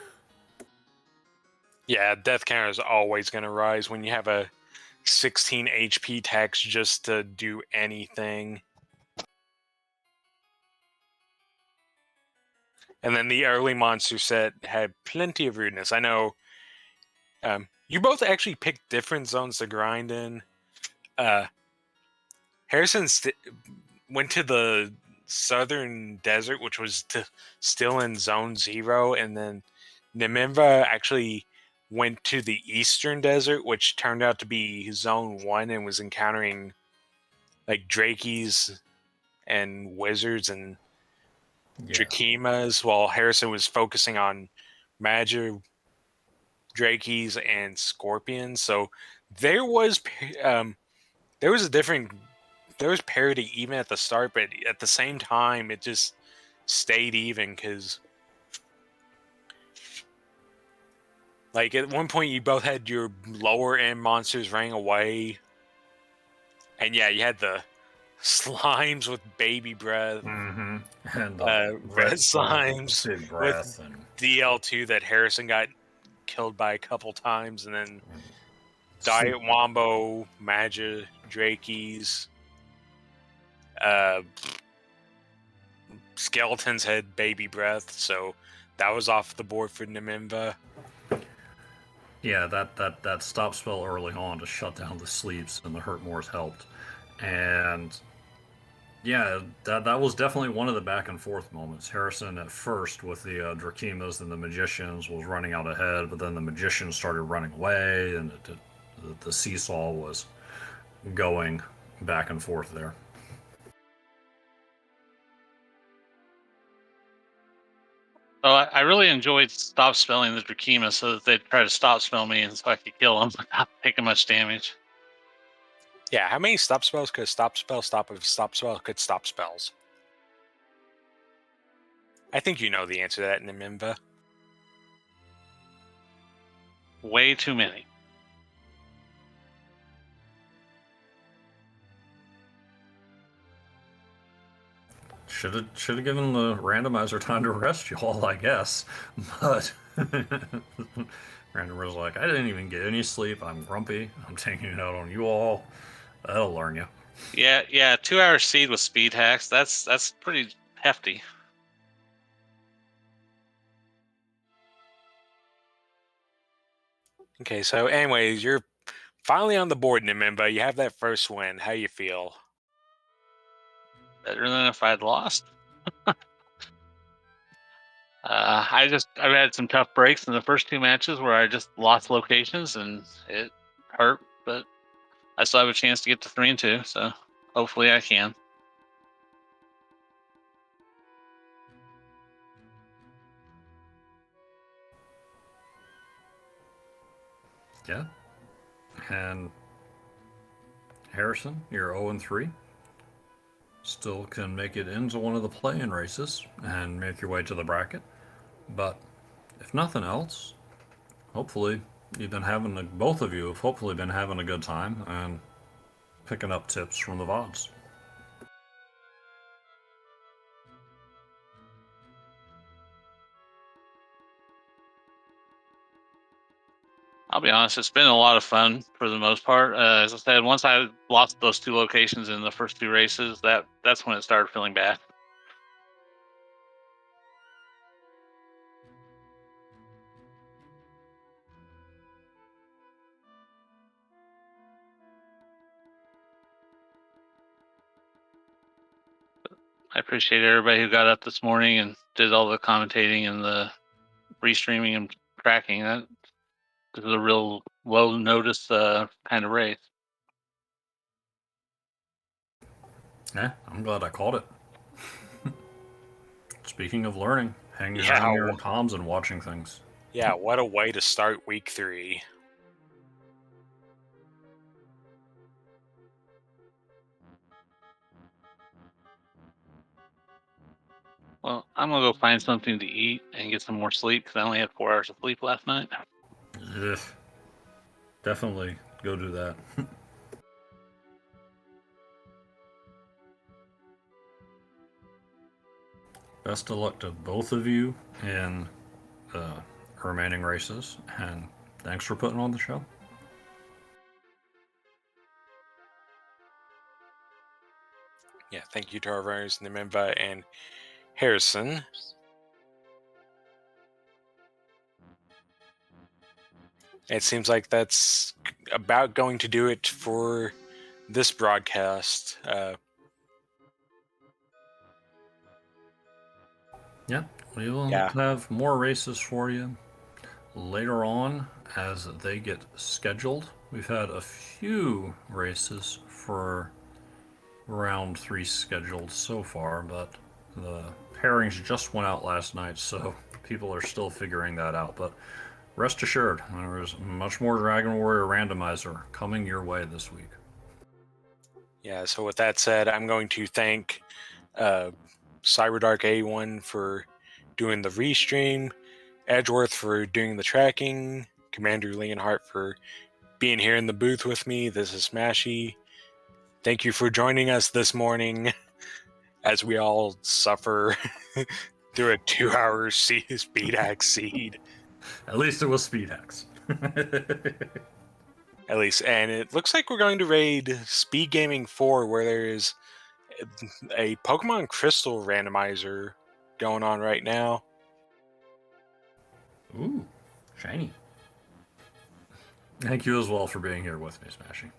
Yeah, death counter is always going to rise when you have a 16 HP tax just to do anything. And then the early monster set had plenty of rudeness. I know you both actually picked different zones to grind in. Harrison went to the southern desert, which was still in Zone 0, and then Nimanva actually went to the eastern desert, which turned out to be Zone 1 and was encountering like Drakeys and wizards and Yeah. Drakemas, while Harrison was focusing on Magic, Drakeys, and Scorpions. So there was there was a different there was parity even at the start, but at the same time it just stayed even because like at one point you both had your lower end monsters running away, and yeah, you had the slimes with baby breath, Mm-hmm. And red slimes big with breath and DL2 that Harrison got killed by a couple times, and then sleep. Diet Wombo, Magia, Drakeys, uh, Skeletons had baby breath, so that was off the board for Nimanva. Yeah, that stop spell early on to shut down the sleeps and the hurt mores helped. And yeah, that was definitely one of the back and forth moments. Harrison at first with the Drakemas and the magicians was running out ahead, but then the magicians started running away, and the seesaw was going back and forth there. Oh, I really enjoyed stop spelling the Drakema so that they'd try to stop spell me and so I could kill them without taking much damage. Yeah, how many stop spells could a stop spell stop if a stop spell could stop spells? I think you know the answer to that, Nimanva. Way too many. Should have given the randomizer time to rest you all, I guess. But randomizer's like, I didn't even get any sleep. I'm grumpy. I'm taking it out on you all. That'll learn you. Yeah, 2 hour seed with speed hacks. That's pretty hefty. Okay, so anyways, you're finally on the board, Nimanva. You have that first win. How you feel? Better than if I'd lost. I've had some tough breaks in the first 2 matches where I just lost locations and it hurt, but I still have a chance to get to 3 and 2, so hopefully I can. Yeah, And Harrison, you're 0-3. Still can make it into one of the play-in races and make your way to the bracket. But if nothing else, hopefully both of you have hopefully been having a good time and picking up tips from the VODs. I'll be honest, it's been a lot of fun for the most part. As I said, once I lost those 2 locations in the first 2 races, that's when it started feeling bad. I appreciate everybody who got up this morning and did all the commentating and the restreaming and tracking. That this is a real well noticed kind of race. Yeah, I'm glad I caught it. Speaking of learning, hanging Yeah. around your comms and watching things. Yeah, what a way to start week 3. Well, I'm gonna go find something to eat and get some more sleep because I only had 4 hours of sleep last night. Ugh. Definitely go do that. Best of luck to both of you in the remaining races, and thanks for putting on the show. Yeah, thank you to our runners, Nimanva and Harrison. It seems like that's about going to do it for this broadcast. Yeah, we will Yeah. have more races for you later on as they get scheduled. We've had a few races for round 3 scheduled so far, but the pairings just went out last night, so people are still figuring that out. But rest assured, there is much more Dragon Warrior Randomizer coming your way this week. Yeah, so with that said, I'm going to thank Cyberdark A1 for doing the restream, Edgeworth for doing the tracking, Commander Leonhardt for being here in the booth with me. This is Smashy. Thank you for joining us this morning as we all suffer through a 2-hour speed hack seed. At least it was Speed Hacks. At least, and it looks like we're going to raid Speed Gaming 4, where there is a Pokemon Crystal randomizer going on right now. Ooh, shiny. Thank you as well for being here with me, Smashy.